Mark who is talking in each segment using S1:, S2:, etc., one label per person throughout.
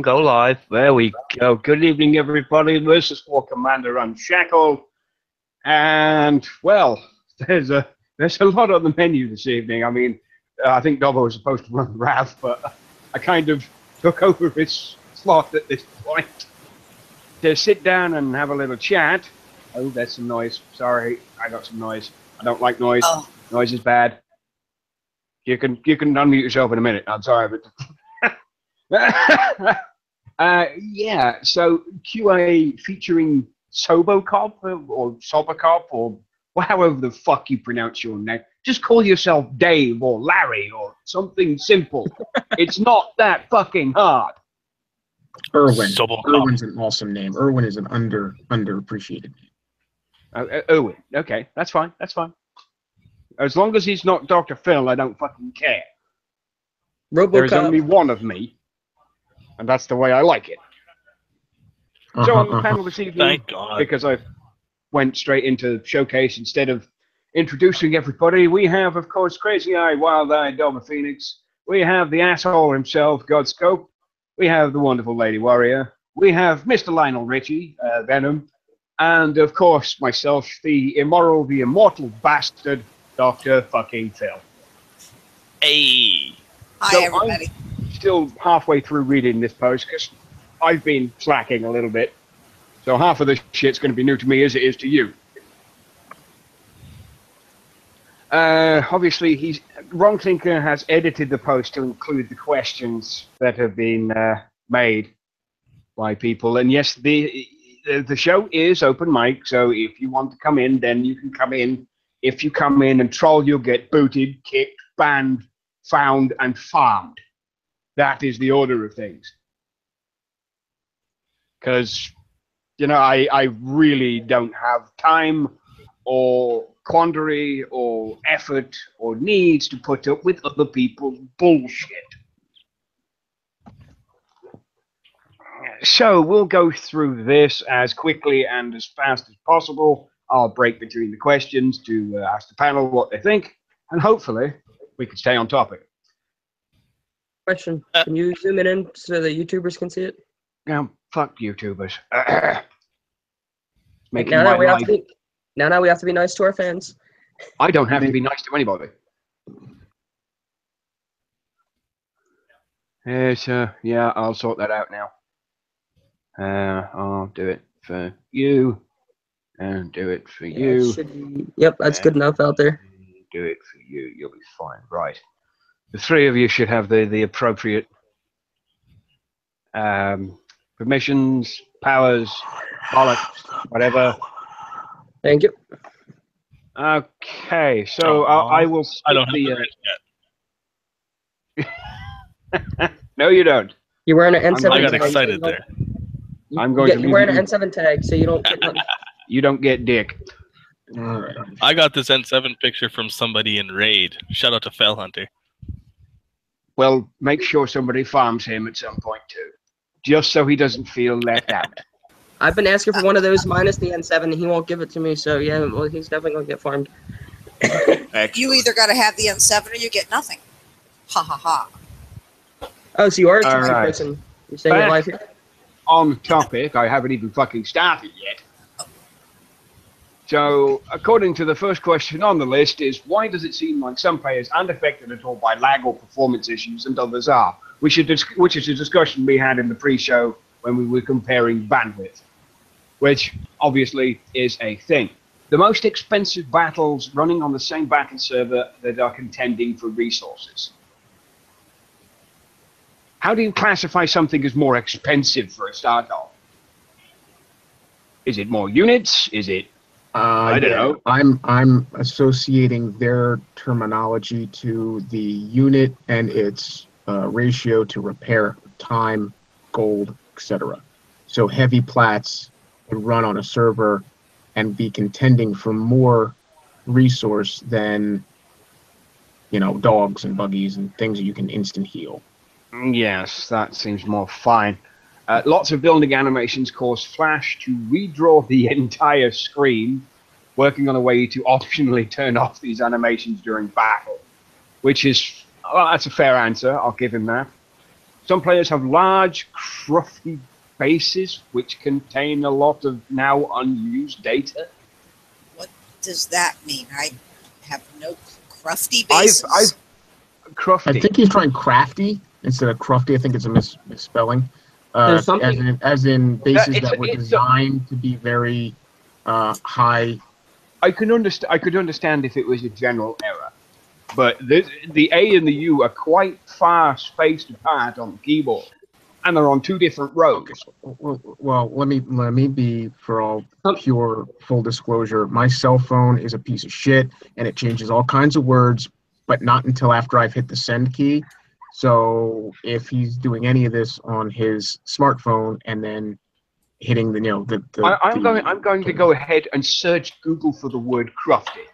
S1: Go live. There we go. Good evening, everybody. This is for Commander Unshackled, and well, there's a lot on the menu this evening. I mean, I think Dobbo was supposed to run Rav, but I kind of took over his slot at this point to sit down and have a little chat. Oh, there's some noise. Sorry, I got some noise. I don't like noise.
S2: Oh.
S1: Noise is bad. You can unmute yourself in a minute. I'm sorry, but. Yeah, so QA featuring Sobokop or Sobokop or however the fuck you pronounce your name. Just call yourself Dave or Larry or something simple. It's not that fucking hard.
S3: Irwin.
S4: Sobokop.
S3: Irwin's an awesome name. Irwin is an underappreciated name.
S1: Irwin. Okay, that's fine. That's fine. As long as he's not Dr. Phil, I don't fucking care.
S2: Robocop.
S1: There's only one of me. And that's the way I like it. So on the panel this evening,
S4: Thank God.
S1: because I went straight into showcase instead of introducing everybody, we have, of course, Crazy Eye, Wild Eye, Doma Phoenix. We have the asshole himself, Godscope. We have the wonderful Lady Warrior. We have Mr. Lionel Richie, Venom. And, of course, myself, the immoral, the immortal bastard, Dr. fucking Phil.
S4: Hey.
S2: Hi, everybody.
S1: I'm still halfway through reading this post because I've been slacking a little bit. So half of this shit's going to be new to me as it is to you. Obviously, Wrong Thinker has edited the post to include the questions that have been made by people. And yes, the show is open mic, so if you want to come in, then you can come in. If you come in and troll, you'll get booted, kicked, banned, found, and farmed. That is the order of things. Because, you know, I really don't have time or quandary or effort or needs to put up with other people's bullshit. So we'll go through this as quickly and as fast as possible. I'll break between the questions to ask the panel what they think, and hopefully we can stay on topic.
S5: Question. Can you zoom it in so the YouTubers can see it?
S1: Now, fuck YouTubers. Making
S5: Now
S1: my
S5: we have
S1: life.
S5: to be, now we have to be nice to our fans.
S1: I don't have to be nice to anybody. Yes, yeah, I'll sort that out now. I'll do it for you, and do it for you.
S5: Yep, that's good enough out there.
S1: Do it for you. You'll be fine. Right. The three of you should have the appropriate permissions, powers, bollocks, whatever.
S5: Thank you.
S1: Okay, so I will.
S4: I don't have
S1: the.
S4: yet.
S1: No, you don't.
S5: You're wearing an N7
S4: I got
S5: tag.
S4: excited there.
S1: I'm going to.
S5: You're wearing an N7 tag, so you don't get nothing.
S1: You don't get dick.
S3: All right.
S4: I got this N7 picture from somebody in Raid. Shout out to Fell Hunter.
S1: Well, make sure somebody farms him at some point too, just so he doesn't feel left out.
S5: I've been asking for one of those minus the N7, and he won't give it to me, so yeah, well, he's definitely going to get farmed.
S2: You either got to have the N7 or you get nothing. Ha ha ha.
S5: Oh, so you are a
S1: All
S5: true
S1: right.
S5: person. You're saying your life here?
S1: On topic, I haven't even fucking started yet. So, according to the first question on the list is, why does it seem like some players aren't affected at all by lag or performance issues and others are? Which is a discussion we had in the pre-show when we were comparing bandwidth, which obviously is a thing. The most expensive battles running on the same battle server that are contending for resources. How do you classify something as more expensive for a start off? Is it more units? Is it I don't know.
S3: I'm associating their terminology to the unit and its ratio to repair time, gold, etc. So heavy plats would run on a server and be contending for more resource than, you know, dogs and buggies and things that you can instant heal.
S1: Yes, that seems more fine. Lots of building animations cause Flash to redraw the entire screen, working on a way to optionally turn off these animations during battle, which is, well, that's a fair answer. I'll give him that. Some players have large, crufty bases which contain a lot of now unused data.
S2: What does that mean? I have no crufty bases.
S1: Crufty.
S3: I think he's trying crafty instead of crufty. I think it's a misspelling.
S5: There's something
S3: As in bases that were
S1: it's
S3: designed to be very high.
S1: I could understand if it was a general error, but the A and the U are quite far spaced apart on the keyboard, and they're on two different rows.
S3: Well, let me be, for all pure full disclosure, my cell phone is a piece of shit, and it changes all kinds of words, but not until after I've hit the send key. So if he's doing any of this on his smartphone and then hitting
S1: I'm going to go ahead and search Google for the word crufty.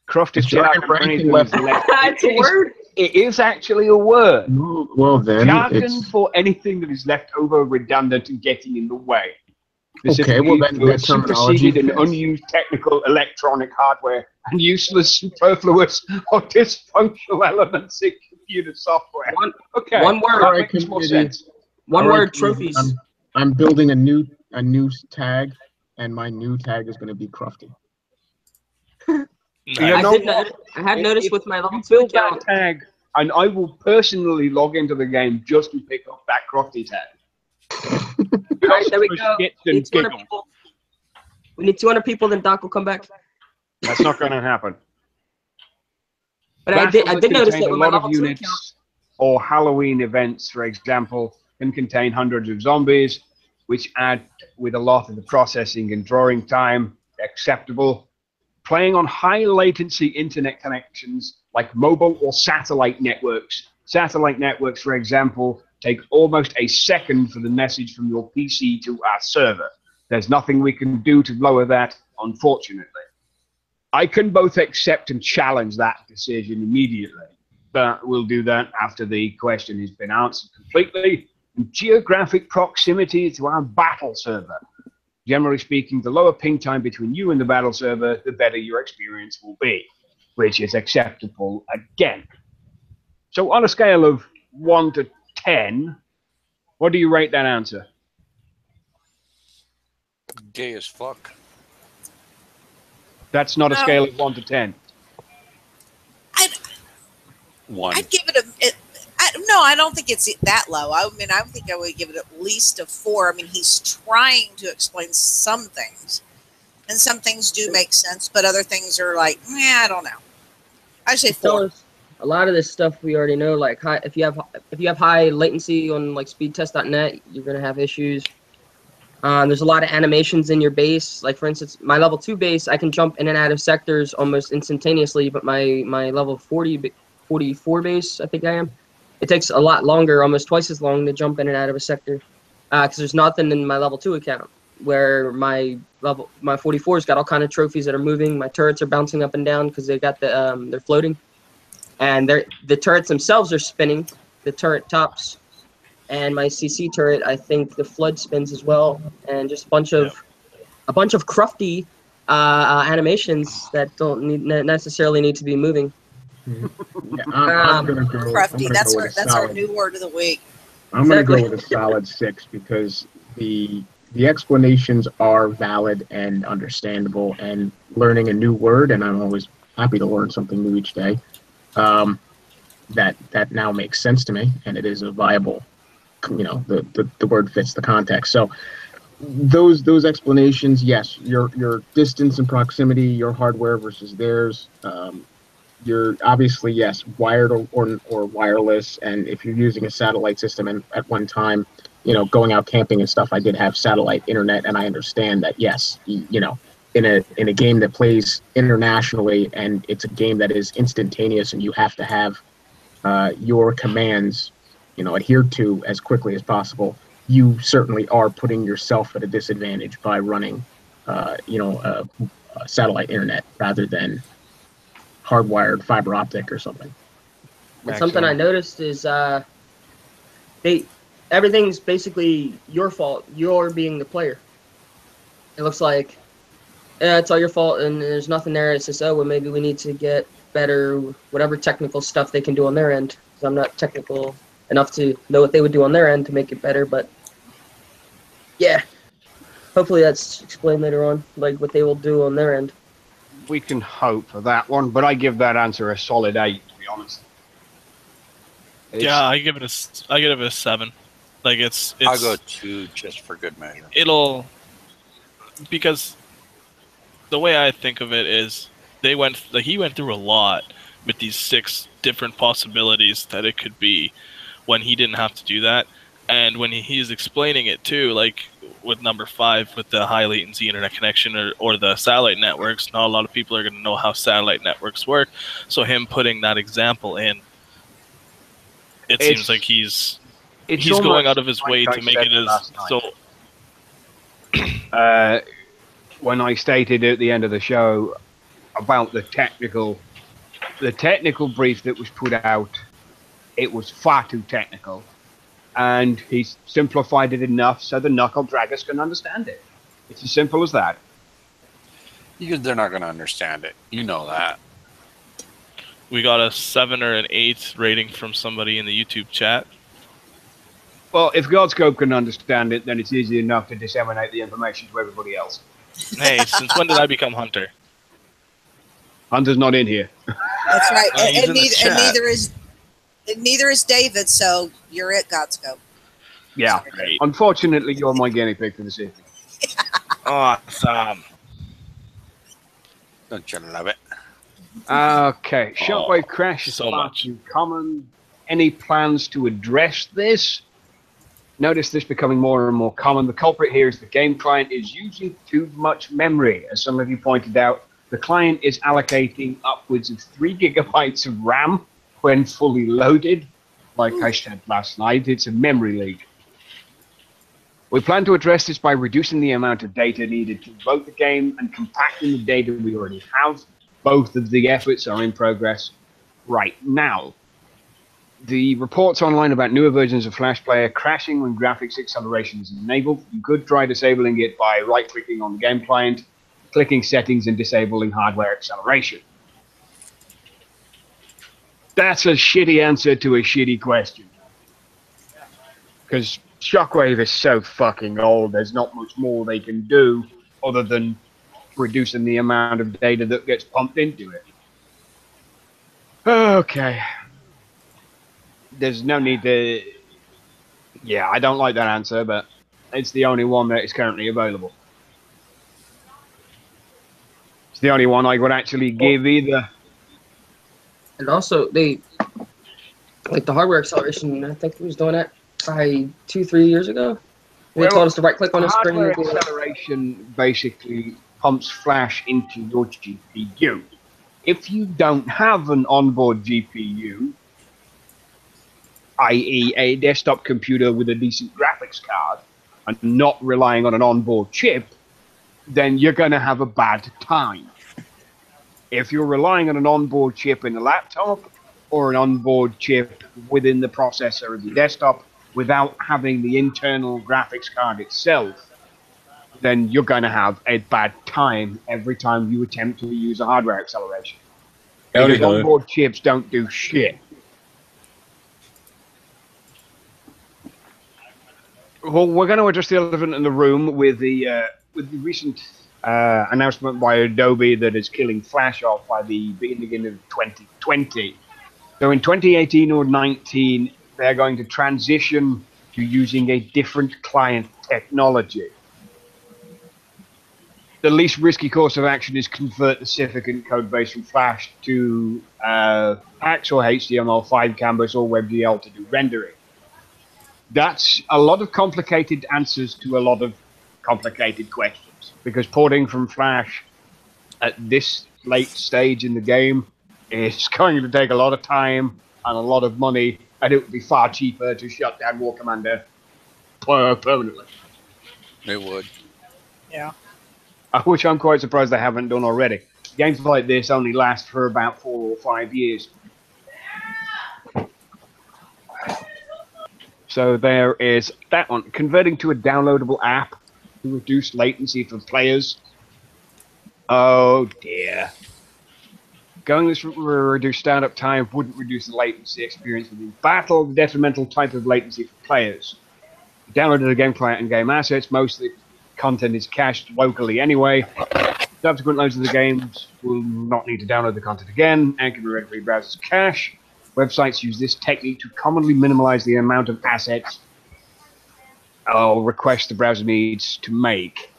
S1: Crufty
S3: Is jargon for anything left?
S5: That's a word.
S1: It is actually a word.
S3: Well, then
S1: Jargon for anything that is left over, redundant, and getting in the way.
S3: Okay, well then
S1: that superseded and unused technical electronic hardware and useless, superfluous, or dysfunctional elements in computer software.
S5: One word.
S1: That makes more sense.
S5: One word. Trophies.
S3: I'm building a new tag, and my new tag is going to be crufty.
S5: I had noticed with my level 2 account.
S1: Tag, and I will personally log into the game just to pick up that crufty tag.
S5: All right, there we go. We need 200 people, then Doc will come back.
S1: That's not going to happen.
S5: But I did notice that
S1: a
S5: with my
S1: lot of
S5: level 2
S1: units
S5: account.
S1: or Halloween events, for example, can contain hundreds of zombies, which add with a lot of the processing and drawing time acceptable. Playing on high latency internet connections like mobile or satellite networks. Satellite networks, for example, take almost a second for the message from your PC to our server. There's nothing we can do to lower that, unfortunately. I can both accept and challenge that decision immediately, but we'll do that after the question has been answered completely. Geographic proximity to our battle server. Generally speaking, the lower ping time between you and the battle server, the better your experience will be, which is acceptable again. So on a scale of 1 to 10, what do you rate that answer?
S6: Gay as fuck.
S1: That's not a scale of 1 to 10.
S2: I'd give it no, I don't think it's that low. I mean, I think I would give it at least a 4. I mean, he's trying to explain some things, and some things do make sense, but other things are like, I don't know. I say 4.
S5: A lot of this stuff we already know. Like, if you have high latency on like speedtest.net, you're gonna have issues. There's a lot of animations in your base. Like, for instance, my level 2 base, I can jump in and out of sectors almost instantaneously, but my level 44 base, I think I am, it takes a lot longer, almost twice as long to jump in and out of a sector, because there's nothing in my level 2 account, where my 44's got all kind of trophies that are moving. My turrets are bouncing up and down because they got they're floating, and the turrets themselves are spinning, the turret tops, and my CC turret, I think the flood spins as well, and just a bunch of crufty animations that don't necessarily need to be moving.
S3: Yeah, I'm gonna go.
S2: Crafty, that's our new word of the week.
S3: I'm gonna go with a solid 6 because the explanations are valid and understandable, and learning a new word, and I'm always happy to learn something new each day. That now makes sense to me, and it is a viable. The word fits the context. So those explanations, yes, your distance and proximity, your hardware versus theirs. You're obviously, yes, wired or wireless, and if you're using a satellite system, and at one time, going out camping and stuff, I did have satellite internet, and I understand that, yes, in a game that plays internationally, and it's a game that is instantaneous, and you have to have your commands, adhered to as quickly as possible, you certainly are putting yourself at a disadvantage by running, a satellite internet rather than hardwired fiber optic or something.
S5: And something I noticed is everything's basically your fault. You're being the player. It looks like it's all your fault, and there's nothing there. It's just, well, maybe we need to get better, whatever technical stuff they can do on their end. Because I'm not technical enough to know what they would do on their end to make it better. But yeah, hopefully that's explained later on, like what they will do on their end.
S1: We can hope for that one, but I give that answer a solid 8, to be honest.
S4: Yeah, I give it a 7. Like it's
S6: I'll go 2 just for good measure.
S4: Because the way I think of it is he went through a lot with these 6 different possibilities that it could be when he didn't have to do that. And when he's explaining it too, like with number 5 with the high latency internet connection or the satellite networks, not a lot of people are going to know how satellite networks work. So him putting that example in, it seems like he's going out of his way to make it as so.
S1: When I stated at the end of the show about the technical brief that was put out, it was far too technical, and he's simplified it enough so the knuckle draggers can understand it. It's as simple as that.
S6: Because they're not going to understand it. You know that.
S4: We got a 7 or an 8 rating from somebody in the YouTube chat.
S1: Well, if Godscope can understand it, then it's easy enough to disseminate the information to everybody else.
S4: Hey, since when did I become Hunter?
S1: Hunter's not in here.
S2: That's right.
S4: He's
S2: And neither is David, so you're it, Godscope.
S1: Yeah.
S4: Great.
S1: Unfortunately, you're my guinea pig for this evening.
S4: Awesome.
S6: Don't you love it?
S1: Okay. Shockwave crash is
S4: so much.
S1: common. Any plans to address this? Notice this becoming more and more common. The culprit here is the game client is using too much memory. As some of you pointed out, the client is allocating upwards of 3 gigabytes of RAM when fully loaded. Like I said last night, it's a memory leak. We plan to address this by reducing the amount of data needed to load the game and compacting the data we already have. Both of the efforts are in progress right now. The reports online about newer versions of Flash Player crashing when graphics acceleration is enabled. You could try disabling it by right-clicking on the game client, clicking settings and disabling hardware acceleration. That's a shitty answer to a shitty question. Because Shockwave is so fucking old, there's not much more they can do other than reducing the amount of data that gets pumped into it. Okay. There's no need to... Yeah, I don't like that answer, but it's the only one that is currently available. It's the only one I would actually give either.
S5: And also, the hardware acceleration, I think it was doing that by 2-3 years ago. They told us to right-click on a screen.
S1: Hardware acceleration basically pumps Flash into your GPU. If you don't have an onboard GPU, i.e. a desktop computer with a decent graphics card, and not relying on an onboard chip, then you're going to have a bad time. If you're relying on an onboard chip in a laptop, or an onboard chip within the processor of your desktop, without having the internal graphics card itself, then you're going to have a bad time every time you attempt to use a hardware acceleration. Because onboard chips don't do shit. Well, we're going to address the elephant in the room with the recent announcement by Adobe that is killing Flash off by the beginning of 2020. So in 2018 or 19, they're going to transition to using a different client technology. The least risky course of action is convert the significant code base from Flash to AX or HTML5 canvas or WebGL to do rendering. That's a lot of complicated answers to a lot of complicated questions, because porting from Flash at this late stage in the game is going to take a lot of time and a lot of money, and it would be far cheaper to shut down War Commander permanently.
S6: It would.
S2: Yeah.
S1: Which I'm quite surprised they haven't done already. Games like this only last for about 4 or 5 years. So there is that one. Converting to a downloadable app to reduce latency for players. Oh dear. Going this route will reduce startup time, wouldn't reduce the latency experience within battle, the detrimental type of latency for players. Downloaded the game client and game assets, most of the content is cached locally anyway. Subsequent loads of the games will not need to download the content again and can be read for your browser's cache. Websites use this technique to commonly minimize the amount of assets or requests the browser needs to make.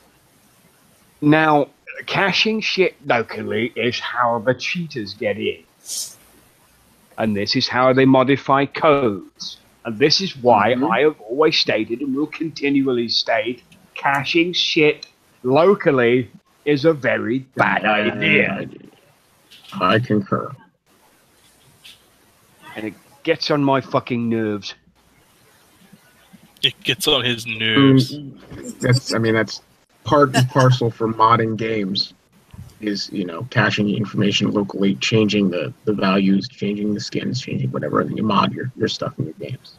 S1: Now, caching shit locally is how the cheaters get in. And this is how they modify codes. And this is why I have always stated and will continually state caching shit locally is a very bad idea.
S3: I concur.
S1: And it gets on my fucking nerves.
S4: It gets on his nerves.
S3: That's part and parcel for modding games. Is, caching information locally, changing the values, changing the skins, changing whatever, and you mod your stuff in your games.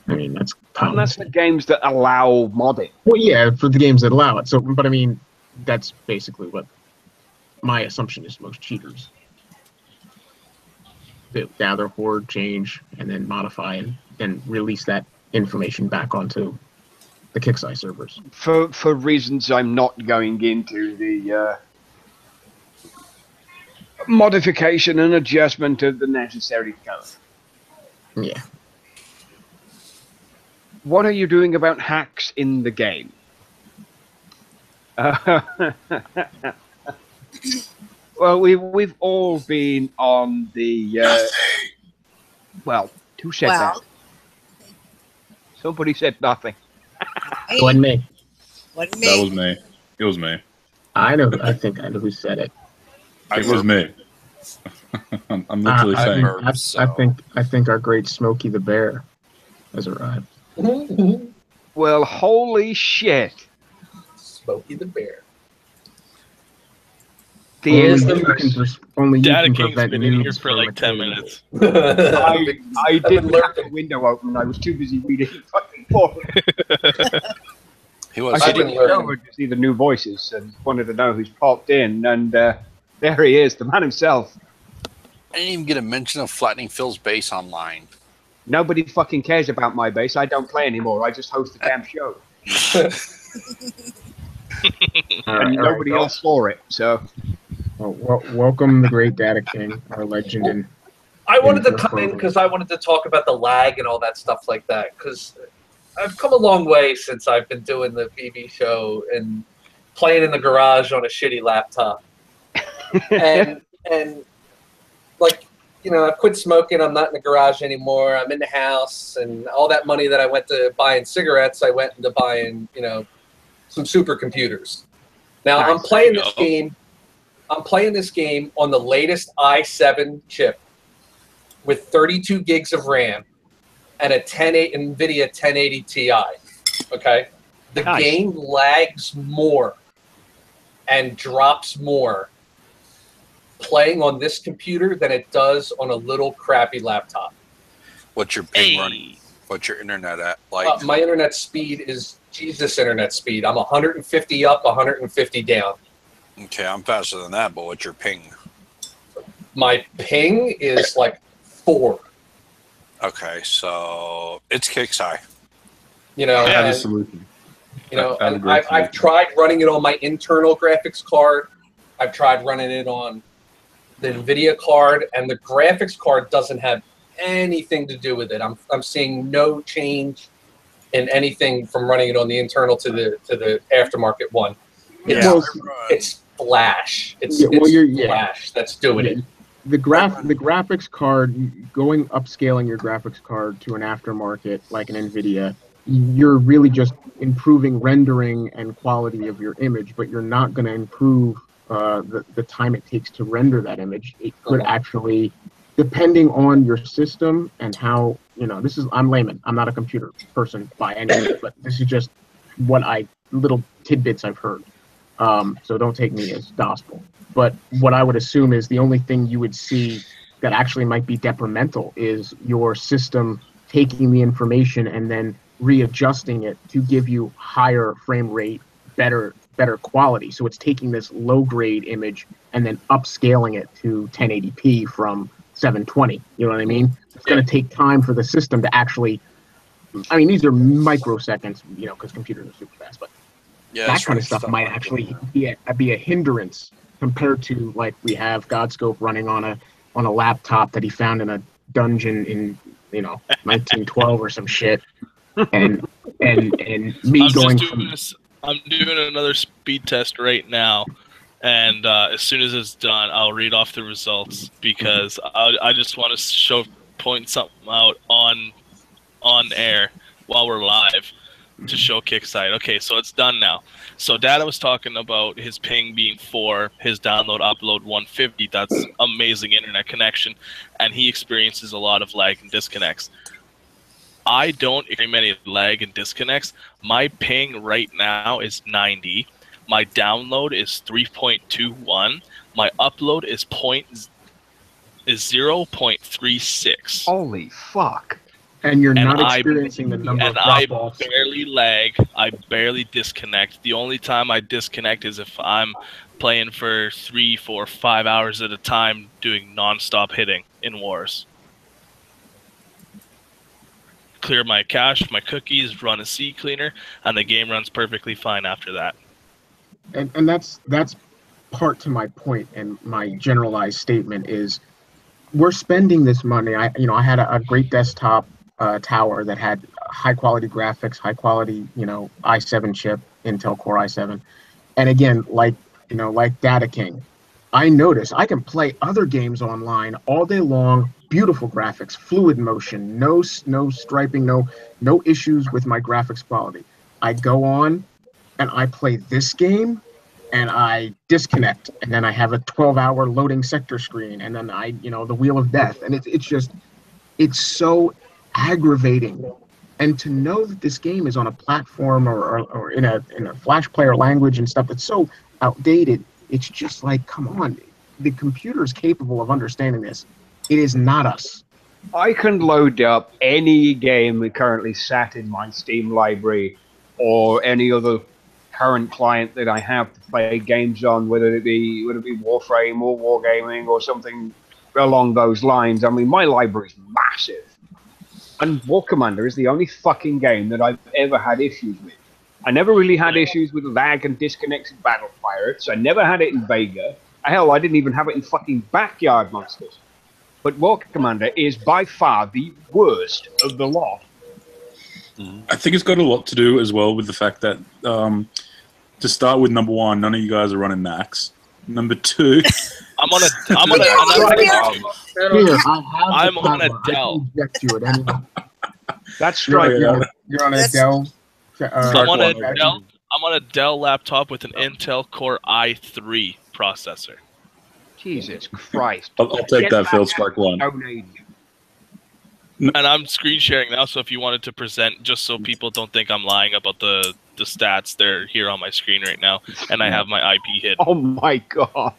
S3: I mean, that's common.
S1: And that's the games that allow modding.
S3: Well, yeah, for the games that allow it. So, but I mean, that's basically what my assumption is. Most cheaters they gather, hoard, change, and then modify, and then release that information back onto the Kixeye servers.
S1: For reasons I'm not going into, the modification and adjustment of the necessary code.
S3: Yeah.
S1: What are you doing about hacks in the game? Well, we've all been on the. Well, who said that? Somebody said nothing.
S3: It wasn't me.
S2: Wasn't me.
S7: That was me. It was me.
S3: I know. I think I know who said it.
S7: It was me. I'm literally saying.
S3: I think our great Smokey the Bear has arrived.
S1: Well, holy
S8: Smokey the Bear.
S3: Only
S4: Data
S3: you can
S4: King's
S3: prevent
S4: been in here
S3: news
S4: for like 10
S3: material.
S4: minutes.
S1: I didn't have the window open. I was too busy reading fucking forums.
S6: He was.
S1: I didn't know to see the new voices and wanted to know who's popped in. And there he is, the man himself.
S6: I didn't even get a mention of flattening Phil's base online.
S1: Nobody fucking cares about my base. I don't play anymore. I just host the damn show. And nobody else saw it, so...
S3: Well, welcome the great Data King, our legend. And
S8: I wanted to come in because I wanted to talk about the lag and all that stuff like that. Because I've come a long way since I've been doing the BB show and playing in the garage on a shitty laptop. and like, I quit smoking. I'm not in the garage anymore. I'm in the house, and all that money that I went to buying cigarettes, I went into buying, some supercomputers. Now
S4: Nice.
S8: I'm playing this game. I'm playing this game on the latest i7 chip with 32 gigs of RAM and a NVIDIA 1080 Ti. Okay, the
S1: Nice.
S8: game lags more and drops more playing on this computer than it does on a little crappy laptop.
S6: What's your ping running? What's your internet at? Like
S8: My internet speed is Jesus internet speed. I'm 150 up, 150 down.
S6: okay, I'm faster than that, but what's your ping?
S8: My ping is like 4.
S6: Okay, so it's Kixeye.
S7: I have a
S8: and,
S7: solution.
S8: and I've tried running it on my internal graphics card. I've tried running it on the NVIDIA card, and the graphics card doesn't have anything to do with it. I'm seeing no change in anything from running it on the internal to the aftermarket one. It's Flash. It's Flash that's doing it.
S3: The graphics card, going upscaling your graphics card to an aftermarket like an NVIDIA, you're really just improving rendering and quality of your image, but you're not going to improve the time it takes to render that image. It could actually, depending on your system and how, I'm layman. I'm not a computer person by any means, but this is just little tidbits I've heard. So don't take me as gospel. But what I would assume is the only thing you would see that actually might be detrimental is your system taking the information and then readjusting it to give you higher frame rate, better better quality. So it's taking this low-grade image and then upscaling it to 1080p from 720. You know what I mean? It's going to take time for the system to actually. I mean, these are microseconds, you know, because computers are super fast, but that kind of stuff might actually be a hindrance compared to, like, we have Godscope running on a laptop that he found in a dungeon in, you know, 1912 or some shit, and me
S4: I'm doing another speed test right now, and as soon as it's done, I'll read off the results because I just want to point something out on air while we're live to show Kickside. Okay, so it's done now. So Data was talking about his ping being 4, his download upload 150. That's amazing internet connection, and he experiences a lot of lag and disconnects. I don't experience many lag and disconnects. My ping right now is 90. My download is 3.21. My upload is 0.36.
S1: Holy fuck.
S3: And you're not experiencing the number of drop-offs.
S4: I barely lag. I barely disconnect. The only time I disconnect is if I'm playing for 3, 4, 5 hours at a time doing non-stop hitting in wars. Clear my cache, my cookies, run a C cleaner, and the game runs perfectly fine after that.
S3: And that's part to my point, and my generalized statement is we're spending this money. I had a great desktop tower that had high quality graphics, high quality, i7 chip, Intel Core i7. And again, like Data King, I notice I can play other games online all day long, beautiful graphics, fluid motion, no striping, no issues with my graphics quality. I go on and I play this game and I disconnect, and then I have a 12-hour loading sector screen, and then the Wheel of Death, and it's so aggravating. And to know that this game is on a platform or in a Flash player language and stuff that's so outdated, it's just like, come on, the computer is capable of understanding this. It is not us.
S1: I can load up any game that currently sat in my Steam library or any other current client that I have to play games on, whether it be Warframe or Wargaming or something along those lines. I mean, my library is massive. And War Commander is the only fucking game that I've ever had issues with. I never really had issues with lag and disconnects in Battle Pirates. I never had it in Vega. Hell, I didn't even have it in fucking Backyard Monsters. But War Commander is by far the worst of the lot.
S7: I think it's got a lot to do as well with the fact that, to start with, number one, none of you guys are running Macs. Number two,
S4: I'm on a Dell.
S1: That's right.
S3: You're on a Dell.
S4: I'm on a Dell laptop with an Intel Core i3 processor.
S1: Jesus Christ!
S7: I'll take that, Phil. Spark one.
S4: And I'm screen sharing now, so if you wanted to present, just so people don't think I'm lying about the stats, they're here on my screen right now, and I have my IP hidden.
S1: Oh my god!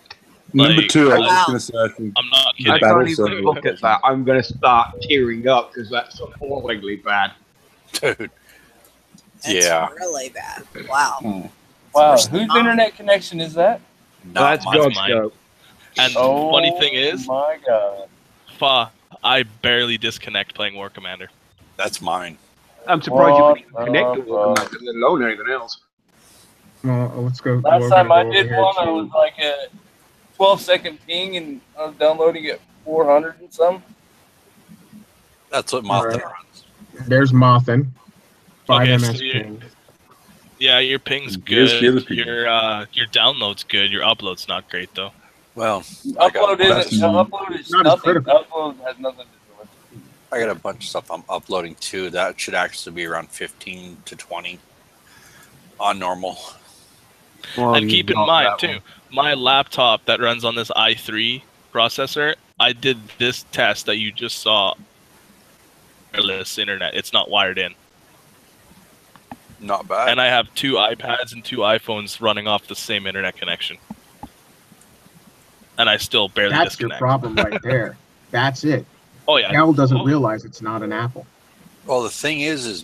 S7: Number two, I was just going to say,
S4: I'm not kidding.
S1: I can't even look at that. I'm going to start tearing up because that's appallingly bad.
S6: Dude.
S2: That's really bad. Wow.
S9: Wow, whose internet connection is that?
S1: That's Godscope.
S4: And the funny thing is,
S9: my god,
S4: I barely disconnect playing War Commander.
S6: That's mine.
S1: I'm surprised you can even connect to War Commander, let alone anything else.
S3: Well, let's go.
S9: Last time I did one, I was like a 12-second ping, and I was downloading at 400 and some.
S6: That's what Mothin runs.
S3: There's Mothin. 5
S4: Okay,
S3: MS
S4: so
S3: ping.
S4: Yeah, your ping's good. Your download's good. Your upload's not great though.
S6: Well,
S9: upload is nothing. Upload has nothing to do with it.
S6: I got a bunch of stuff I'm uploading too. That should actually be around 15 to 20 on normal.
S4: Well, and keep in mind too, my laptop that runs on this i3 processor, I did this test that you just saw. Wireless internet. It's not wired in.
S6: Not bad.
S4: And I have 2 iPads and 2 iPhones running off the same internet connection. And I still barely
S3: disconnect. That's your problem right there. That's it.
S4: Oh yeah.
S3: Dell doesn't realize it's not an Apple.
S6: Well, the thing is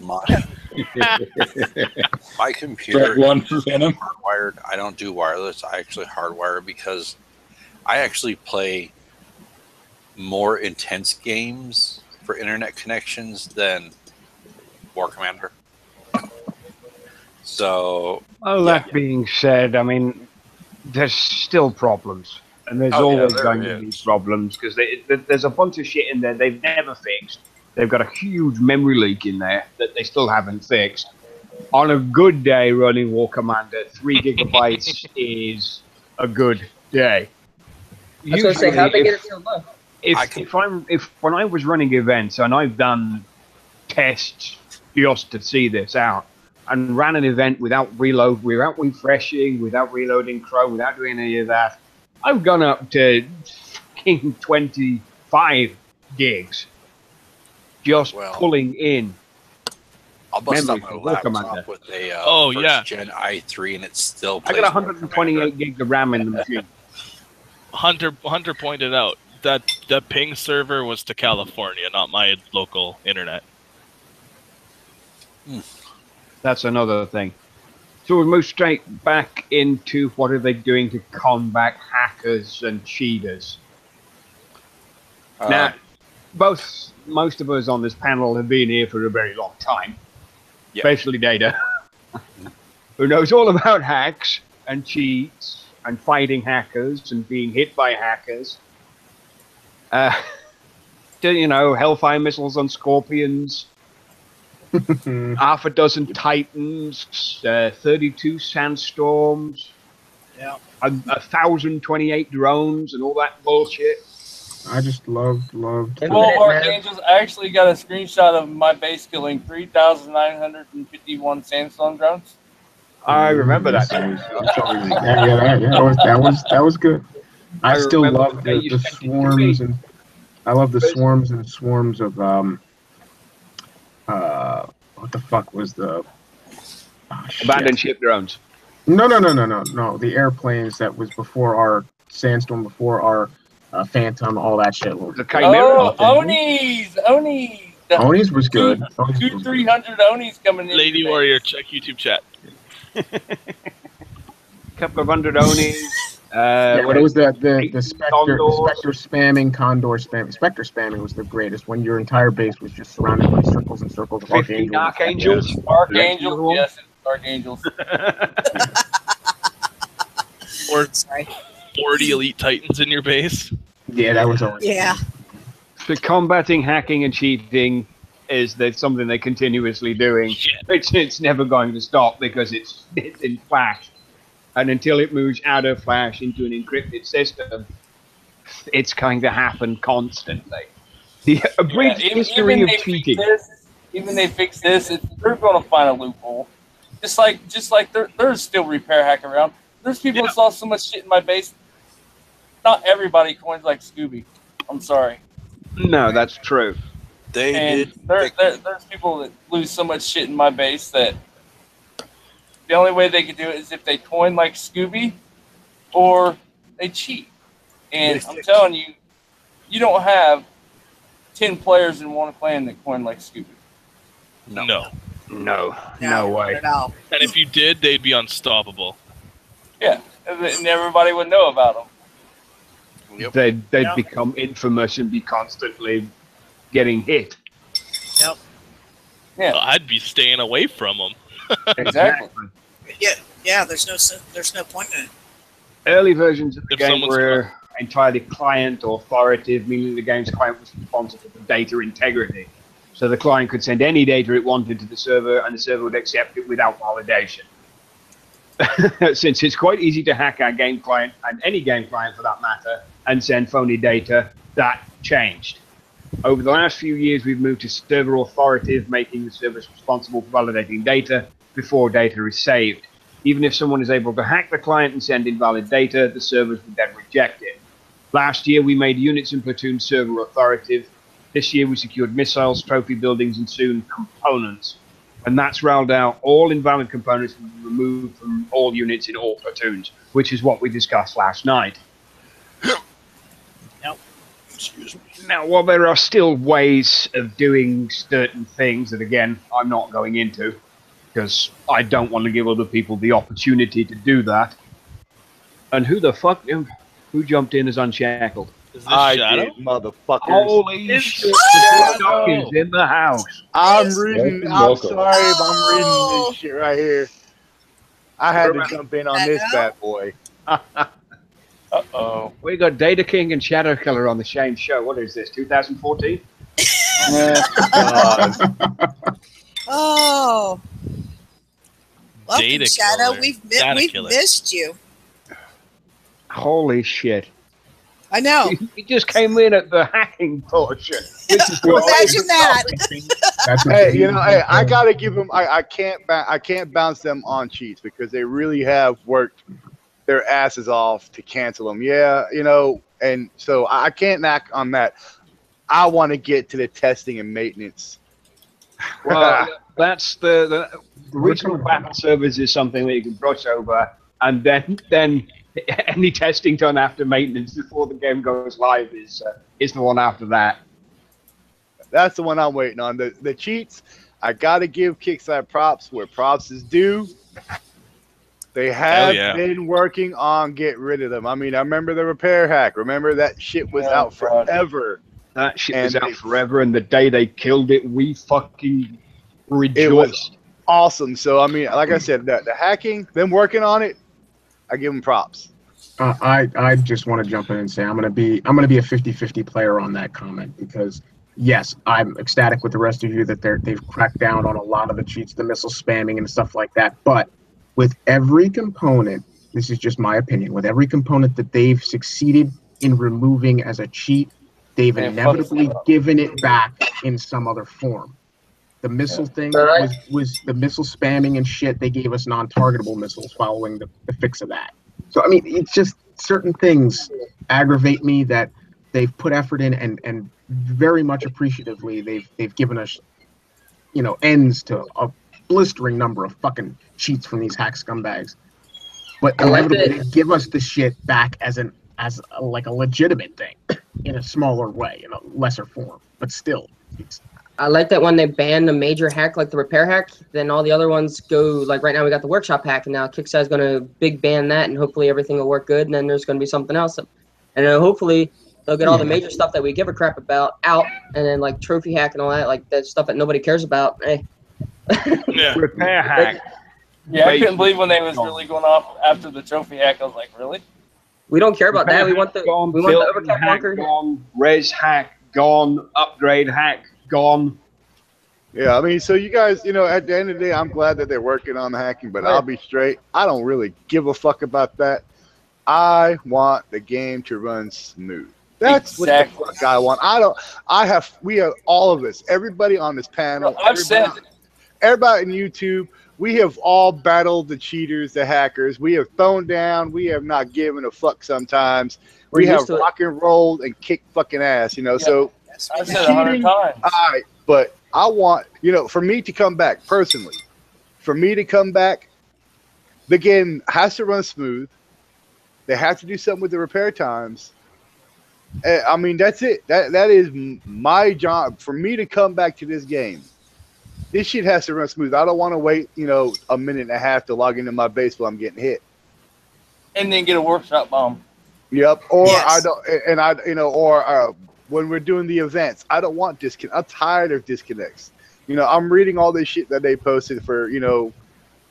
S6: My computer
S7: One
S6: is
S7: Venom.
S6: hardwired. I don't do wireless. I actually hardwire because I actually play more intense games for internet connections than War Commander. So,
S1: Well,
S6: yeah.
S1: that being said, I mean, there's still problems. And there's
S6: Oh, yeah,
S1: always
S6: there
S1: going to be
S6: is.
S1: problems because there's a bunch of shit in there they've never fixed. They've got a huge memory leak in there that they still haven't fixed. On a good day running War Commander, 3 gigabytes is a good day.
S5: I was going to say, how'd they get it so low?
S1: If when I was running events, and I've done tests just to see this out, and ran an event without reload, without refreshing, without reloading Chrome, without doing any of that, I've gone up to 25 gigs just pulling in.
S6: I'll bust
S1: memory
S6: up my
S1: for War Commander.
S6: laptop with a
S4: Oh,
S6: first gen i3, and it still
S1: I
S6: plays
S1: got
S6: War
S1: 128
S6: Commander.
S1: gigs of RAM in the machine.
S4: Hunter pointed out that the ping server was to California, not my local internet.
S1: That's another thing. So we move straight back into what are they doing to combat hackers and cheaters. Now, most of us on this panel have been here for a very long time, especially Data, who knows all about hacks and cheats and fighting hackers and being hit by hackers. You know, Hellfire missiles on Scorpions, half a dozen Titans, 32 Sandstorms, 1,028 drones, and all that bullshit.
S3: I just loved.
S9: 12 Archangels. I actually got a screenshot of my base killing 3,951 Sandstorm drones.
S1: I remember that.
S3: That was good. I still love
S1: the
S3: the swarms, and I love the swarms and swarms of what the fuck was the
S1: abandoned ship drones?
S3: No. The airplanes that was before our Sandstorm, before our Phantom, all that shit.
S1: The Chimera.
S9: Onis.
S3: Onis was good.
S9: 200-300 Onis coming in.
S4: Lady Warrior, check YouTube chat.
S1: Couple of hundred Onis.
S3: What was that? The Spectre spamming, Condor spamming. Spectre spamming was the greatest when your entire base was just surrounded by circles and circles of
S1: 15
S3: Archangels.
S9: Archangels, yes, Archangels.
S4: Or 40 Elite Titans in your base.
S3: Yeah, that was always.
S2: Yeah.
S1: The combating hacking and cheating is something they're continuously doing. It's never going to stop because it's in Flash. And until it moves out of Flash into an encrypted system, it's going to happen constantly. A brief history of cheating.
S9: Even they fix this, they're going to find a loophole. Just like there's still repair hack around. There's people that saw so much shit in my base. Not everybody coins like Scooby. I'm sorry.
S1: No, that's true.
S9: There's people that lose so much shit in my base that the only way they could do it is if they coin like Scooby or they cheat. And I'm telling you, you don't have 10 players in one clan that coin like Scooby.
S4: No
S1: way.
S2: At all.
S4: And if you did, they'd be unstoppable.
S9: Yeah, and everybody would know about them.
S6: Yep.
S1: They'd become infamous and be constantly getting hit.
S2: Yep.
S9: Yeah,
S4: I'd be staying away from them.
S9: exactly.
S2: Yeah. There's no point in it.
S1: Early versions of the
S4: If
S1: game
S4: someone's
S1: were entirely client authoritative, meaning the game's client was responsible for data integrity. So the client could send any data it wanted to the server, and the server would accept it without validation. Since it's quite easy to hack our game client, and any game client for that matter, and send phony data, that changed. Over the last few years, we've moved to server authoritative, making the service responsible for validating data before data is saved. Even if someone is able to hack the client and send invalid data, the servers would then reject it. Last year, we made units and platoons server authoritative. This year, we secured missiles, trophy buildings, and soon components. When that's rolled out, all invalid components will be removed from all units in all platoons, which is what we discussed last night.
S6: Excuse me.
S1: Now, while there are still ways of doing certain things that, again, I'm not going into, because I don't want to give other people the opportunity to do that. And who the fuck? Who jumped in as Unshackled?
S4: Is this
S10: I
S4: Shadow?
S10: did, motherfuckers.
S1: Holy shit!
S4: Shadow.
S1: Doc is in the house.
S10: I'm reading. I'm
S7: Welcome.
S10: sorry, but I'm reading this shit right here. I had to jump in on this bad boy.
S9: Uh-oh.
S1: We got Data King and Shadow Killer on the same show. What is this? 2014?
S2: Oh. Welcome,
S4: Data
S2: Shadow.
S4: Killer.
S2: We've
S4: Data Killer.
S2: missed you.
S1: Holy shit!
S2: I know.
S1: He just came in at the hacking portion. This is what
S2: Imagine that.
S3: That's what
S10: Hey,
S3: the-
S10: you know, hey, I gotta give them. I can't bounce them on cheats because they really have worked their asses off to cancel them. Yeah, you know, and so I can't knock on that. I want to get to the testing and maintenance.
S1: Well, that's the regional battle servers is something that you can brush over, and then any testing done after maintenance before the game goes live is the one after that.
S10: That's the one I'm waiting on. The cheats, I gotta give Kickstarter props where props is due. They have been working on get rid of them. I mean, I remember the repair hack. Remember that shit was out forever.
S1: That shit was out forever, and the day they killed it, we fucking rejoiced.
S10: It was awesome. So, I mean, like I said, the hacking, them working on it, I give them props.
S3: I just want to jump in and say I'm gonna be a 50-50 player on that comment, because yes, I'm ecstatic with the rest of you that they've cracked down on a lot of the cheats, the missile spamming and stuff like that. But with every component, this is just my opinion, with every component that they've succeeded in removing as a cheat, they've inevitably given it back in some other form. The missile thing was the missile spamming and shit. They gave us non-targetable missiles following the fix of that. So, I mean, it's just certain things aggravate me that they've put effort in, and very much appreciatively, they've given us, you know, ends to a blistering number of fucking cheats from these hack scumbags. But inevitably, they give us the shit back as a legitimate thing in a smaller way, in a lesser form. But still,
S5: I like that when they ban the major hack, like the repair hack, then all the other ones go, like right now we got the workshop hack, and now Kickstarter's going to big ban that, and hopefully everything will work good, and then there's going to be something else. And then hopefully they'll get all the major stuff that we give a crap about out, and then like trophy hack and all that, like that stuff that nobody cares about. Hey.
S4: Yeah.
S1: Repair hack.
S9: Yeah, I couldn't believe when they was really going off after the trophy hack. I was like, really?
S5: We don't care about that. We want the
S1: building
S5: overcap
S1: hack
S5: bunker.
S1: gone, res hack gone, upgrade hack gone.
S10: Yeah, I mean, so you guys, you know, at the end of the day, I'm glad that they're working on the hacking, but I'll be straight. I don't really give a fuck about that. I want the game to run smooth. That's what the fuck I want. We have all of us, everybody on this panel, everybody on YouTube, we have all battled the cheaters, the hackers. We have thrown down. We have not given a fuck sometimes. We have rock and rolled and kicked fucking ass, you know. So
S9: I've said 100 times.
S10: All right, but I want, you know, for me to come back personally, the game has to run smooth. They have to do something with the repair times. I mean, that's it. That is my job. For me to come back to this game, this shit has to run smooth. I don't want to wait, you know, a minute and a half to log into my base while I'm getting hit.
S9: And then get a workshop bomb.
S10: Yep. Or when we're doing the events, I don't want disconnect. I'm tired of disconnects. You know, I'm reading all this shit that they posted for, you know,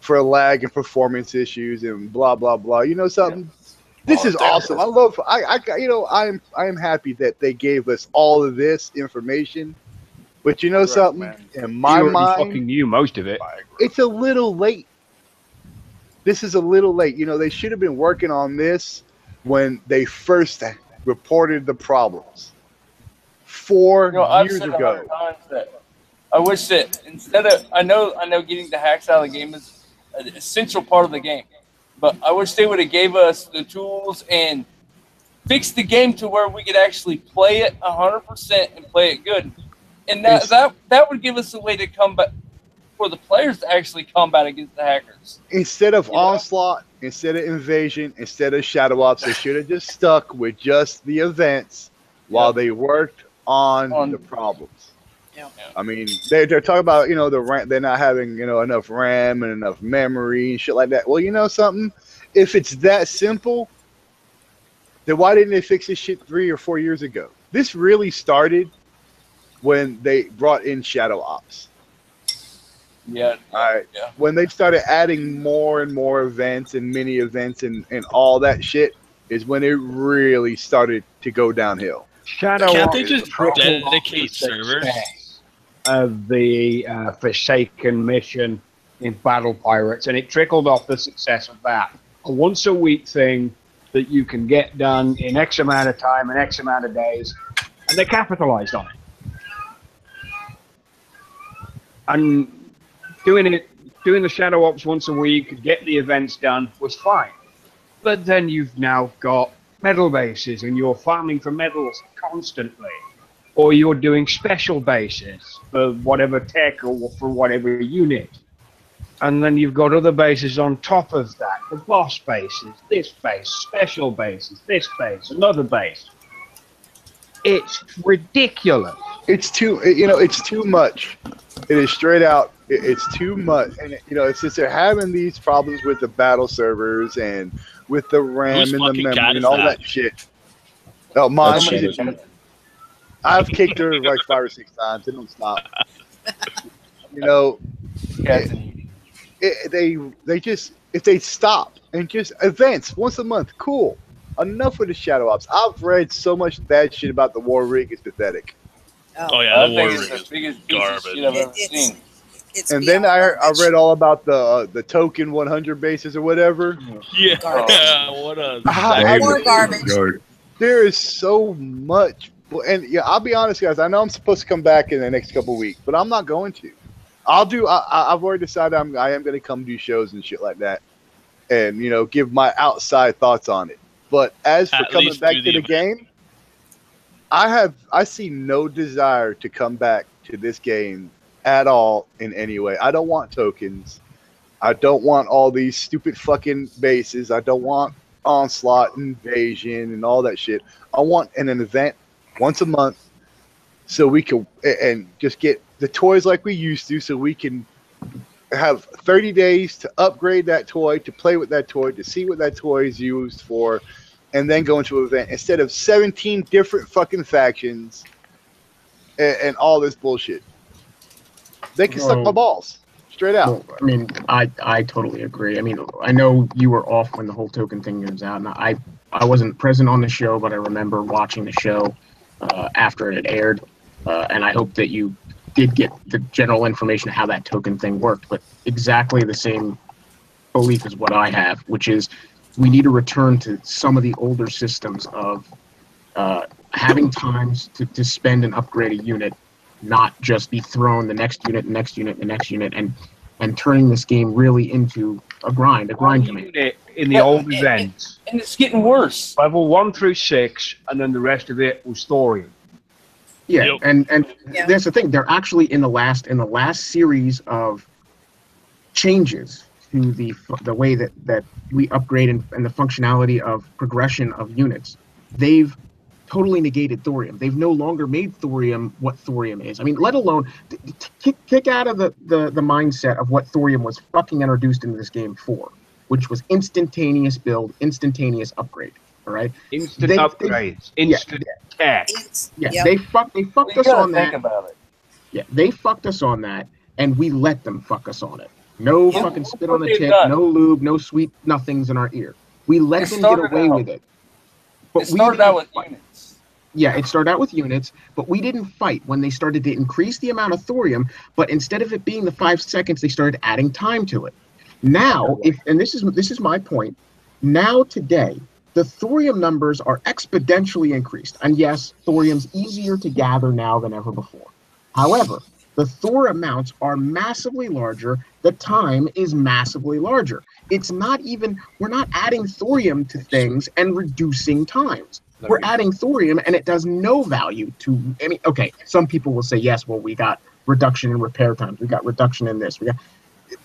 S10: for lag and performance issues and blah blah blah. You know something? This is awesome. I am happy that they gave us all of this information. But you know something? In my mind,
S1: fucking knew most of it.
S10: It's a little late. This is a little late. You know, they should have been working on this when they first reported the problems 4 years ago.
S9: I wish that instead of I know getting the hacks out of the game is an essential part of the game, but I wish they would have gave us the tools and fixed the game to where we could actually play it 100% and play it good. And that would give us a way to combat for the players to actually combat against the hackers.
S10: Instead of onslaught, instead of invasion, instead of shadow ops, they should have just stuck with just the events while they worked on the problems.
S2: Yeah.
S10: I mean, they're talking about, the RAM, they're not having, enough RAM and enough memory and shit like that. Well, you know something? If it's that simple, then why didn't they fix this shit 3 or 4 years ago? This really started when they brought in Shadow Ops.
S9: Yeah.
S10: All right. Yeah. When they started adding more and more events and mini events and all that shit is when it really started to go downhill.
S1: Shadow
S4: Can't
S1: Ops
S4: they just dedicate servers?
S1: Of the Forsaken mission in Battle Pirates, and it trickled off the success of that. A once a week thing that you can get done in X amount of time and X amount of days, and they capitalized on it. And doing the Shadow Ops once a week, get the events done was fine. But then you've now got medal bases and you're farming for medals constantly. Or you're doing special bases for whatever tech or for whatever unit. And then you've got other bases on top of that. The boss bases, this base, special bases, this base, another base. It's ridiculous.
S10: It's too much. It is straight out. It's too much. And, it's just they're having these problems with the battle servers and with the RAM and the memory and all that shit. Oh, Mom. I've kicked her like 5 or 6 times. It don't stop. They just, if they stop and just events once a month, cool. Enough with the Shadow Ops. I've read so much bad shit about the War Rig. It's pathetic.
S4: Oh yeah, the War Rig is
S9: garbage.
S10: And then I read all about the token 100 bases or whatever.
S4: Yeah, what a
S2: more garbage.
S10: There is so much. And yeah, I'll be honest, guys. I know I'm supposed to come back in the next couple of weeks, but I'm not going to. I've already decided I am going to come do shows and shit like that, and give my outside thoughts on it. But as for coming back to the game, I see no desire to come back to this game at all in any way. I don't want tokens. I don't want all these stupid fucking bases. I don't want onslaught, invasion, and all that shit. I want an event once a month, so we can and just get the toys like we used to, so we can have 30 days to upgrade that toy, to play with that toy, to see what that toy is used for, and then go into an event instead of 17 different fucking factions and all this bullshit. They can suck my balls straight out.
S3: Well, I mean, I totally agree. I mean, I know you were off when the whole token thing was out, and I wasn't present on the show, but I remember watching the show after it had aired, and I hope that you did get the general information of how that token thing worked. But exactly the same belief as what I have, which is we need to return to some of the older systems of having times to spend and upgrade a unit, not just be thrown the next unit, and turning this game really into a grind command.
S1: In the old events.
S9: And it's getting worse.
S1: Level 1 through 6, and then the rest of it was thorium.
S3: Yeah, yep. and that's the thing. They're actually in the last series of changes to the way that we upgrade and the functionality of progression of units. They've totally negated thorium. They've no longer made thorium what thorium is. I mean, let alone kick out of the mindset of what thorium was fucking introduced into this game for, which was instantaneous build, instantaneous upgrade. All right,
S1: instant upgrades, instant tech.
S3: Yeah, yep. They fucked us on that. About it. Yeah, they fucked us on that, and we let them fuck us on it. No fucking spit on the tip, no lube, no sweet nothings in our ear. We let them get away with it.
S9: But it started out with units.
S3: Yeah, it started out with units, but we didn't fight when they started to increase the amount of thorium. But instead of it being the 5 seconds, they started adding time to it. Now, this is my point. Now today, the thorium numbers are exponentially increased. And yes, thorium's easier to gather now than ever before. However, the Thor amounts are massively larger. The time is massively larger. It's not even, we're not adding thorium to things and reducing times. We're adding thorium and it does no value to, I mean, okay, some people will say, yes, well, we got reduction in repair times. We got reduction in this.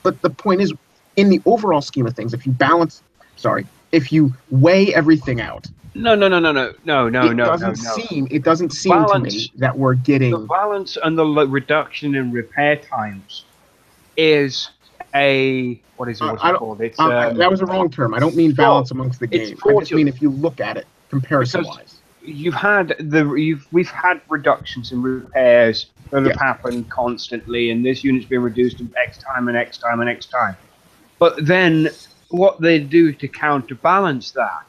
S3: But the point is, in the overall scheme of things, if you balance if you weigh everything out,
S1: No.
S3: it doesn't seem to me that we're getting
S1: the balance and the reduction in repair times is what is it called? It's
S3: that was a wrong term. I don't mean balance amongst the game. I just mean if you look at it comparison-wise.
S1: We've had reductions in repairs that have happened constantly, and this unit's been reduced in X time and X time and X time. But then what they do to counterbalance that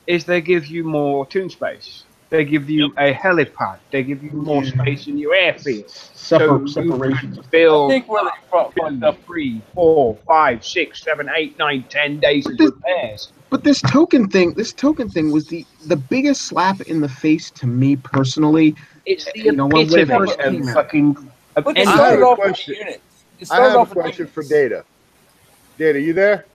S1: is they give you more toon space. They give you a helipad. They give you more space in your airfield.
S3: Separation.
S1: Build
S9: I think where they fucked up.
S1: 3, 4, 5, 6, 7, 8, 9, 10 days of repairs.
S3: But this token thing was the biggest slap in the face to me personally.
S1: It's the epitome of fucking.
S9: But they started off with units.
S10: I have a question for Data. Data, you there?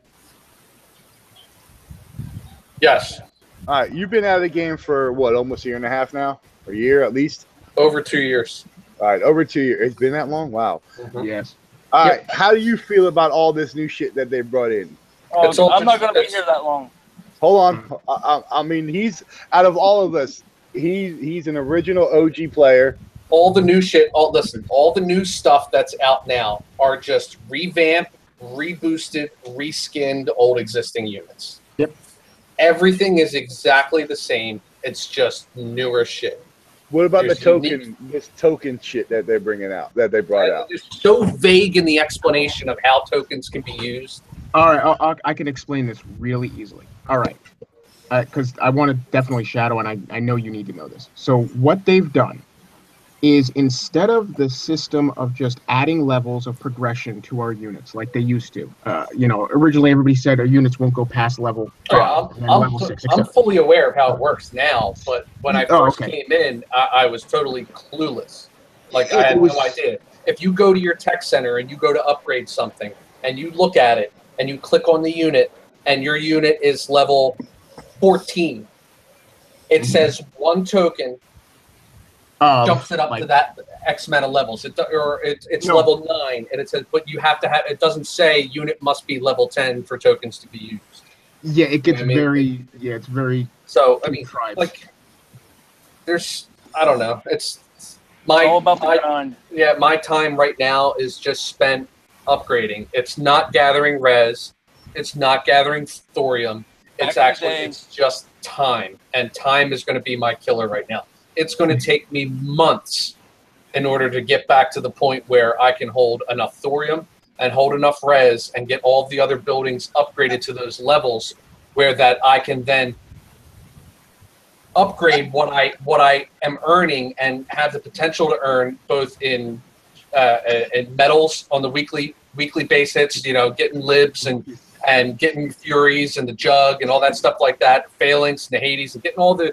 S8: Yes.
S10: All right, you've been out of the game for what, almost a year and a half now? A year at least?
S8: Over 2 years.
S10: All right, over 2 years. It's been that long? Wow.
S8: Mm-hmm.
S3: Yes.
S10: All right, how do you feel about all this new shit that they brought in?
S9: Oh, I'm not going to be here that long.
S10: Hold on. I mean, he's out of all of us. He's an original OG player.
S8: All the new shit. All the new stuff that's out now are just revamped, reboosted, reskinned old existing units.
S3: Yep.
S8: Everything is exactly the same. It's just newer shit.
S10: What about this token shit that they're bringing out, that they brought out?
S8: It's so vague in the explanation of how tokens can be used.
S3: All right, I can explain this really easily. All right, because I want to definitely shadow, and I know you need to know this. So what they've done is, instead of the system of just adding levels of progression to our units like they used to, originally everybody said our units won't go past level 5, level 6,
S8: I'm fully aware of how it works now, but when I first came in, I was totally clueless. Like, I had no idea. If you go to your tech center and you go to upgrade something, and you look at it, and you click on the unit, and your unit is level 14, it says one token jumps it up to that X amount of levels. It's level 9, and it says, but you have to have. It doesn't say unit must be level 10 for tokens to be used.
S3: Yeah, it gets it's very.
S8: So I mean, like, there's, I don't know. It's all about the grind. Yeah, my time right now is just spent upgrading. It's not gathering res. It's not gathering thorium. It's just time, and time is going to be my killer right now. It's going to take me months in order to get back to the point where I can hold enough thorium and hold enough res and get all the other buildings upgraded to those levels where that I can then upgrade what I am earning and have the potential to earn both in metals on the weekly basis, getting libs and getting furies and the jug and all that stuff like that, phalanx and the Hades, and getting all the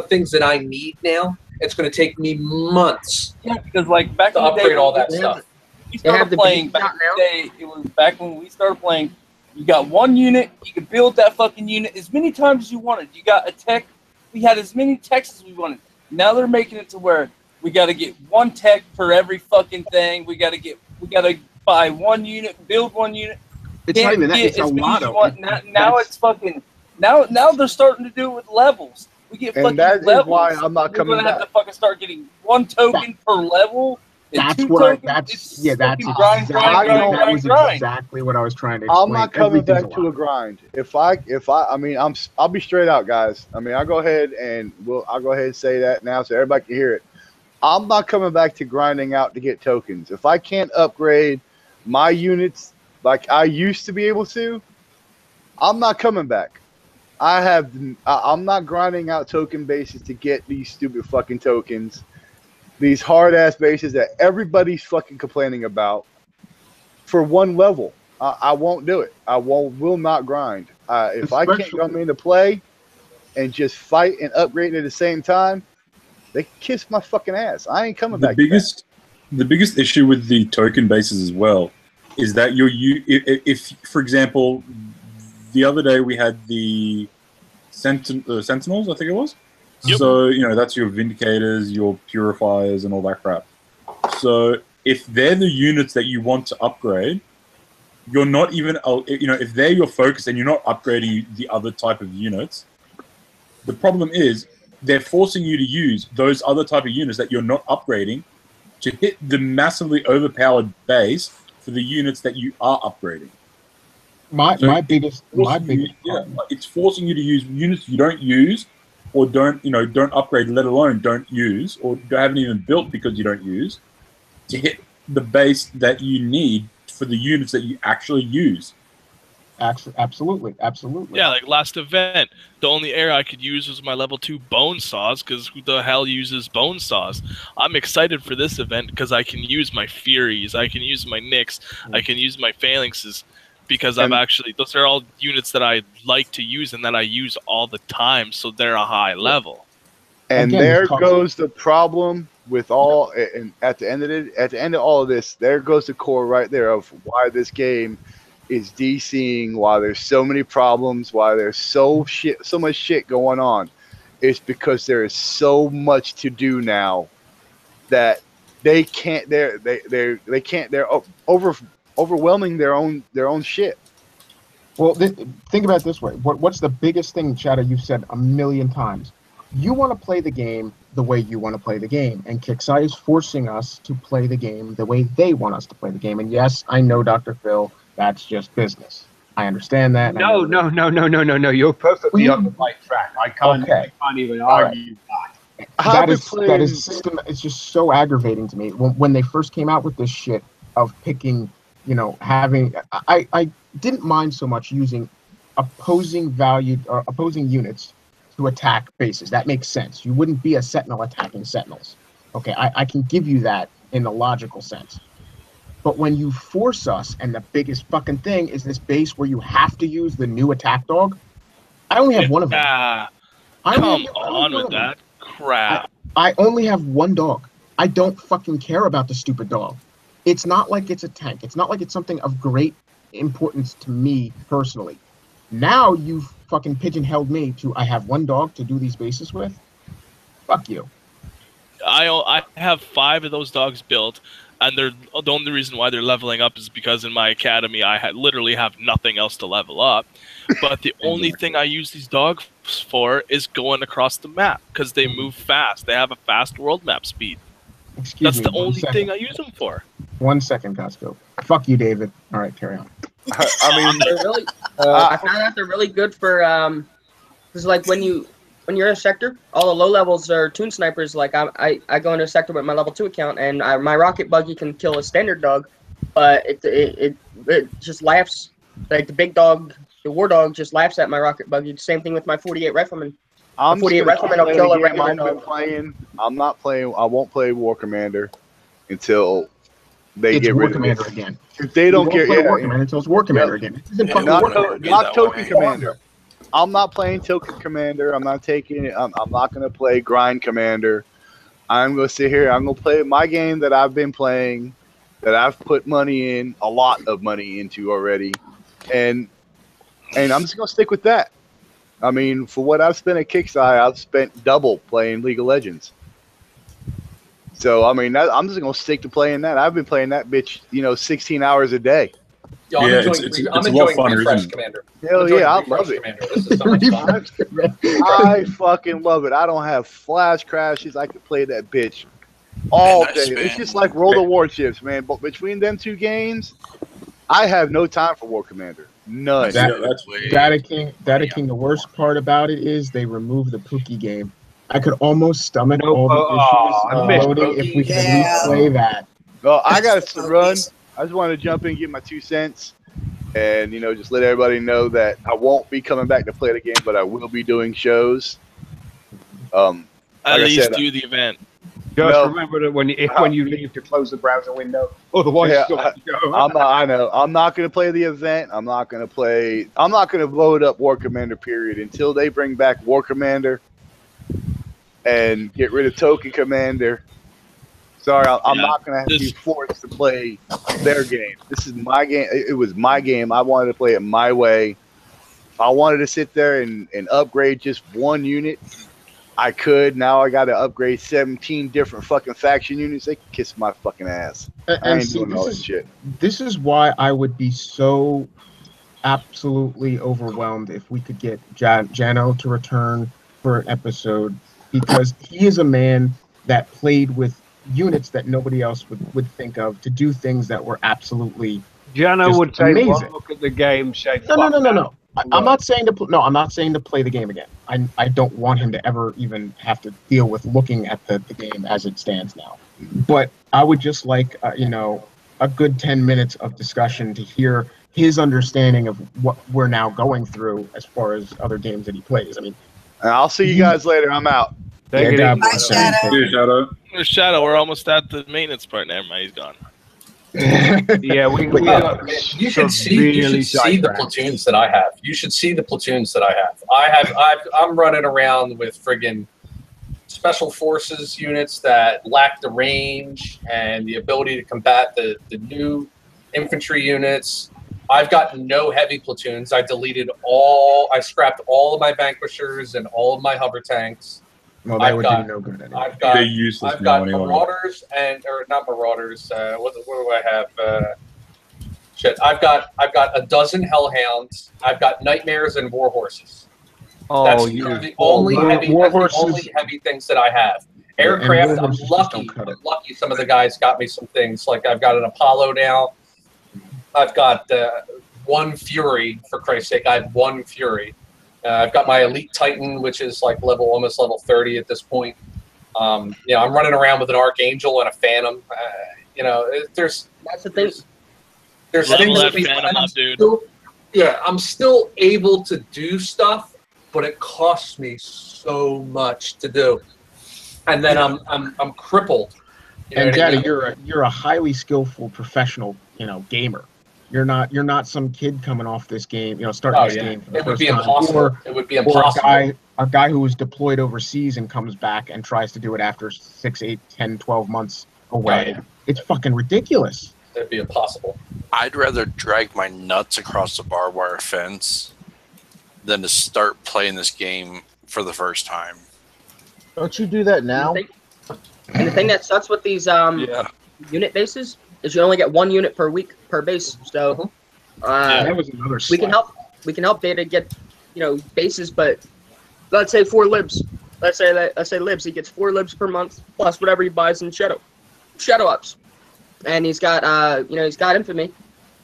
S8: things that I need now. It's going to take me months.
S9: Yeah, because like back
S8: to
S9: in the
S8: upgrade
S9: day,
S8: all that stuff.
S9: We started playing back in the day. It was back when we started playing. You got one unit. You could build that fucking unit as many times as you wanted. You got a tech. We had as many techs as we wanted. Now they're making it to where we got to get one tech per every fucking thing. We got to buy one unit, build one unit.
S3: It's not even that. It's a lot of.
S9: Now it's fucking. Now they're starting to do it with levels. We get fucking levels. And that is why I'm not coming back. We're gonna have to fucking start getting one token per level.
S3: That's what that's exactly what I was trying to explain.
S10: I'm not coming back to a grind. I'll be straight out, guys. I mean, I'll go ahead and say that now so everybody can hear it. I'm not coming back to grinding out to get tokens. If I can't upgrade my units like I used to be able to, I'm not coming back. I'm not grinding out token bases to get these stupid fucking tokens. These hard-ass bases that everybody's fucking complaining about for one level. I won't do it. Will not grind. If I can't come into play and just fight and upgrade at the same time, they kiss my fucking ass. I ain't coming back.
S7: The biggest issue with the token bases as well is that if for example, the other day we had the Sentinels, I think it was. Yep. So, that's your Vindicators, your Purifiers, and all that crap. So, if they're the units that you want to upgrade, you're not even, if they're your focus and you're not upgrading the other type of units, the problem is they're forcing you to use those other type of units that you're not upgrading to hit the massively overpowered base for the units that you are upgrading.
S3: My biggest
S7: it's forcing you to use units you don't use, or don't upgrade, let alone don't use, or haven't even built because you don't use, to hit the base that you need for the units that you actually use.
S3: Absolutely.
S4: Yeah, like last event, the only area I could use was my level 2 bone saws, because who the hell uses bone saws? I'm excited for this event because I can use my Furies, I can use my Nyx, I can use my Phalanxes, because those are all units that I like to use and that I use all the time, so they're a high level.
S10: And again, there goes the problem with all, and at the end of all of this, there goes the core right there of why this game is DCing, why there's so many problems, why there's so much shit going on. It's because there is so much to do now that they can't. They're overwhelming their own shit.
S3: Well, think about it this way. What's the biggest thing, Shadow, you've said a million times? You want to play the game the way you want to play the game, and Kixeye is forcing us to play the game the way they want us to play the game. And yes, I know, Dr. Phil, that's just business. I understand that.
S1: No. You're perfectly on the right track. I can't even argue that.
S3: That is system. It's just so aggravating to me. When they first came out with this shit of picking, having, I didn't mind so much using opposing units to attack bases. That makes sense. You wouldn't be a Sentinel attacking Sentinels. Okay, I can give you that in the logical sense. But when you force us, and the biggest fucking thing is this base where you have to use the new attack dog, I only have one of them.
S4: Come on with that crap.
S3: I only have one dog. I don't fucking care about the stupid dog. It's not like it's a tank. It's not like it's something of great importance to me personally. Now you've fucking pigeonholed me to I have one dog to do these bases with. Fuck you.
S4: I have 5 of those dogs built, and the only reason why they're leveling up is because in my academy I literally have nothing else to level up. But the only thing I use these dogs for is going across the map, because they move fast. They have a fast world map speed. That's the only thing I use them for.
S3: 1 second, Costco. Fuck you, David. All right, carry on.
S5: I mean, they're really. I found out they're really good for. Because like when you're in a sector, all the low levels are toon snipers. Like I go into a sector with my level 2 account, and my rocket buggy can kill a standard dog, but it just laughs. Like the big dog, the war dog, just laughs at my rocket buggy. Same thing with my 48 rifleman.
S10: I'm
S5: 48 rifleman will kill a regular dog.
S10: I'm not playing. I won't play War Commander until they get rid of it
S3: again.
S10: If they don't get
S3: War Commander until it's War Commander again.
S10: Not Token Commander. I'm not playing Token Commander. I'm not taking it. I'm not going to play Grind Commander. I'm going to sit here. I'm going to play my game that I've been playing, that I've put money in, a lot of money into already, and I'm just going to stick with that. I mean, for what I've spent at Kixeye, I've spent double playing League of Legends. So, I mean, I'm just going to stick to playing that. I've been playing that bitch, 16 hours a day.
S8: Yo, I'm enjoying Refresh Commander.
S10: Hell yeah, I love it.
S8: This is so much fun.
S10: I fucking love it. I don't have flash crashes. I can play that bitch all day. It's just like World of Warships, man. But between them 2 games, I have no time for War Commander. None.
S3: Data King, the worst part about it is they removed the Pookie game. I could almost stomach all the issues loading if we could at least play that.
S10: Well, I got to run. I just want to jump in and give my 2 cents. And, just let everybody know that I won't be coming back to play the game, but I will be doing shows.
S4: At least do the event.
S1: Just remember that when you leave to close the browser window, otherwise
S10: I know. I'm not going to play the event. I'm not going to load up War Commander, period, until they bring back War Commander and get rid of Token Commander. Sorry, I'm not going to have to be forced to play their game. This is my game. It was my game. I wanted to play it my way. If I wanted to sit there and upgrade just one unit I could. Now I got to upgrade 17 different fucking faction units. They can kiss my fucking ass. I ain't doing all that shit.
S3: This is why I would be so absolutely overwhelmed if we could get Jano to return for an episode, because he is a man that played with units that nobody else would think of to do things that were absolutely
S1: Jano would take
S3: amazing.
S1: one look at the game, say,
S3: No. I'm not saying to play the game again. I don't want him to ever even have to deal with looking at the game as it stands now. But I would just like a good 10 minutes of discussion to hear his understanding of what we're now going through as far as other games that he plays. I mean,
S10: I'll see you guys later. I'm out.
S1: Take it easy.
S2: Bye, Shadow.
S4: Shadow, we're almost at the maintenance part. Never mind, he's gone.
S1: Yeah, we
S8: you should see the platoons that I have. You should see the platoons that I have. I'm running around with friggin' special forces units that lack the range and the ability to combat the new infantry units. I've got no heavy platoons. I scrapped all of my vanquishers and all of my hover tanks.
S3: Well, that would do no good anyway.
S7: They're useless
S8: I've got
S7: anyway.
S8: marauders or not marauders. What do I have? I've got a dozen hellhounds. I've got nightmares and war horses. That's the only heavy things that I have. Aircraft, I'm lucky. Some of the guys got me some things. Like I've got an Apollo now. I've got one Fury. For Christ's sake, I have one Fury. I've got my Elite Titan, which is like almost level 30 at this point. I'm running around with an Archangel and a Phantom. That's the thing. There's things that I'm still able to do stuff, but it costs me so much to do, and then I'm crippled.
S3: And Daddy, you're a highly skillful professional, gamer. You're not some kid coming off this game, starting this game for the first time.
S8: It would be impossible.
S3: Or a guy who was deployed overseas and comes back and tries to do it after 6, 8, 10, 12 months away. Oh, yeah. It's fucking ridiculous.
S8: It'd be impossible.
S6: I'd rather drag my nuts across the barbed wire fence than to start playing this game for the first time.
S10: Don't you do that now?
S5: And the thing that sucks with these unit bases is you only get one unit per week per base. So
S3: that was another
S5: we can help Data get bases, but let's say 4 libs. Let's say libs. He gets 4 libs per month plus whatever he buys in shadow ups, and he's got he's got infamy,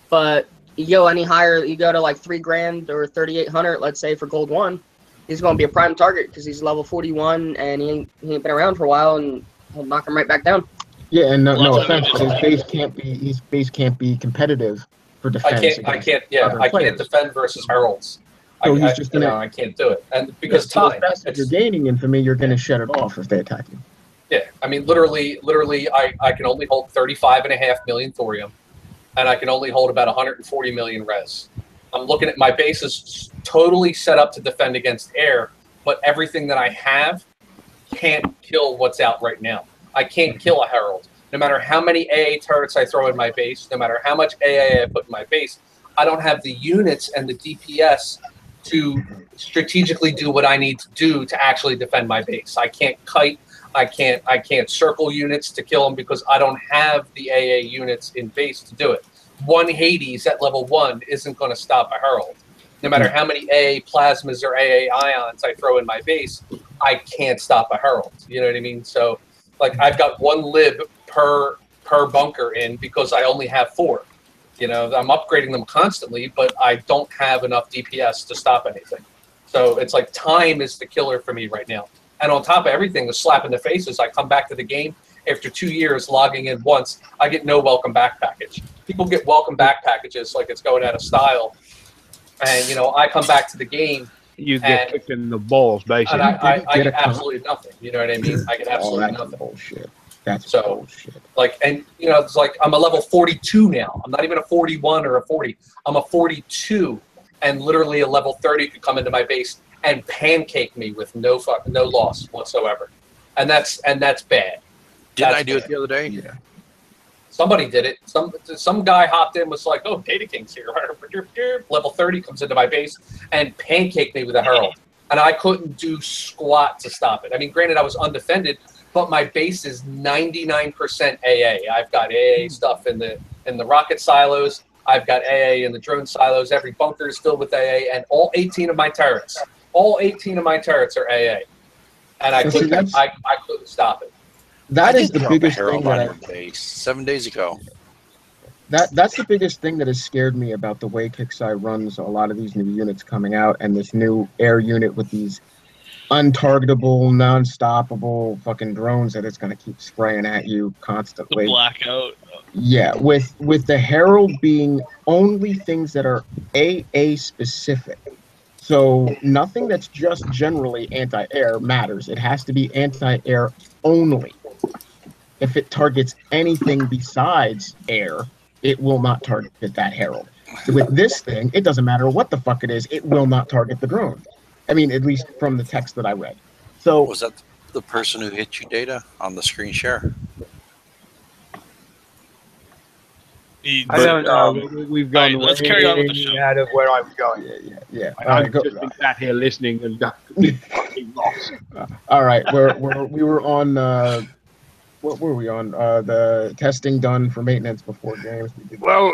S5: but you go any higher, you go to like $3,000 or 3,800, let's say for gold 1. He's going to be a prime target because he's level 41 and he ain't been around for a while, and he'll knock him right back down.
S3: Yeah, and no offense, but his base can't be competitive for defense.
S8: I can't defend versus heralds.
S3: So he's just
S8: I can't do it, and because time.
S3: If you're gaining infamy, you're going to shut it off if they attack you.
S8: Yeah, I mean, literally, I can only hold 35.5 million thorium, and I can only hold about 140 million res. I'm looking at my base is totally set up to defend against air, but everything that I have can't kill what's out right now. I can't kill a herald. No matter how many AA turrets I throw in my base, no matter how much AA I put in my base, I don't have the units and the DPS to strategically do what I need to do to actually defend my base. I can't kite. I can't circle units to kill them because I don't have the AA units in base to do it. One Hades at level 1 isn't going to stop a herald. No matter how many AA plasmas or AA ions I throw in my base, I can't stop a herald. You know what I mean? So, like, I've got 1 lib per bunker in because I only have 4. I'm upgrading them constantly, but I don't have enough DPS to stop anything. So it's like time is the killer for me right now. And on top of everything, the slap in the face is I come back to the game after 2 years logging in once, I get no welcome back package. People get welcome back packages like it's going out of style. And, I come back to the game.
S1: You get kicked in the balls, basically.
S8: And I get absolutely nothing. You know what I mean? I get absolutely nothing.
S3: Bullshit. That's
S8: bullshit. It's like I'm a level 42 now. I'm not even a 41 or a 40. I'm a 42. And literally a level 30 could come into my base and pancake me with no loss whatsoever. And that's bad.
S6: Didn't I do it the other day?
S8: Yeah. Somebody did it. Some guy hopped in, was like, "Oh, Data King's here." Level 30 comes into my base and pancaked me with a herald. and I couldn't do squat to stop it. I mean, granted, I was undefended, but my base is 99% AA. I've got AA stuff in the rocket silos. I've got AA in the drone silos. Every bunker is filled with AA, and all 18 of my turrets are AA. And I couldn't stop it.
S3: That is the biggest
S6: Herald
S3: thing
S6: on
S3: that
S6: your base 7 days ago.
S3: That's the biggest thing that has scared me about the way Kixeye runs a lot of these new units coming out, and this new air unit with these untargetable, non-stoppable fucking drones that it's going to keep spraying at you constantly.
S4: The blackout.
S3: Yeah, with the Herald being only things that are AA specific. So nothing that's just generally anti-air matters. It has to be anti-air only. If it targets anything besides air, it will not target that Herald. So with this thing, it doesn't matter what the fuck it is, it will not target the drone. I mean, at least from the text that I read. So
S6: was that the person who hit you, Data, on the screen share?
S1: I don't know. We've gone.
S4: Right, let's carry on with the show.
S1: Out of where I was going.
S3: Yeah.
S1: I've just been sat here listening and got fucking lost.
S3: All right, we were on. What were we on? The testing done for maintenance before games.
S1: Well,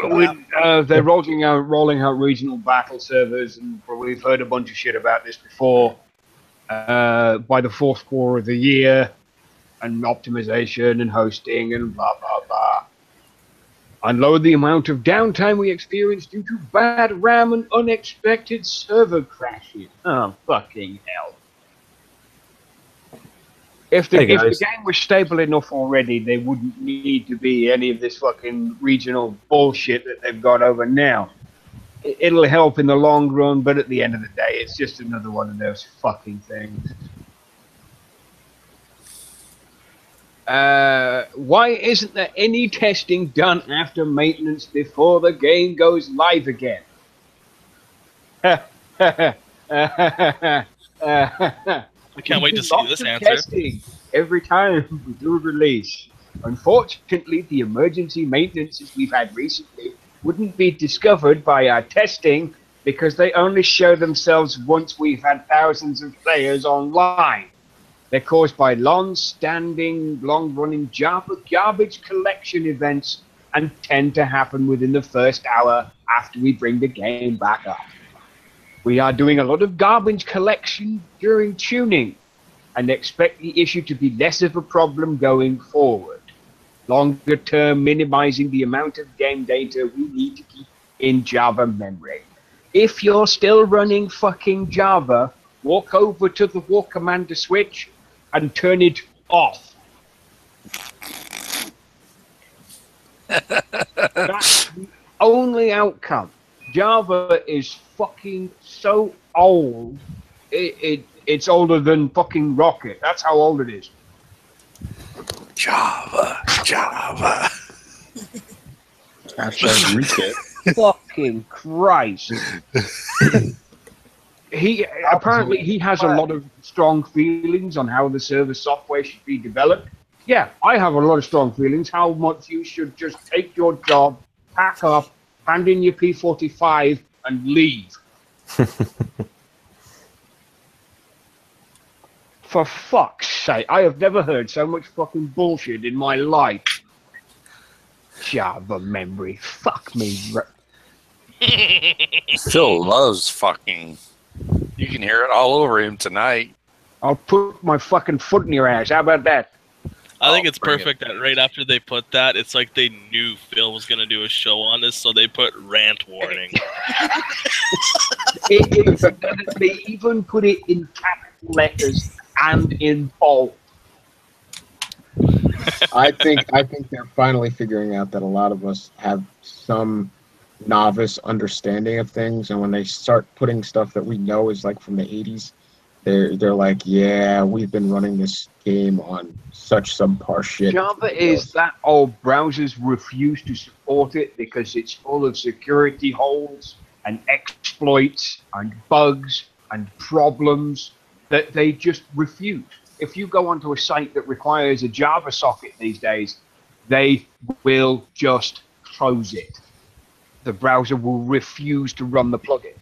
S1: they're rolling out regional battle servers, and we've heard a bunch of shit about this before. By the fourth quarter of the year, and optimization and hosting and blah blah blah. Unload the amount of downtime we experienced due to bad RAM and unexpected server crashes. Oh, fucking hell. If the game was stable enough already, there wouldn't need to be any of this fucking regional bullshit that they've got over now. It'll help in the long run, but at the end of the day, it's just another one of those fucking things. Why isn't there any testing done after maintenance before the game goes live again?
S4: I can't wait to see this answer.
S1: Testing every time we do a release. Unfortunately, the emergency maintenances we've had recently wouldn't be discovered by our testing because they only show themselves once we've had thousands of players online. They're caused by long-standing, long-running Java garbage collection events and tend to happen within the first hour after we bring the game back up. We are doing a lot of garbage collection during tuning and expect the issue to be less of a problem going forward. Longer term, minimizing the amount of game data we need to keep in Java memory. If you're still running fucking Java, walk over to the War Commander switch and turn it off. That's the only outcome. Java is fucking so old. It's older than fucking Rocket. That's how old it is.
S6: Java.
S7: Hashtag reset.
S1: Fucking Christ. He has a lot of strong feelings on how the server software should be developed. Yeah, I have a lot of strong feelings how much you should just take your job, pack up, hand in your P45 and leave. For fuck's sake, I have never heard so much fucking bullshit in my life. Java memory, fuck me.
S6: Phil loves fucking. You can hear it all over him tonight.
S1: I'll put my fucking foot in your ass. How about that?
S4: I think it's perfect that right after they put that, it's like they knew Phil was going to do a show on this, so they put rant warning.
S1: They even put it in capital letters and in bold.
S3: I think they're finally figuring out that a lot of us have some novice understanding of things, and when they start putting stuff that we know is like from the 80s, they're like, yeah, we've been running this game on such subpar shit.
S1: Java is that old. Browsers refuse to support it because it's full of security holes and exploits and bugs and problems that they just refuse. If you go onto a site that requires a Java socket these days, they will just close it. The browser will refuse to run the plugin.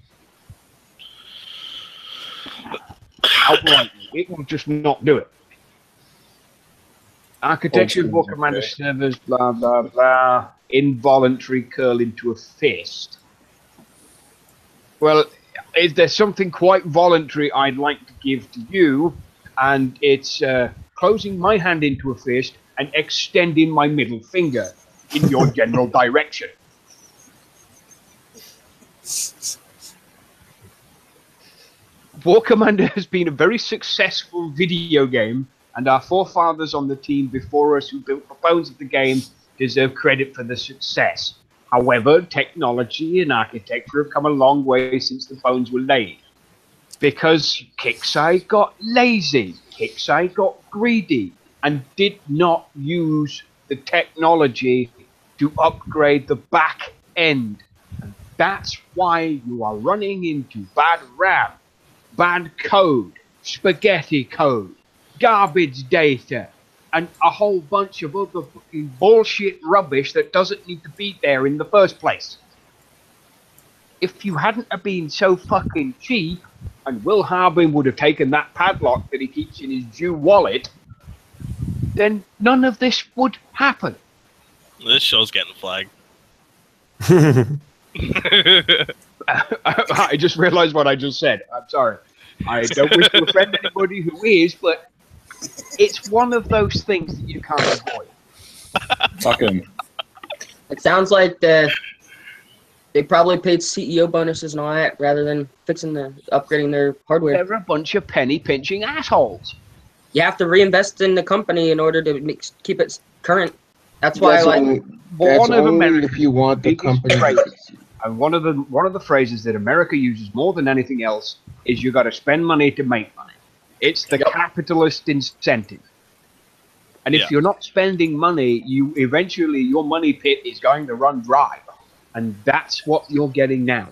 S1: outright. It will just not do it. Architecture of War Commander servers, blah, blah, blah. Involuntary curl into a fist. Well, is there something quite voluntary I'd like to give to you? And it's closing my hand into a fist and extending my middle finger in your general direction. War Commander has been a very successful video game, and our forefathers on the team before us who built the bones of the game deserve credit for the success. However, technology and architecture have come a long way since the bones were laid. Because Kixeye got lazy, Kixeye got greedy, and did not use the technology to upgrade the back end. And that's why you are running into bad RAM, bad code, spaghetti code, garbage data, and a whole bunch of other fucking bullshit rubbish that doesn't need to be there in the first place. If you hadn't have been so fucking cheap, and Will Harbin would have taken that padlock that he keeps in his Jew wallet, then none of this would happen.
S4: This show's getting flagged.
S1: I just realized what I just said. I'm sorry. I don't wish to offend anybody who is, but it's one of those things that you can't avoid.
S7: Fuck him.
S5: It sounds like they probably paid CEO bonuses and all that rather than upgrading their hardware.
S1: They're a bunch of penny-pinching assholes.
S5: You have to reinvest in the company in order to keep it current. That's why
S3: That's
S5: I like
S3: only,
S1: one
S3: that's
S1: of
S3: only
S1: America's
S3: if you want the
S1: biggest
S3: company.
S1: phrases, and one of the phrases that America uses more than anything else is you got to spend money to make money. It's the capitalist incentive. And if you're not spending money, eventually your money pit is going to run dry. And that's what you're getting now.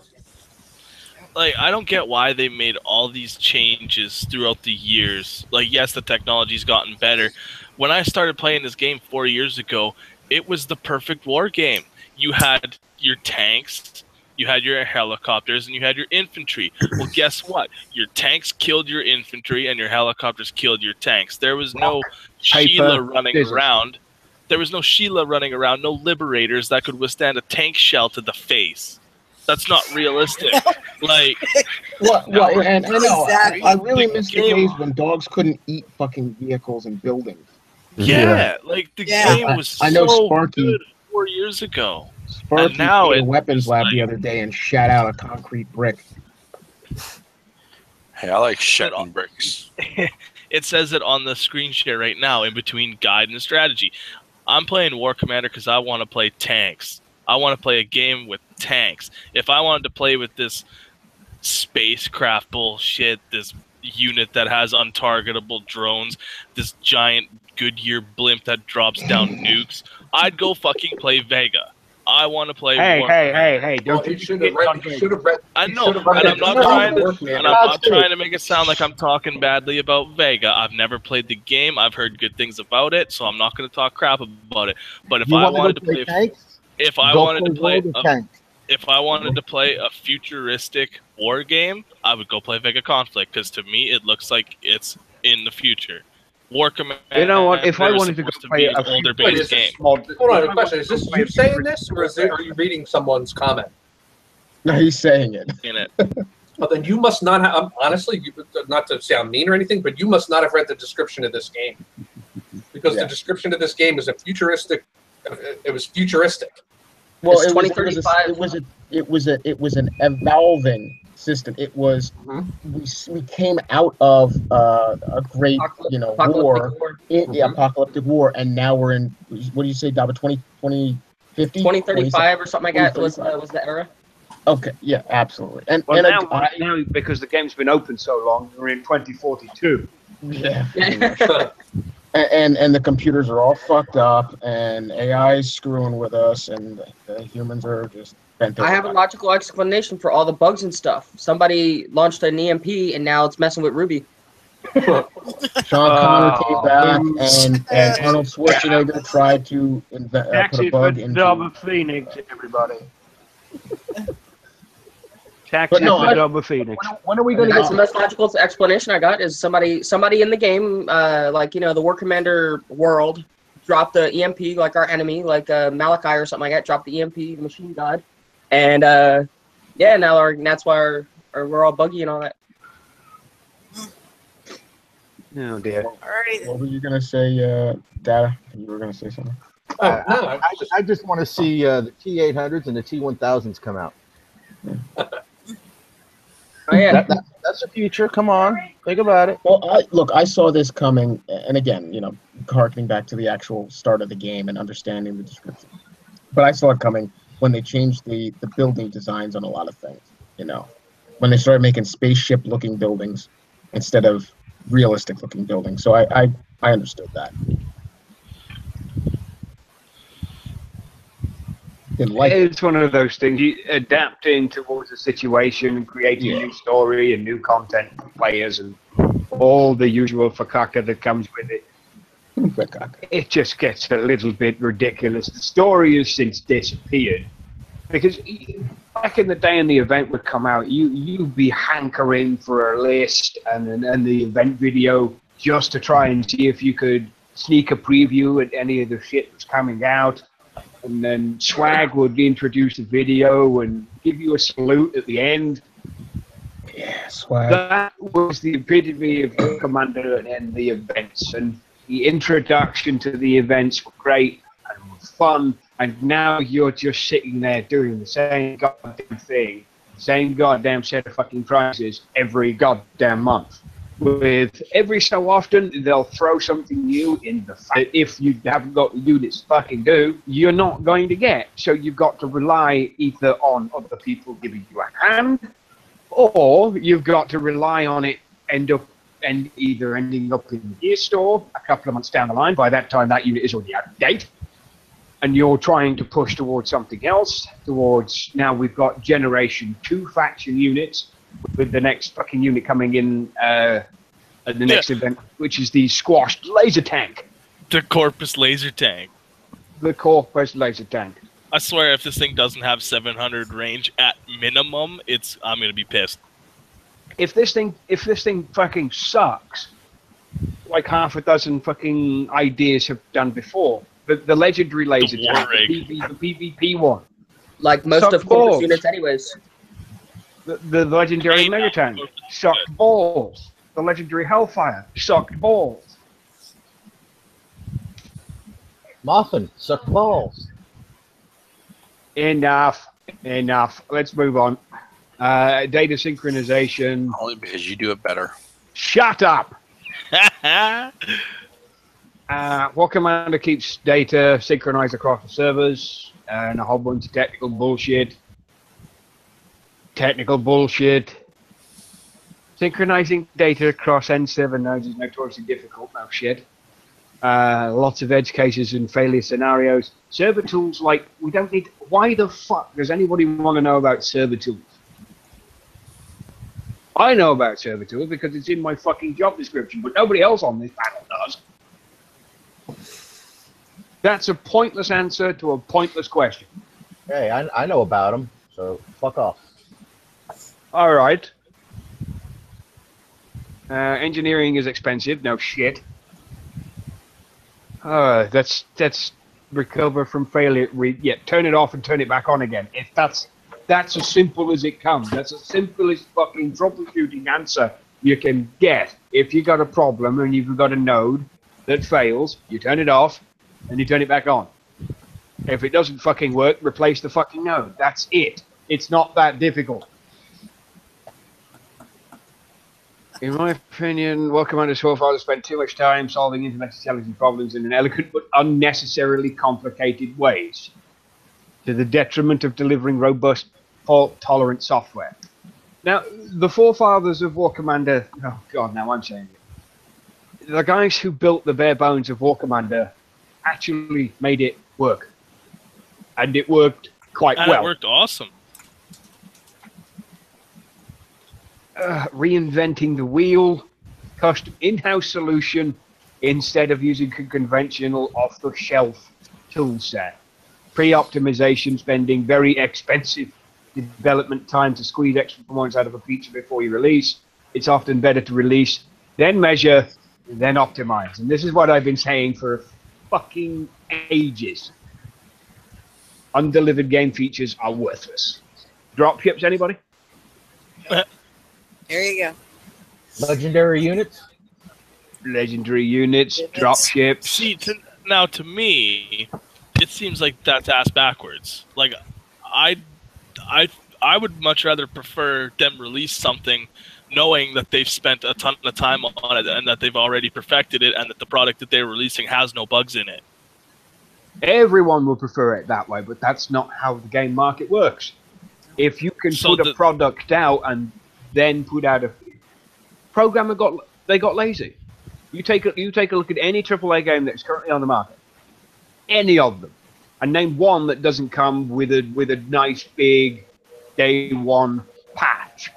S4: Like, I don't get why they made all these changes throughout the years. Like, yes, the technology's gotten better. When I started playing this game 4 years ago, it was the perfect war game. You had your tanks, you had your helicopters, and you had your infantry. Well, guess what? Your tanks killed your infantry, and your helicopters killed your tanks. There was no Sheila running around. There was no Sheila running around, no liberators that could withstand a tank shell to the face. That's not realistic. Like,
S3: And I know,
S2: Exactly.
S3: I really miss the days when dogs couldn't eat fucking vehicles and buildings.
S4: yeah, like the game was
S3: I know
S4: so
S3: Sparky.
S4: good 4 years ago.
S3: Sparky
S4: And now
S3: ate a
S4: it's
S3: weapons lab
S4: like-
S3: the other day and shot out a concrete brick.
S6: Hey, I like shitting bricks.
S4: It says it on the screen share right now in between guide and strategy. I'm playing War Commander because I want to play tanks. I want to play a game with tanks. If I wanted to play with this spacecraft bullshit, this unit that has untargetable drones, this giant Goodyear blimp that drops down nukes, I'd go fucking play Vega. I want to play War Commander.
S1: Hey, don't you
S8: should have read.
S4: I know, and I'm not trying to make it sound like I'm talking badly about Vega. I've never played the game. I've heard good things about it, so I'm not going to talk crap about it. But if I wanted to play, if I wanted to play a futuristic war game, I would go play Vega Conflict because to me it looks like it's in the future. War Commander.
S1: You know what? If I wanted to go play
S4: an older based game,
S8: Hold on, a question. Is this you saying this, or are you reading someone's comment?
S3: No, he's saying it.
S4: in it.
S8: Well, then you must not have. Honestly, not to sound mean or anything, but you must not have read the description of this game, because the description of this game is a futuristic. It was futuristic.
S3: Well,
S5: It's
S3: it was
S5: 2035.
S3: it was an evolving system. It was we came out of a great war, apocalyptic war, and now we're in what do you say, Daba? 2050,
S5: 2035 or something like that was the era.
S3: Okay, yeah, absolutely. And
S1: well, now because the game's been open so long, we're in 2042.
S3: Yeah. And the computers are all fucked up, and AI is screwing with us, and the humans are just bent over.
S5: I have a logical explanation for all the bugs and stuff. Somebody launched an EMP, and now it's messing with Ruby.
S3: Sean Connery came back, and Arnold Schwarzenegger tried to put a bug into.
S1: Phoenix, everybody. Taxi
S11: no,
S1: for Double Phoenix.
S11: When are we going to
S5: That's
S11: get
S5: the most logical explanation I got is somebody in the game, like, you know, the War Commander world, dropped the EMP, like our enemy, like Malachi or something like that, dropped the EMP, the machine god. And, yeah, now that's why we're all buggy and all that.
S1: Oh, dear.
S2: Alrighty.
S3: What were you going to say, Data? You were going to say something?
S11: I just want to see the T800s and the T1000s come out.
S5: Oh, yeah.
S11: That's the future. Come on, think about it.
S3: Well, I saw this coming, and again, you know, harkening back to the actual start of the game and understanding the description. But I saw it coming when they changed the building designs on a lot of things. You know, when they started making spaceship-looking buildings instead of realistic-looking buildings. So I understood that.
S1: It's one of those things. You adapting towards the situation and creating new story and new content for players and all the usual fakaka that comes with it. It just gets a little bit ridiculous. The story has since disappeared because back in the day, when the event would come out, you'd be hankering for a list and the event video just to try and see if you could sneak a preview at any of the shit that's coming out. And then Swag would introduce the video and give you a salute at the end.
S3: Yeah, Swag.
S1: That was the epitome of War Commander and the events. And the introduction to the events were great and were fun. And now you're just sitting there doing the same goddamn thing, same goddamn set of fucking prizes every goddamn month. With every so often, they'll throw something new in the fact that if you haven't got the units to fucking do, you're not going to get. So you've got to rely either on other people giving you a hand, or you've got to rely on it ending up in the gear store a couple of months down the line. By that time, that unit is already out of date. And you're trying to push towards something else, now we've got Generation 2 faction units, with the next fucking unit coming in at the next event, which is the squashed laser tank.
S4: The Corpus laser tank.
S1: The Corpus laser tank.
S4: I swear, if this thing doesn't have 700 range at minimum, I'm gonna be pissed.
S1: If this thing fucking sucks, like half a dozen fucking ideas have done before, the legendary laser tank, the PvP one,
S5: like most of Corpus units, anyways.
S1: The legendary mega tank sucked balls. The legendary Hellfire sucked balls.
S11: Muffin sucked balls.
S1: Enough. Let's move on. Data synchronization.
S6: Only because you do it better.
S1: Shut up. War Commander keeps data synchronized across the servers and a whole bunch of technical bullshit. Synchronizing data across N7 nodes is notoriously difficult now. Shit. Lots of edge cases and failure scenarios. Server tools, like, we don't need. Why the fuck does anybody want to know about server tools? I know about server tools because it's in my fucking job description, but nobody else on this panel does. That's a pointless answer to a pointless question.
S11: Hey, I know about them, so fuck off.
S1: All right. Engineering is expensive. No shit. That's recover from failure. Turn it off and turn it back on again. If that's as simple as it comes. That's the simplest fucking troubleshooting answer you can get. If you got a problem and you've got a node that fails, you turn it off and you turn it back on. If it doesn't fucking work, replace the fucking node. That's it. It's not that difficult. In my opinion, War Commander so far has spent too much time solving internet intelligence problems in an elegant but unnecessarily complicated ways, to the detriment of delivering robust, fault-tolerant software. Now, the forefathers of War Commander, oh god, now I'm saying it, the guys who built the bare bones of War Commander actually made it work. And it worked quite well.
S4: It worked awesome.
S1: Reinventing the wheel, custom in-house solution instead of using a conventional off-the-shelf tool set. Pre-optimization spending, very expensive development time to squeeze extra performance out of a feature before you release. It's often better to release, then measure, then optimize. And this is what I've been saying for fucking ages. Undelivered game features are worthless. Dropships, anybody?
S2: There you go.
S11: Legendary units?
S1: Legendary units, dropships.
S4: See, now to me, it seems like that's ass backwards. Like, I would much rather prefer them release something knowing that they've spent a ton of time on it and that they've already perfected it and that the product that they're releasing has no bugs in it.
S1: Everyone will prefer it that way, but that's not how the game market works. If you can put a product out and then put out a programmer got lazy. You take a look at any AAA game that's currently on the market, any of them, and name one that doesn't come with a nice big day one patch.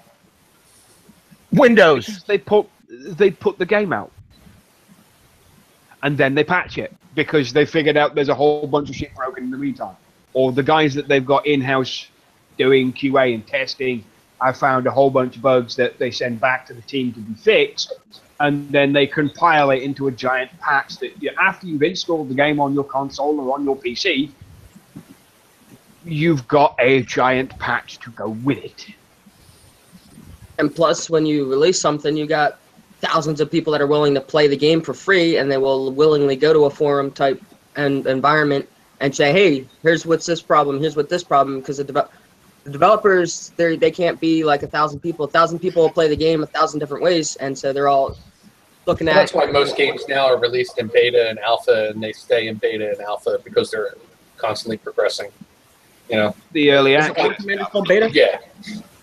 S11: Windows.
S1: Because they put the game out, and then they patch it because they figured out there's a whole bunch of shit broken in the meantime, or the guys that they've got in-house doing QA and testing have found a whole bunch of bugs that they send back to the team to be fixed, and then they compile it into a giant patch that after you've installed the game on your console or on your PC, you've got a giant patch to go with it.
S5: And plus, when you release something, you got thousands of people that are willing to play the game for free, and they will willingly go to a forum type and environment and say, hey, here's what's this problem, here's what this problem, because the developers, they can't be like 1,000 people. 1,000 people will play the game 1,000 different ways, and so they're all looking at.
S8: That's why most games now are released in beta and alpha, and they stay in beta and alpha because they're constantly progressing. You know,
S1: the early access
S5: beta.
S8: Yeah,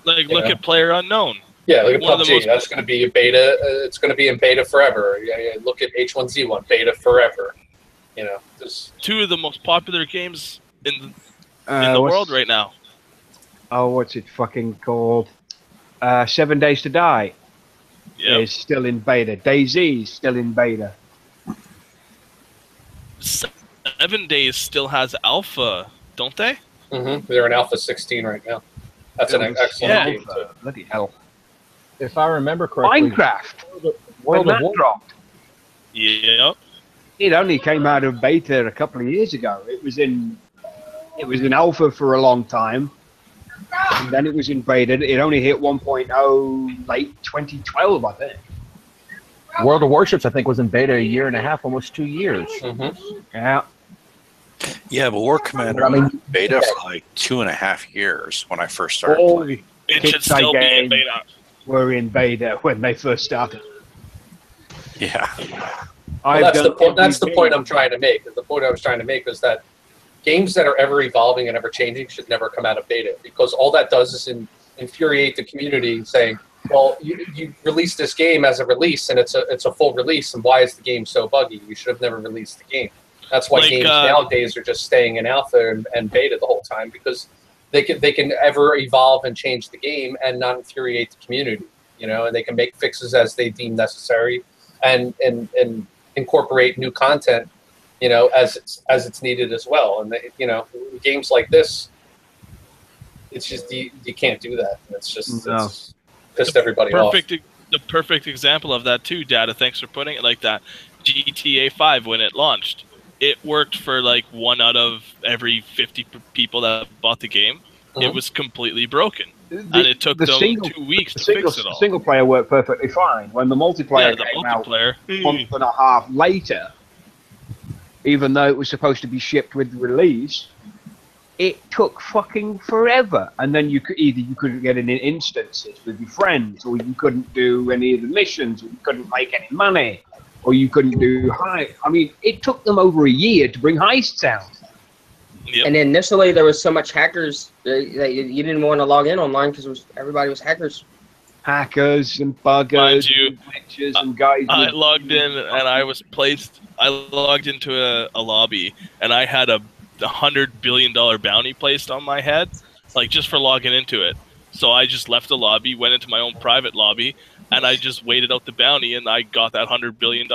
S4: like look at PlayerUnknown.
S8: Yeah, look at PUBG. That's going to be a beta. It's going to be in beta forever. Yeah, look at H1Z1 beta forever. You know,
S4: two of the most popular games in the world right now.
S1: Oh, what's it fucking called? 7 Days to Die is still in beta. DayZ is still in beta.
S4: 7 Days still has alpha, don't they?
S8: Mm-hmm. They're in alpha 16 right now. That's an excellent game too.
S1: Bloody hell!
S11: If I remember correctly,
S1: Minecraft.
S11: World of War
S1: dropped.
S4: Yep.
S1: It only came out of beta a couple of years ago. It was in alpha for a long time. And then it was in beta. It only hit 1.0 late 2012, I think.
S11: World of Warships, I think, was in beta a year and a half, almost 2 years.
S8: Mm-hmm.
S1: Yeah.
S6: Yeah, but War Commander was in beta for like 2.5 years when I first started playing.
S4: It should still be in beta.
S1: Were in beta when they first started.
S6: Yeah.
S8: Well, that's the point I'm trying to make. The point I was trying to make was that games that are ever evolving and ever changing should never come out of beta, because all that does is infuriate the community, saying, well, you released this game as a release and it's a full release, and why is the game so buggy? You should have never released the game. That's why games nowadays are just staying in alpha and beta the whole time, because they can ever evolve and change the game and not infuriate the community, you know, and they can make fixes as they deem necessary and incorporate new content, you know, as it's needed as well. And you know, games like this, it's just you can't do that. It's just it's pissed everybody off.
S4: The perfect example of that too, Data. Thanks for putting it like that. GTA 5, when it launched, it worked for like 1 out of every 50 people that bought the game. It was completely broken, and it took them 2 weeks to fix it all.
S1: The single player worked perfectly fine. When the multiplayer came out a month and a half later, even though it was supposed to be shipped with the release, it took fucking forever. And then you couldn't get any instances with your friends, or you couldn't do any of the missions, or you couldn't make any money, or you couldn't do I mean, it took them over a year to bring heists out.
S4: Yep.
S5: And initially, there was so much hackers that you didn't want to log in online because everybody was hackers.
S1: Hackers and buggers and glitches and guys.
S4: I logged in and I logged into a lobby and I had a $100 billion bounty placed on my head, like just for logging into it. So I just left the lobby, went into my own private lobby, and I just waited out the bounty, and I got that $100 billion.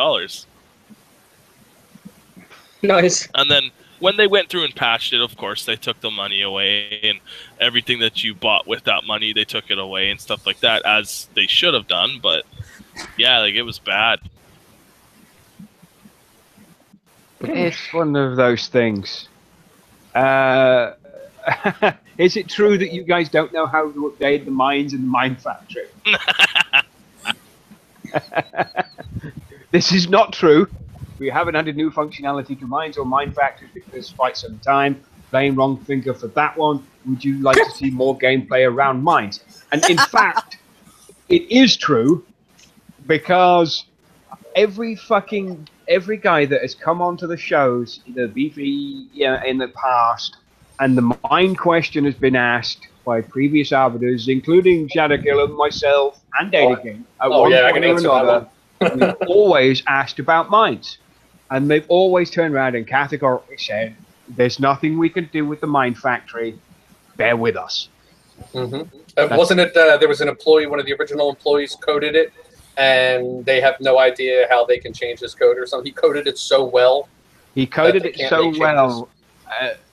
S5: Nice.
S4: And then when they went through and patched it, of course, they took the money away, and everything that you bought with that money, they took it away and stuff like that, as they should have done. But yeah, like, it was bad.
S1: It's one of those things. Is it true that you guys don't know how to update the mines in the mine factory? This is not true. We haven't added new functionality to mines or mine factories because quite some time. Playing wrong finger for that one. Would you like to see more gameplay around mines? And in fact, it is true, because every guy that has come onto the shows, either Beefy in the past, and the mine question has been asked by previous arbiters, including Shadowkill, myself, and Data King, at one point or another, we've always asked about mines. And they've always turned around and categorically said, there's nothing we can do with the mine factory. Bear with us.
S8: Wasn't it, there was an employee, one of the original employees coded it, and they have no idea how they can change this code or something. He coded it so well.
S1: He coded it so well.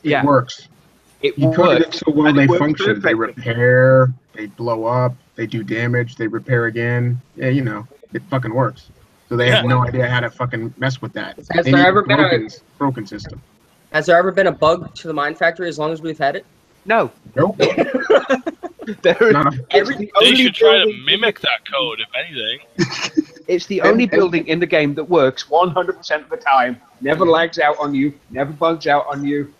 S1: Yeah.
S3: It works. He coded it so well, they function. They repair, they blow up, they do damage, they repair again. Yeah, you know, it fucking works. So they have no idea how to fucking mess with that.
S5: Has there ever been a
S3: broken system?
S5: Has there ever been a bug to the mine factory as long as we've had it?
S1: No.
S3: Nope.
S4: They should try to mimic that code, if anything.
S1: It's the only building in the game that works 100% of the time, never lags out on you, never bugs out on you,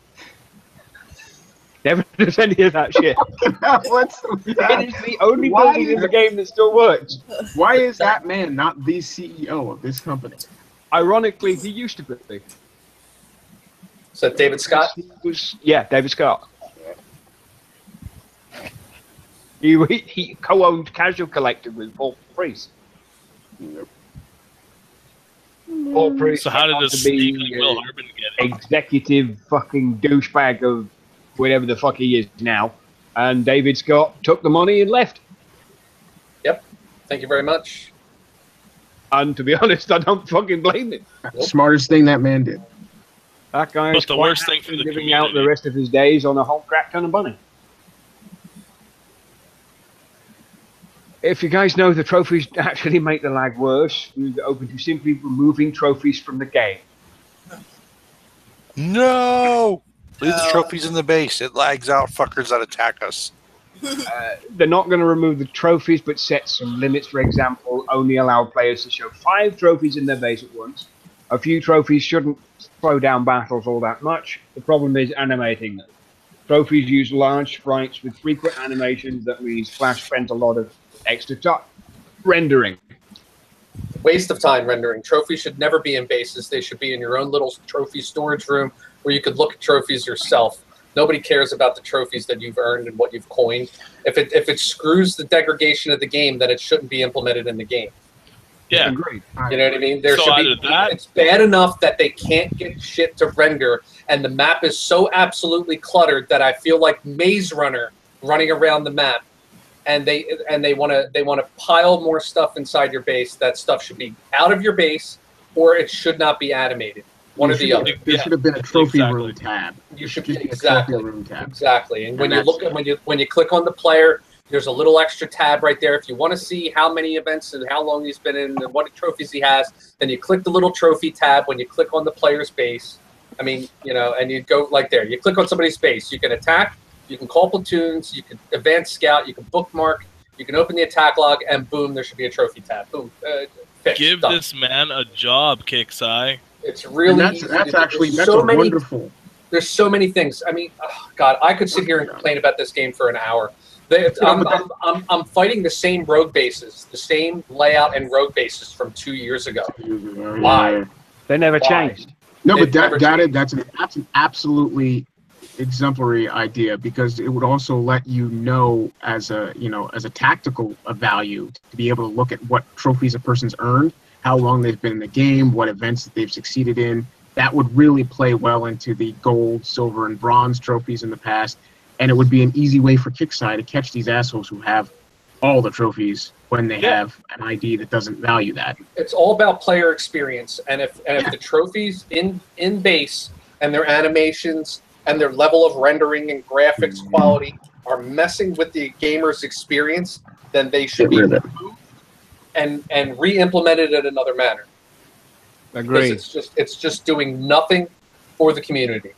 S1: never does any of that shit. It is the only building in the game that still works.
S3: Why is that man not the CEO of this company?
S1: Ironically, he used to be.
S8: Is that David Scott?
S1: Yeah, David Scott. He co-owned Casual Collective with Paul Priest. Paul Priest.
S4: So how did this sneaky Will Harbin get it?
S1: Executive fucking douchebag of whatever the fuck he is now, and David Scott took the money and left.
S8: Yep. Thank you very much.
S1: And to be honest, I don't fucking blame him.
S3: Smartest thing that man did.
S1: That guy is
S4: the worst thing for the
S1: living out the rest of his days on a whole crap ton of money. If you guys know, the trophies actually make the lag worse. We're open to simply removing trophies from the game.
S6: No! Leave the trophies in the base. It lags out fuckers that attack us.
S1: They're not going to remove the trophies, but set some limits. For example, only allow players to show 5 trophies in their base at once. A few trophies shouldn't slow down battles all that much. The problem is animating them. Trophies use large sprites with frequent animations. That means Flash spends a lot of extra time rendering.
S8: Waste of time rendering. Trophies should never be in bases. They should be in your own little trophy storage room where you could look at trophies yourself. Nobody cares about the trophies that you've earned and what you've coined. If it screws the degradation of the game, then it shouldn't be implemented in the game.
S4: Yeah,
S1: agreed.
S8: You know what I mean? There should be. It's bad enough that they can't get shit to render, and the map is so absolutely cluttered that I feel like Maze Runner running around the map. And they want to pile more stuff inside your base. That stuff should be out of your base, or it should not be animated. One or the other.
S3: There should have been a trophy room tab.
S8: You should
S3: be
S8: exactly
S3: a trophy room tab.
S8: Exactly. And when you look at when you click on the player, there's a little extra tab right there. If you want to see how many events and how long he's been in and what trophies he has, then you click the little trophy tab. When you click on the player's base, I mean, you know, and you go like there. You click on somebody's base. You can attack. You can call platoons, you can advance scout, you can bookmark, you can open the attack log, and boom, there should be a trophy tab. Boom.
S4: Give this man a job, Kicksai.
S8: It's really
S3: that's actually wonderful.
S8: There's so many things. I mean, oh God, I could sit here and complain about this game for an hour. I'm fighting the same rogue bases, the same layout and rogue bases from 2 years ago. Why?
S1: They never changed.
S3: No, but that's an absolutely exemplary idea, because it would also let you know as a tactical value to be able to look at what trophies a person's earned, how long they've been in the game, what events that they've succeeded in. That would really play well into the gold, silver, and bronze trophies in the past, and it would be an easy way for Kickside to catch these assholes who have all the trophies when they have an ID that doesn't value that.
S8: It's all about player experience, and if the trophies in base
S12: and their animations and their level of rendering and graphics quality are messing with the gamer's experience, then they should be removed and re-implemented in another manner.
S1: Agreed.
S12: Because it's just doing nothing for the community.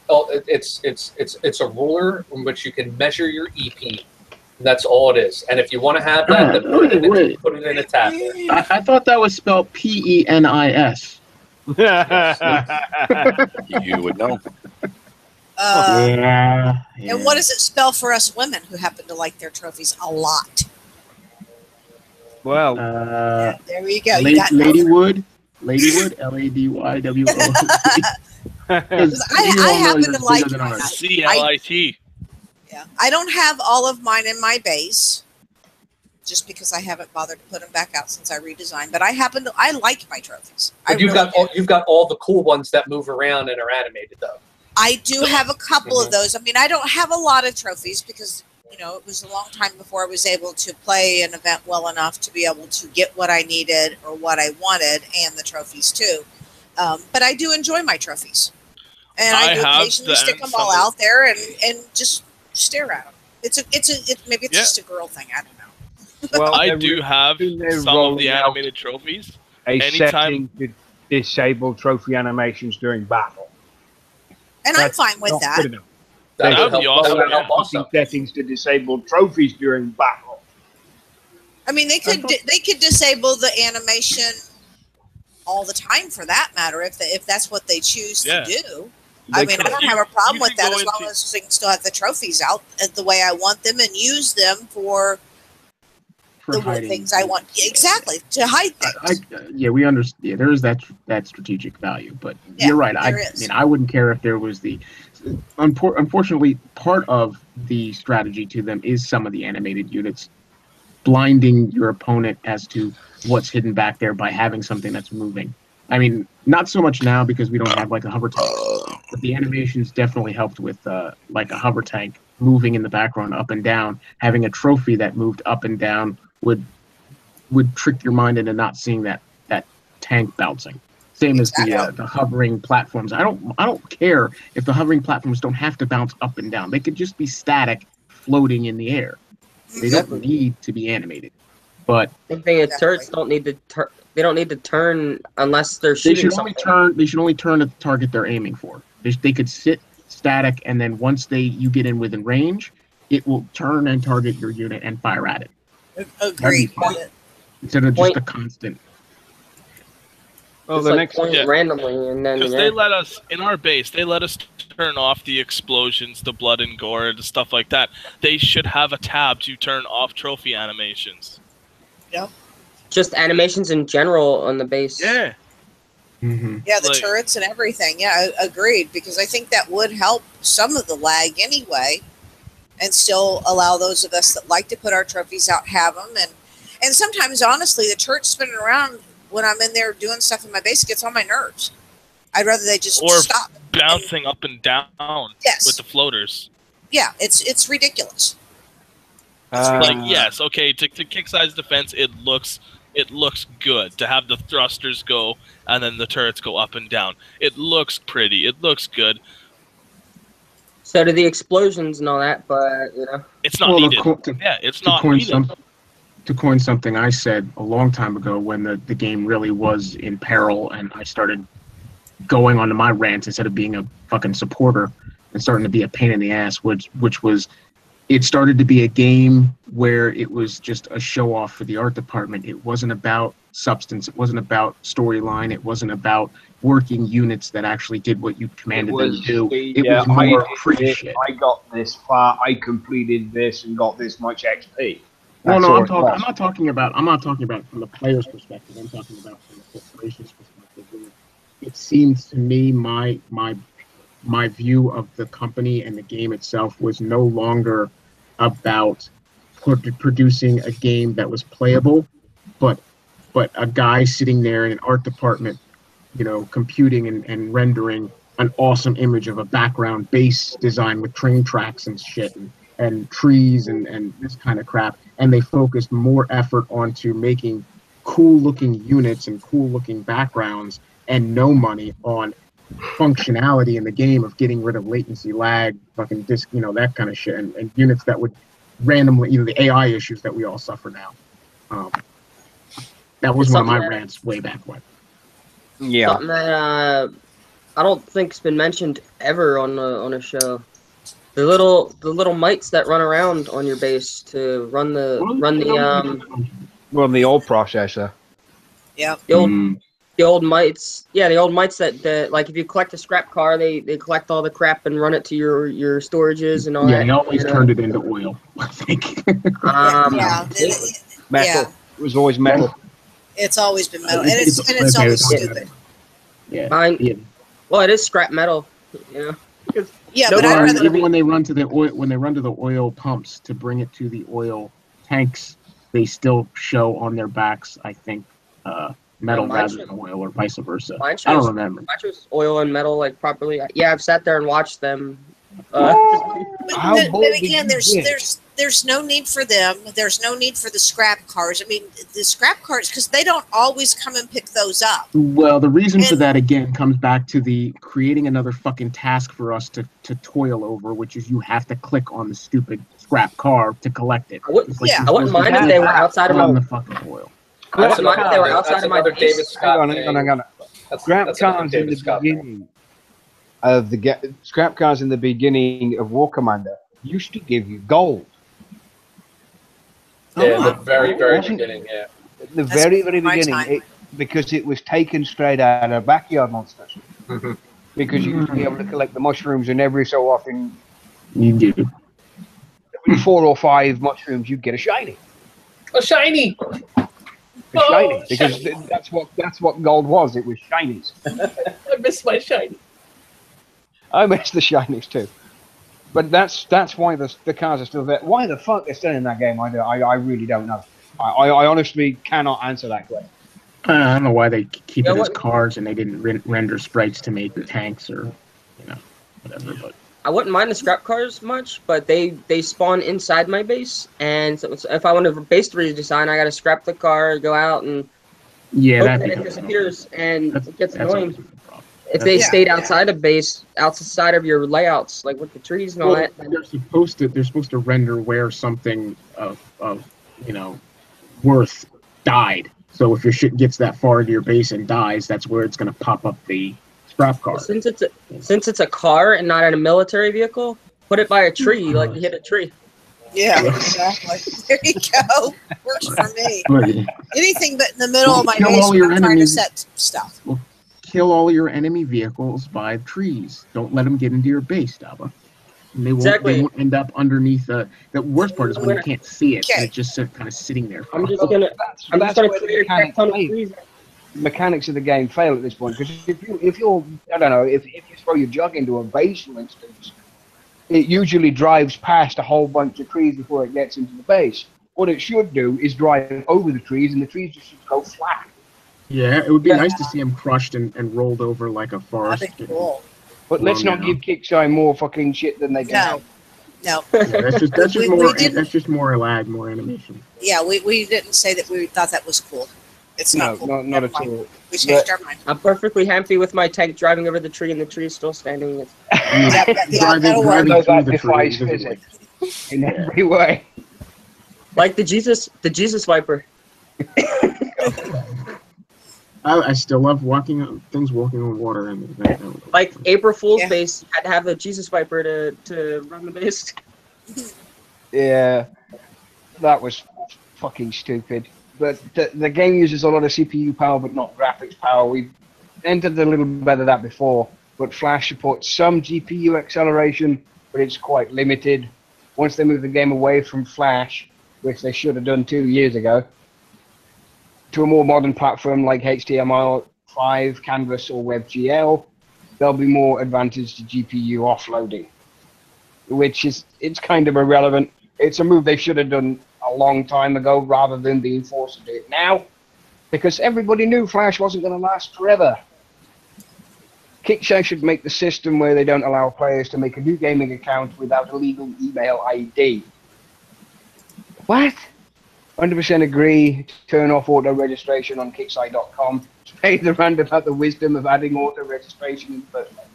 S12: It's a ruler in which you can measure your EP. That's all it is. And if you want to have that, then put it in a tab.
S3: I thought that was spelled PENIS.
S6: You would know.
S3: Yeah.
S2: And what does it spell for us women who happen to like their trophies a lot?
S1: Well,
S2: there you go.
S3: Ladywood, LADYWO.
S2: I happen to like mine.
S4: CLIT.
S2: Yeah, I don't have all of mine in my base, just because I haven't bothered to put them back out since I redesigned. But I like my trophies.
S12: But you've got all the cool ones that move around and are animated, though.
S2: I do have a couple of those. I mean, I don't have a lot of trophies because, you know, it was a long time before I was able to play an event well enough to be able to get what I needed or what I wanted, and the trophies too. But I do enjoy my trophies, and I do occasionally stick them all out there and just stare at them. Maybe it's just a girl thing. I don't know.
S4: Well, I do have some of the animated trophies.
S1: Setting to disable trophy animations during battle.
S2: And I'm fine with that.
S4: That would be awesome.
S1: Settings to disable trophies during battle.
S2: I mean, they could disable the animation all the time, for that matter, if that's what they choose to do. I mean, I don't have a problem with that as long as they can still have the trophies out the way I want them and use them for the things I want. Exactly, to hide things.
S3: We understand. Yeah, there is that strategic value, but you're right. I mean, I wouldn't care if there was the. Unfortunately, part of the strategy to them is some of the animated units blinding your opponent as to what's hidden back there by having something that's moving. I mean, not so much now because we don't have like a hover tank, but the animations definitely helped with like a hover tank moving in the background up and down. Having a trophy that moved up and down would trick your mind into not seeing that tank bouncing. Same as the hovering platforms. I don't care if the hovering platforms don't have to bounce up and down. They could just be static, floating in the air. They don't need to be animated. But
S5: the thing is, turrets don't need to turn. They don't need to turn unless they're shooting.
S3: They should only turn at the target they're aiming for. They could sit static, and then once you get in within range, it will turn and target your unit and fire at it.
S2: Agreed.
S3: Instead of just a constant.
S5: Well, the next randomly, and then
S4: because they let us in our base, they let us turn off the explosions, the blood and gore, the stuff like that. They should have a tab to turn off trophy animations.
S2: Yep.
S5: Just animations in general on the base.
S4: Yeah.
S3: Mm-hmm.
S2: Yeah, the turrets and everything. Yeah, agreed. Because I think that would help some of the lag anyway, and still allow those of us that like to put our trophies out have them. And sometimes, honestly, the turret spinning around when I'm in there doing stuff in my base gets on my nerves. I'd rather they just stop.
S4: Bouncing up and down with the floaters.
S2: Yeah, it's ridiculous.
S4: Yes, okay, to kick-size defense, it looks good to have the thrusters go and then the turrets go up and down. It looks pretty. It looks good.
S5: So do the explosions and all that, but
S4: it's not needed. It's not needed.
S3: To coin something I said a long time ago when the game really was in peril and I started going onto my rants instead of being a fucking supporter and starting to be a pain in the ass, which was it started to be a game where it was just a show off for the art department. It wasn't about substance. It wasn't about storyline. It wasn't about working units that actually did what you commanded them to do. It was more pretty shit.
S1: I got this far. I completed this and got this much XP.
S3: Well, no, I'm not talking about from the player's perspective. I'm talking about from the corporation's perspective. It seems to me my view of the company and the game itself was no longer about producing a game that was playable, but a guy sitting there in an art department, computing and rendering an awesome image of a background base design with train tracks and shit and trees and this kind of crap. And they focused more effort onto making cool looking units and cool looking backgrounds and no money on functionality in the game of getting rid of latency, lag, fucking disk, that kind of shit, and units that would randomly, the AI issues that we all suffer now. That was one of my rants way back when.
S1: Yeah.
S5: Something that I don't think's been mentioned ever on a show. The little mites that run around on your base to run the
S1: old processor.
S2: Yeah.
S5: The old mites. Yeah, the old mites that like if you collect a scrap car, they collect all the crap and run it to your storages and all that.
S3: Yeah, they always turned it into oil, I think.
S1: Metal. It was always metal.
S2: It's always been metal, and it's always stupid.
S3: Yeah.
S5: Well, it is scrap metal.
S2: Yeah, but I'd rather
S3: even when they run to the oil pumps to bring it to the oil tanks, they still show on their backs, I think, metal rather than oil, or vice versa. I don't remember.
S5: Mine shows oil and metal like properly. Yeah, I've sat there and watched them.
S2: But again, there's no need for them. There's no need for the scrap cars. I mean, the scrap cars, because they don't always come and pick those up.
S3: Well, the reason for that, again, comes back to the creating another fucking task for us to toil over, which is you have to click on the stupid scrap car to collect it.
S5: I wouldn't mind if they were outside of
S3: the fucking oil.
S5: I wouldn't mind if they were outside of my base.
S12: David Scott
S1: Hang on. Scrap cars in the beginning scrap cars in the beginning of War Commander used to give you gold.
S12: Yeah, the very beginning, yeah.
S1: The very beginning, because it was taken straight out of backyard monsters. Because you used to be able to collect the mushrooms, and every so often,
S3: you do.
S1: Every 4 or 5 mushrooms, you'd get a shiny.
S12: A shiny.
S1: Shiny, because that's what gold was. It was shinies.
S12: I miss my shiny.
S1: I miss the shinies too. But that's why the cars are still there. Why the fuck they're still in that game? I really don't know. I honestly cannot answer that question.
S3: I don't know why they keep it as cars and they didn't render sprites to make the tanks or whatever. But
S5: I wouldn't mind the scrap cars much, but they spawn inside my base, and so if I want to base redesign, I got to scrap the car, go out, and it disappears, and it gets annoying. If they stayed outside of base, outside of your layouts, like with the trees and all that,
S3: they're supposed to render where something of worth died. So if your shit gets that far into your base and dies, that's where it's going to pop up the scrap car.
S5: Since it's a car and not in a military vehicle, put it by a tree, like you hit a tree.
S2: Yeah, exactly. There you go. Works for me. Anything but in the middle of my base when I'm trying to set stuff.
S3: Well, kill all your enemy vehicles by trees. Don't let them get into your base, Daba. And they won't end up underneath the worst part is when you can't see it and it's just kind of sitting there.
S5: I'm just gonna clear a ton of trees.
S1: Mechanics of the game fail at this point, because if you throw your jug into a base, for instance, it usually drives past a whole bunch of trees before it gets into the base. What it should do is drive over the trees, and the trees just should go flat.
S3: Yeah, it would be nice to see them crushed and rolled over like a forest.
S2: That'd be cool.
S1: But let's not give Kickstarter more fucking shit than they can.
S2: No.
S3: Yeah, that's just more lag, more animation.
S2: Yeah, we didn't say that we thought that was cool. It's not cool.
S1: Not at all.
S2: We changed our mind.
S5: I'm perfectly happy with my tank driving over the tree and the tree is still standing.
S2: That'll work.
S1: That defies physics in every way.
S5: Like the Jesus Viper.
S3: I still love walking on water.
S5: Like April Fool's base had to have a Jesus Viper to run the base.
S1: Yeah, that was fucking stupid. But the game uses a lot of CPU power, but not graphics power. We've entered a little bit of that before, but Flash supports some GPU acceleration, but it's quite limited. Once they move the game away from Flash, which they should have done 2 years ago, to a more modern platform like HTML5, Canvas, or WebGL, there'll be more advantage to GPU offloading, which it's kind of irrelevant. It's a move they should have done a long time ago rather than being forced to do it now, because everybody knew Flash wasn't going to last forever. Kickstarter should make the system where they don't allow players to make a new gaming account without a legal email ID. What? 100% agree. Turn off auto registration on Kicksite.com. Pay the roundabout the wisdom of adding auto registration in the first place.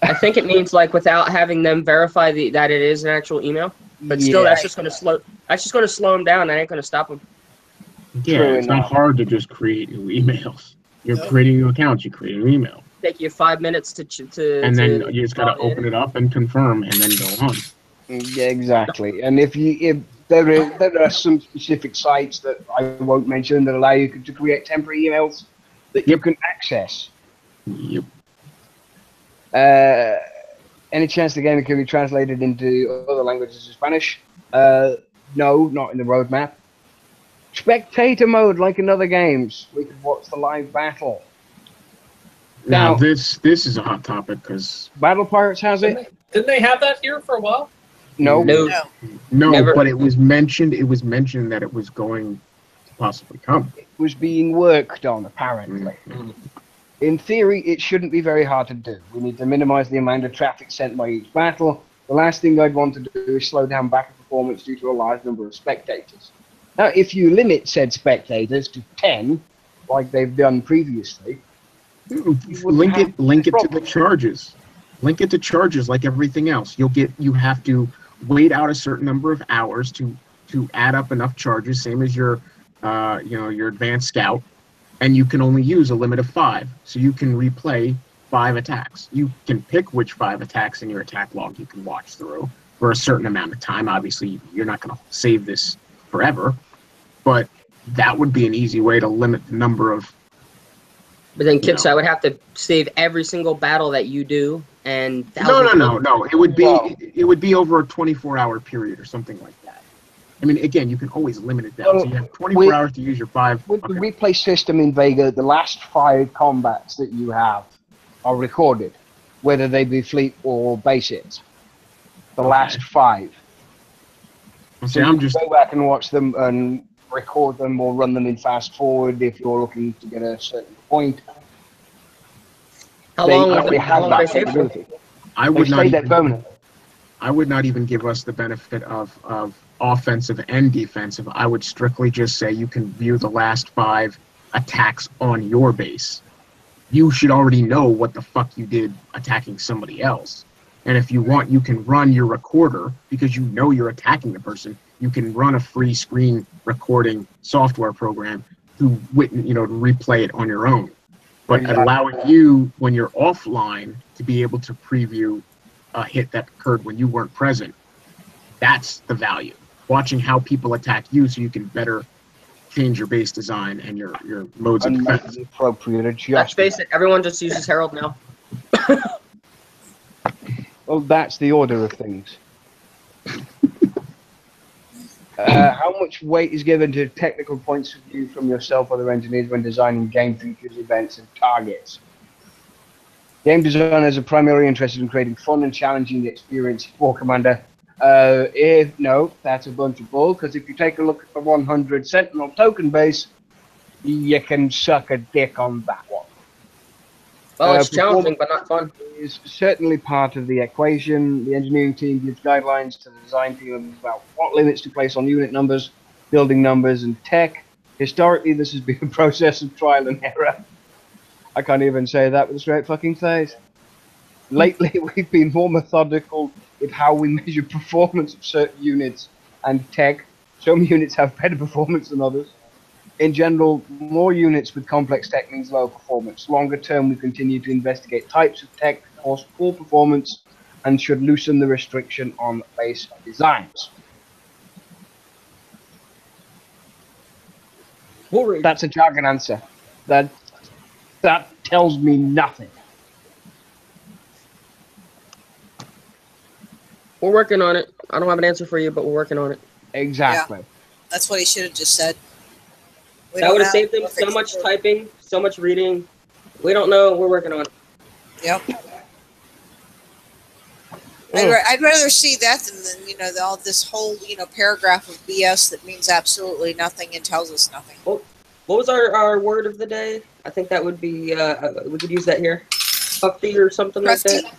S5: I think it means like without having them verify that it is an actual email. But still, that's just going to slow. That's just going to slow them down. That ain't going to stop them.
S3: Yeah,
S1: True
S3: it's
S1: enough.
S3: not hard to just create new emails. You're creating new accounts. You create an email.
S5: Take you 5 minutes to.
S3: And then you just got to open it up and confirm, and then go on.
S1: Yeah, exactly. And if there are some specific sites that I won't mention that allow you to create temporary emails that you can access.
S3: Yep.
S1: Any chance the game can be translated into other languages than Spanish? No, not in the roadmap. Spectator mode, like in other games, we could watch the live battle.
S3: Now this is a hot topic because
S1: Battle Pirates has it.
S12: Didn't they have that here for a while?
S1: No.
S3: No, but it was mentioned. It was mentioned that it was going to possibly come.
S1: It was being worked on, apparently. In theory, it shouldn't be very hard to do. We need to minimize the amount of traffic sent by each battle. The last thing I'd want to do is slow down battle performance due to a large number of spectators. Now, if you limit said spectators to 10, like they've done previously,
S3: link it to the charges. Link it to charges like everything else. You have to wait out a certain number of hours to add up enough charges, same as your your advanced scout. And you can only use a limit of 5, so you can replay 5 attacks. You can pick which 5 attacks in your attack log you can watch through for a certain amount of time. Obviously, you're not going to save this forever, but that would be an easy way to limit the number of.
S5: But then Kickstarter would have to save every single battle that you do, and
S3: no. It would be over a 24-hour period or something like that. I mean, again, you can always limit it down. So you have 24 hours to use your 5.
S1: With the replay system in Vega, the last 5 combats that you have are recorded, whether they be fleet or basics. The last 5. So you can go back and watch them and record them or run them in fast forward if you're looking to get a certain point.
S5: How long they stay for?
S3: I would not even give us the benefit of offensive and defensive. I would strictly just say you can view the last 5 attacks on your base. You should already know what the fuck you did attacking somebody else. And if you want, you can run your recorder because you know you're attacking the person. You can run a free screen recording software program to replay it on your own. But allowing you, when you're offline, to be able to preview a hit that occurred when you weren't present, that's the value. Watching how people attack you so you can better change your base design and your modes of defense.
S1: Appropriate adjustment.
S5: Let's face it, everyone just uses Herald now.
S1: Well, that's the order of things. How much weight is given to technical points of view from yourself or other engineers when designing game features, events, and targets? Game designers are primarily interested in creating fun and challenging experience for Commander. No, that's a bunch of bull, because if you take a look at the 100 Sentinel token base, you can suck a dick on that one.
S5: Well, it's challenging, but not fun.
S1: Is certainly part of the equation. The engineering team gives guidelines to the design team about what limits to place on unit numbers, building numbers, and tech. Historically, this has been a process of trial and error. I can't even say that with a straight fucking face. Lately, we've been more methodical with how we measure performance of certain units and tech. Some units have better performance than others. In general, more units with complex tech means lower performance. Longer term, we continue to investigate types of tech that cause poor performance and should loosen the restriction on base designs. That's a jargon answer. That tells me nothing.
S5: We're working on it. I don't have an answer for you, but we're working on it.
S1: Exactly.
S2: Yeah, that's what he should have just said.
S5: That would have saved them so much typing, so much reading. We don't know. We're working on it.
S2: Yep. I'd rather see that than all this whole paragraph of BS that means absolutely nothing and tells us nothing.
S5: Well, what was our word of the day? I think that would be we could use that here. Crufty or something
S2: Crufty.
S5: like that.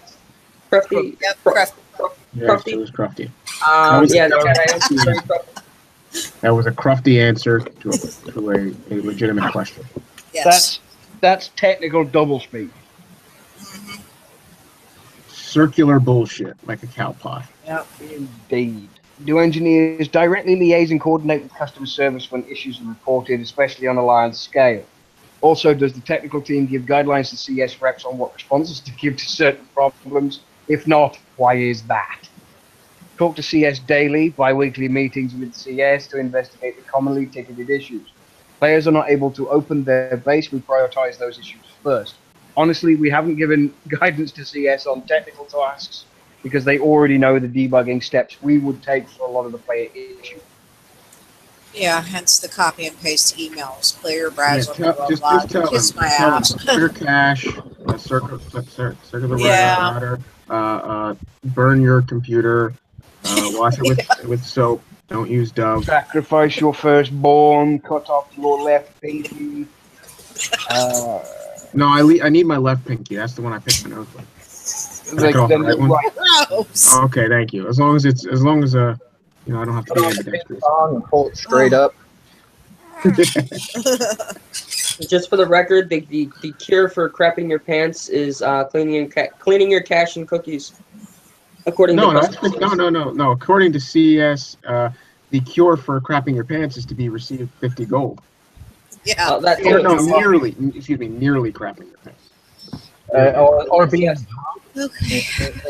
S5: Crufty.
S2: Yep. Crufty.
S3: Yeah, it was crufty.
S5: Yeah, no,
S3: That was a crufty answer to a legitimate question.
S2: Yes.
S1: That's technical doublespeak.
S3: Circular bullshit, like a cow pot.
S1: Yeah, indeed. Do engineers directly liaise and coordinate with customer service when issues are reported, especially on a large scale? Also, does the technical team give guidelines to CS reps on what responses to give to certain problems? If not, why is that? Talk to CS daily, bi-weekly meetings with CS to investigate the commonly ticketed issues. Players are not able to open their base, we prioritize those issues first. Honestly, we haven't given guidance to CS on technical tasks because they already know the debugging steps we would take for a lot of the player issues.
S2: Yeah, hence the copy and paste emails. Player browser,
S3: Yeah, just tell
S2: kiss
S3: them.
S2: my
S3: Tell
S2: ass.
S3: them. Clear cache, circular
S2: Yeah.
S3: router, burn your computer, wash it with soap. Don't use Dove.
S1: Sacrifice your firstborn, cut off your left pinky.
S3: No, I need my left pinky. That's the one I picked my nose with.
S1: Right.
S3: Okay, thank you. As long as you know, I don't have to be ambidextrous.
S11: And pull it straight up.
S5: Just for the record, the cure for crapping your pants is cleaning your cache and cookies. According to
S3: no. According to CS, the cure for crapping your pants is to be received 50 gold.
S2: Yeah.
S3: Nearly crapping your pants.
S11: Or being
S2: Okay.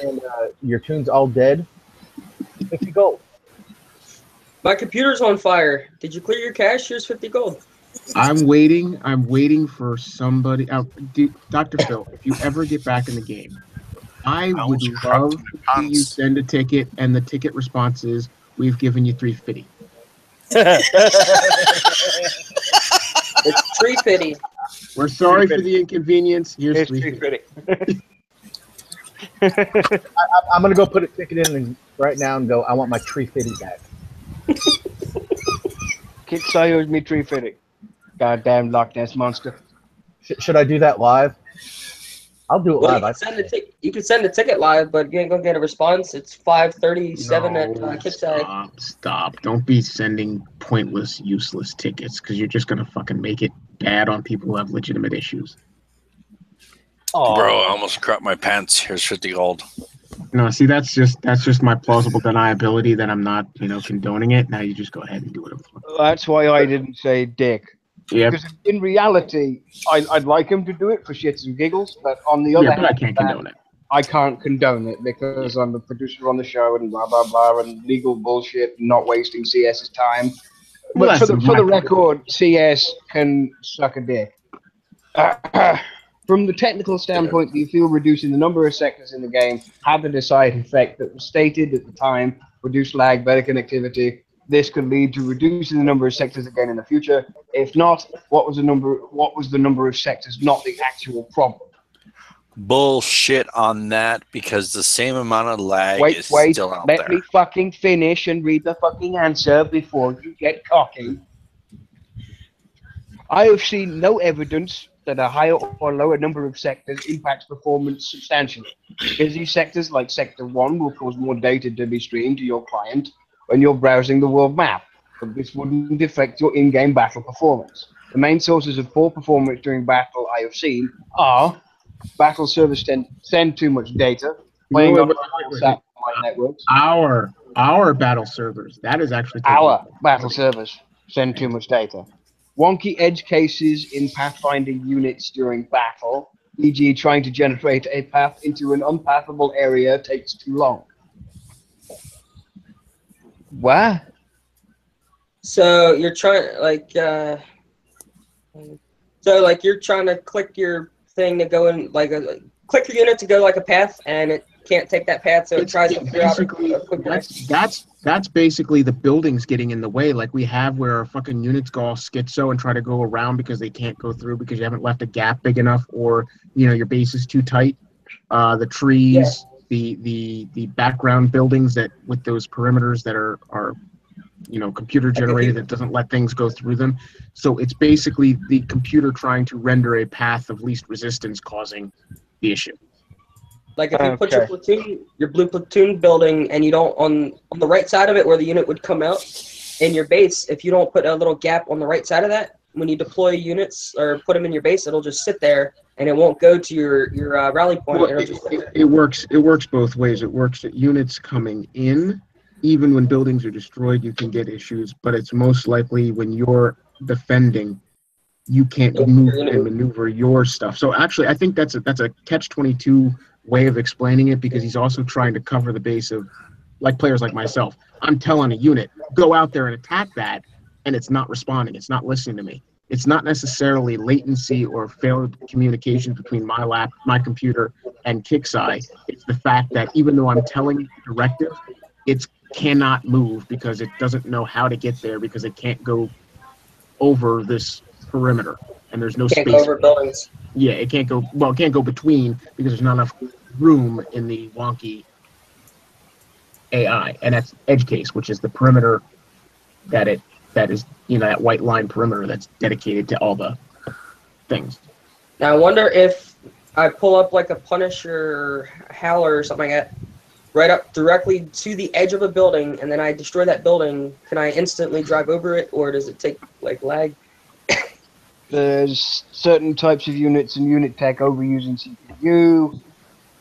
S11: and your tune's all dead. 50 gold.
S5: My computer's on fire. Did you clear your cache? Here's 50 gold.
S3: I'm waiting for somebody. Dr. Phil, if you ever get back in the game, I would love to see you send a ticket, and the ticket response is, "We've given you 350."
S5: It's 350.
S3: We're sorry for the inconvenience. Here's
S1: 350.
S11: I'm gonna go put a ticket in right now and go. I want my tree fitty back.
S1: Kick owes me 350. Goddamn Loch Ness monster.
S11: Should I do that live? I'll do it live.
S5: You can send a ticket live, but you ain't gonna get a response. It's 5:37 at Kitsai.
S3: Stop! Don't be sending pointless, useless tickets because you're just gonna fucking make it bad on people who have legitimate issues.
S6: Oh. Bro, I almost crapped my pants. Here's 50 gold.
S3: No, see, that's just my plausible deniability that I'm not, condoning it. Now you just go ahead and do whatever.
S1: That's why I didn't say dick.
S3: Yeah.
S1: Because in reality, I'd like him to do it for shits and giggles, but on the other hand,
S3: I can't condone it.
S1: I can't condone it because I'm the producer on the show and blah blah blah and legal bullshit, not wasting CS's time. But for the record, CS can suck a dick. From the technical standpoint, do you feel reducing the number of sectors in the game had the desired effect that was stated at the time? Reduce lag, better connectivity. This could lead to reducing the number of sectors again in the future. If not, what was the number of sectors, not the actual problem?
S6: Bullshit on that, because the same amount of lag is still out there.
S1: Let me fucking finish and read the fucking answer before you get cocky. I have seen no evidence that a higher or lower number of sectors impacts performance substantially. Busy sectors like Sector 1 will cause more data to be streamed to your client when you're browsing the world map, but this wouldn't affect your in-game battle performance. The main sources of poor performance during battle I have seen are battle servers send too much data, playing on satellite networks.
S3: Our battle servers, that is actually
S1: our battle servers send too much data. Wonky edge cases in pathfinding units during battle, e.g. trying to generate a path into an unpathable area takes too long. What?
S5: So you're trying, you're trying to click your thing to go in, click your unit to go like a path, and it can't take that path, so it tries to figure out a quick way.
S3: That's basically the buildings getting in the way, like we have where our fucking units go all schizo and try to go around because they can't go through because you haven't left a gap big enough, or your base is too tight. The trees, the background buildings that with those perimeters that are computer generated that doesn't let things go through them. So it's basically the computer trying to render a path of least resistance causing the issue.
S5: Like if you put your blue platoon building, and you don't on the right side of it where the unit would come out, in your base, if you don't put a little gap on the right side of that, when you deploy units or put them in your base, it'll just sit there and it won't go to your rally point.
S3: Well,
S5: It'll just
S3: it works. It works both ways. It works that units coming in, even when buildings are destroyed, you can get issues. But it's most likely when you're defending, you can't move and maneuver your stuff. So actually, I think that's a catch-22 way of explaining it, because he's also trying to cover the base of like players like myself. I'm telling a unit, go out there and attack that, and it's not responding. It's not listening to me. It's not necessarily latency or failed communication between my computer and Kixeye. It's the fact that even though I'm telling it the directive, it cannot move because it doesn't know how to get there, because it can't go over this perimeter, and there's no
S5: can't
S3: space.
S5: go over buildings.
S3: Yeah, it can't go. Well, it can't go between because there's not enough room in the wonky AI, and that's edge case, which is the perimeter that is, that white line perimeter that's dedicated to all the things.
S5: Now I wonder if I pull up like a Punisher Howler or something like that, right up directly to the edge of a building, and then I destroy that building, can I instantly drive over it, or does it take like lag?
S13: There's certain types of units and unit tech overusing CPU,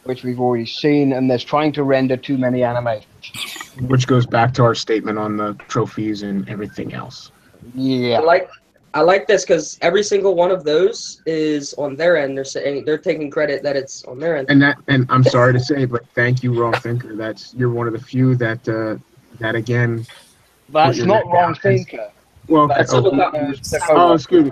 S13: which we've already seen, and there's trying to render too many animations.
S3: Which goes back to our statement on the trophies and everything else.
S13: Yeah.
S5: I like this because every single one of those is on their end. They're taking credit that it's on their end.
S3: And I'm sorry to say, but thank you, Wrong Thinker. You're one of the few that again.
S13: That's not Wrong Thinker.
S3: Well,
S5: that's
S3: excuse me.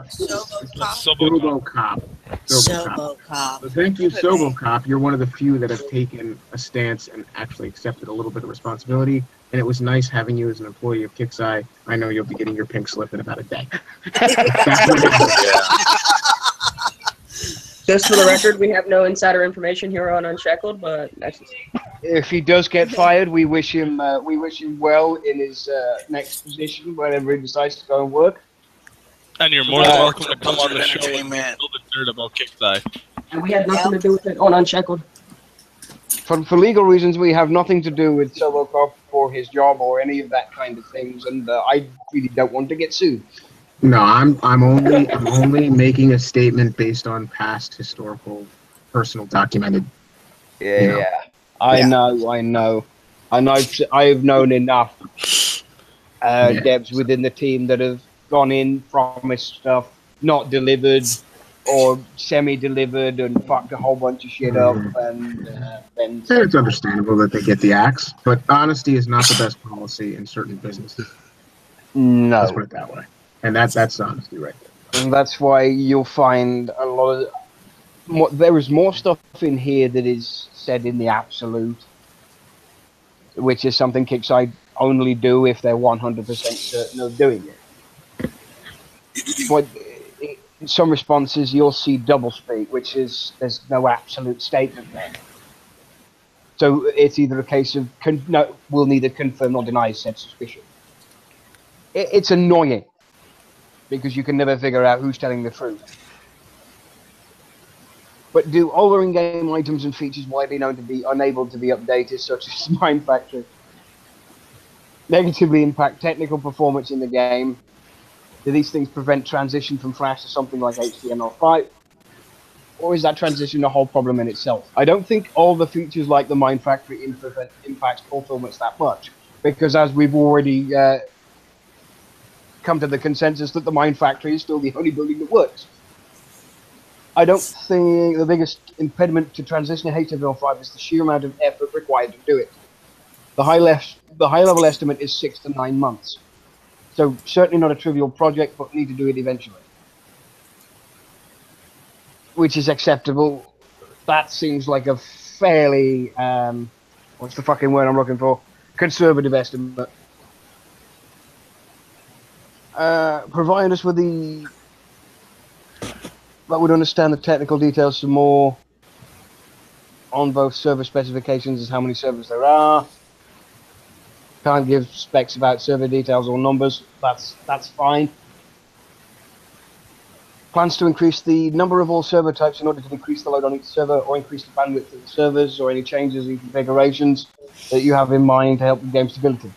S2: Sobokop.
S3: So thank you, Sobokop. You're one of the few that have taken a stance and actually accepted a little bit of responsibility. And it was nice having you as an employee of Kixeye. I know you'll be getting your pink slip in about a day.
S5: Just for the record, we have no insider information here on Unshackled, but that's just...
S13: If he does get fired, we wish him well in his next position, wherever he decides to go and work.
S4: And you're more than welcome to come on the show and build a dirt about Kixeye.
S5: And we had nothing to do with it on Unshackled.
S13: For legal reasons, we have nothing to do with Sobokop or his job or any of that kind of things, and I really don't want to get sued.
S3: No, I'm only making a statement based on past historical, personal, documented.
S13: Yeah, I know. I've known enough devs within the team that have gone in, promised stuff, not delivered, or semi-delivered, and fucked a whole bunch of shit up, and then...
S3: It's understandable that they get the axe, but honesty is not the best policy in certain businesses.
S13: No.
S3: Let's put it that way. And that's honesty right there.
S13: And that's why you'll find a lot of... there is more stuff in here that is said in the absolute, which is something Kixeye only do if they're 100% certain of doing it. But in some responses, you'll see doublespeak, which is there's no absolute statement there. So it's either a case of we'll neither confirm nor deny said suspicion. It's annoying because you can never figure out who's telling the truth. But do older in-game items and features widely known to be unable to be updated, such as Mine Factory, negatively impact technical performance in the game? Do these things prevent transition from Flash to something like HTML5? Or is that transition a whole problem in itself? I don't think all the features like the Mine Factory impacts performance that much, because as we've already come to the consensus that the Mine Factory is still the only building that works. I don't think the biggest impediment to transition to HTML5 is the sheer amount of effort required to do it. The high-level estimate is 6 to 9 months. So certainly not a trivial project, but need to do it eventually. Which is acceptable. That seems like a fairly, what's the fucking word I'm looking for? Conservative estimate. Provide us with that would understand the technical details some more on both server specifications as how many servers there are. Can't give specs about server details or numbers. That's fine. Plans to increase the number of all server types in order to decrease the load on each server or increase the bandwidth of the servers, or any changes in configurations that you have in mind to help with game stability.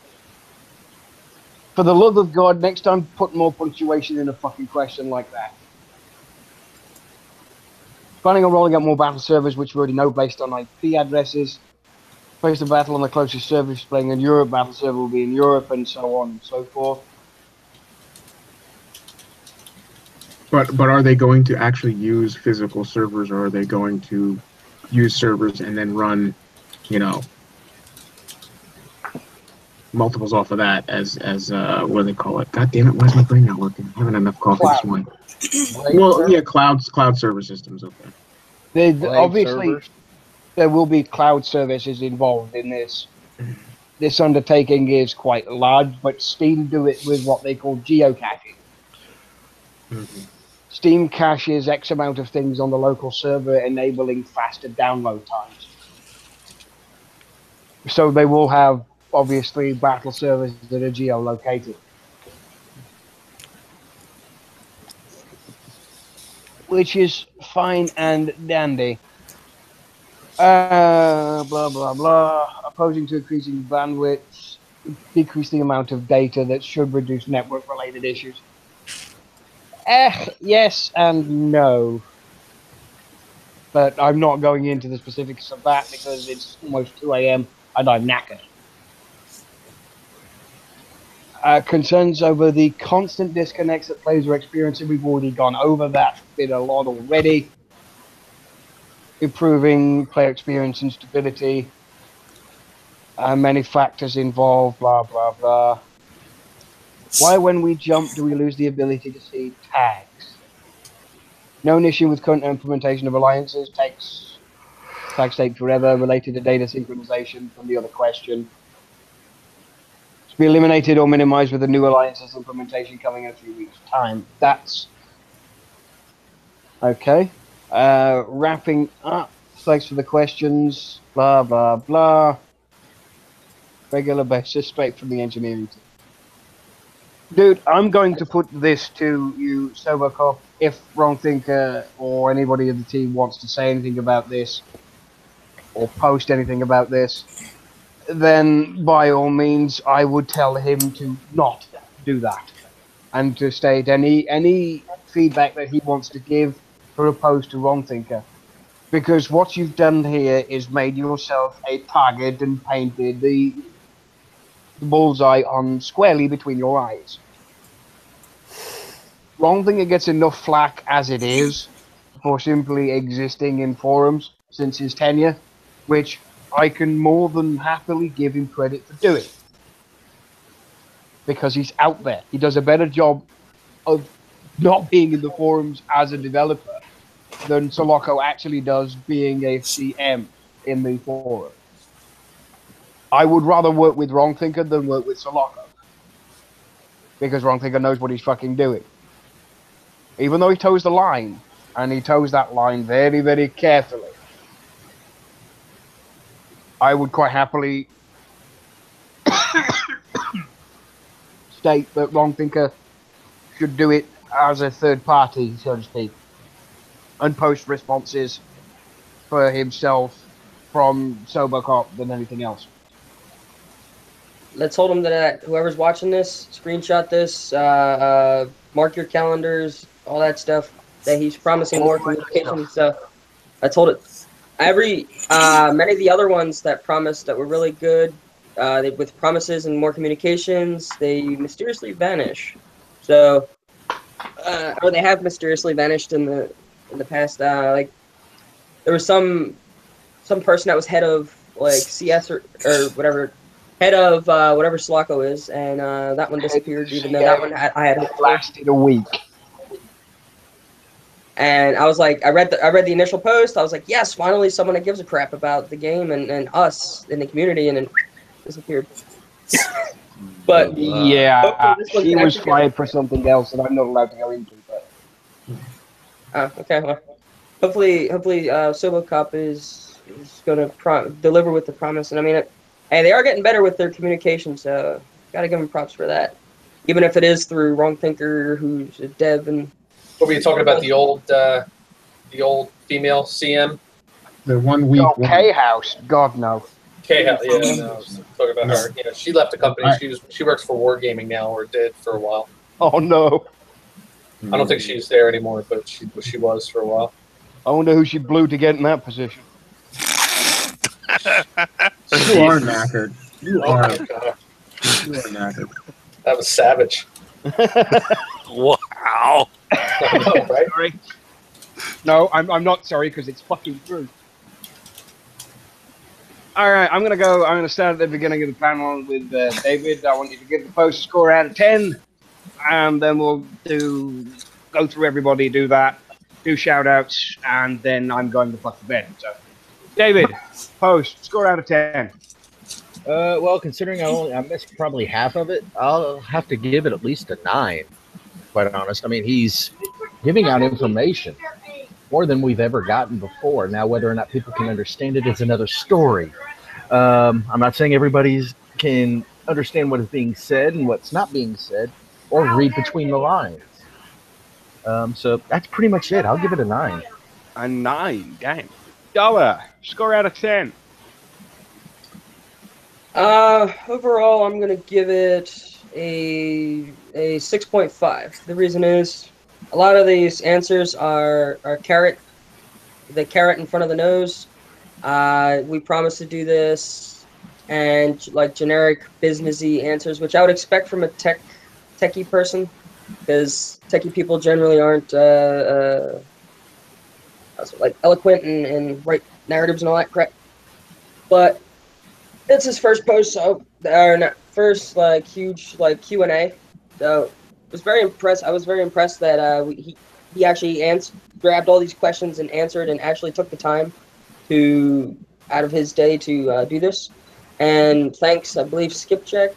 S13: For the love of God, next time put more punctuation in a fucking question like that. Planning on rolling out more battle servers, which we already know based on IP addresses. Place the battle on the closest server playing in Europe. Battle server will be in Europe, and so on and so forth.
S3: But are they going to actually use physical servers, or are they going to use servers and then run, multiples off of that as what do they call it? God damn it, why is my brain not working? I haven't had enough coffee this morning. Well, yeah, cloud server systems. Okay.
S13: Obviously,
S11: servers.
S13: there will be cloud services involved in this. This undertaking is quite large, but Steam do it with what they call geocaching.
S3: Mm-hmm.
S13: Steam caches X amount of things on the local server, enabling faster download times. So they will have, obviously, battle servers that are geolocated. Which is fine and dandy. Blah, blah, blah. Opposing to increasing bandwidth, decrease the amount of data that should reduce network-related issues. Yes and no. But I'm not going into the specifics of that because it's almost 2 a.m. and I'm knackered. Concerns over the constant disconnects that players are experiencing. We've already gone over that bit a lot already. Improving player experience and stability. Many factors involved, blah, blah, blah. Why, when we jump, do we lose the ability to see tags? Known issue with current implementation of alliances. Tags take forever, related to data synchronization from the other question. To be eliminated or minimized with the new alliances implementation coming in a few weeks' time. That's okay. Wrapping up. Thanks for the questions. Blah, blah, blah. Regular basis, straight from the engineering team. Dude, I'm going to put this to you, Sobokop. If Wrongthinker or anybody in the team wants to say anything about this or post anything about this, then by all means, I would tell him to not do that and to state any feedback that he wants to give for opposed to Wrongthinker. Because what you've done here is made yourself a target and painted the bullseye on squarely between your eyes. Wrongthinker gets enough flack as it is for simply existing in forums since his tenure, which I can more than happily give him credit for doing. Because he's out there. He does a better job of not being in the forums as a developer than Sobokop actually does being a CM in the forum. I would rather work with Wrongthinker than work with Sobokop. Because Wrongthinker knows what he's fucking doing. Even though he toes the line, and he toes that line very, very carefully, I would quite happily state that Wrongthinker should do it as a third party, so to speak, and post responses for himself from Sobokop than anything else.
S5: Let's hold him to that. Whoever's watching this, screenshot this, mark your calendars, all that stuff. That he's promising more communication. So I told it. Many of the other ones that promised that were really good, with promises and more communications, they mysteriously vanish. So, or they have mysteriously vanished in the past. Like there was some person that was head of like CS or whatever. Head of whatever Slocko is, and that one disappeared. Even though that one I had
S13: lasted a week.
S5: And I was like, I read the initial post. I was like, yes, finally someone that gives a crap about the game and us in the community, and then disappeared. But
S13: yeah, he was fired for something else that I'm not allowed to go into. But
S5: okay, well, hopefully, Sobokop is going to deliver with the promise. And I mean, hey, they are getting better with their communication, so gotta give them props for that. Even if it is through Wrongthinker, who's a dev and.
S12: What were you talking about? The old female CM.
S3: The 1 week.
S13: K House, God no.
S12: Yeah, no, I was talking about her. Yeah, she left the company. She works for Wargaming now, or did for a while.
S13: Oh no!
S12: I don't think she's there anymore, but she was for a while.
S13: I wonder who she blew to get in that position.
S3: You are knackered. You
S12: Oh
S3: are.
S12: my god,
S3: You are knackered.
S12: that was savage.
S6: Wow.
S12: I know, right?
S1: Sorry. No, I'm not sorry because it's fucking true. All right, I'm gonna start at the beginning of the panel with David. I want you to give the post a score out of 10, and then we'll go through everybody, do shout outs, and then I'm going to fuck the bed. So, David, post score out of 10.
S11: Well, considering I missed probably half of it, I'll have to give it at least a 9. Quite honest. I mean, he's giving out information more than we've ever gotten before. Now, whether or not people can understand it is another story. I'm not saying everybody can understand what is being said and what's not being said, or read between the lines. So that's pretty much it. I'll give it a 9.
S1: A 9, damn. Dollar, score out of 10.
S5: Overall, I'm gonna give it a 6.5. The reason is a lot of these answers are the carrot in front of the nose. We promise to do this, and like generic businessy answers, which I would expect from a techie person, because techie people generally aren't like eloquent and write narratives and all that crap. But it's his first post, first like huge like Q&A. So I was very impressed that he actually grabbed all these questions and answered, and actually took the time out of his day to do this. And thanks, I believe Skipjack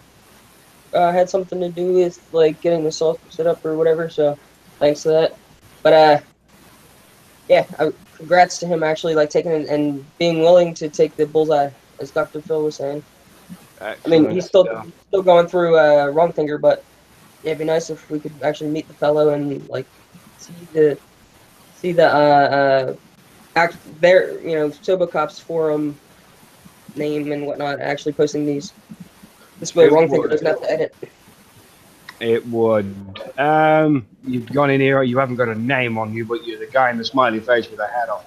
S5: had something to do with like getting this all set up or whatever. So thanks to that. But yeah, congrats to him actually like taking it and being willing to take the bullseye, as Dr. Phil was saying.
S1: Excellent.
S5: I mean, he's still going through wrong finger, but yeah, it'd be nice if we could actually meet the fellow and like see the Sobokop's forum name and whatnot, actually posting these. This way, wrong finger doesn't have to edit.
S1: It would. You've gone in here. You haven't got a name on you, but you're the guy in the smiley face with a hat on.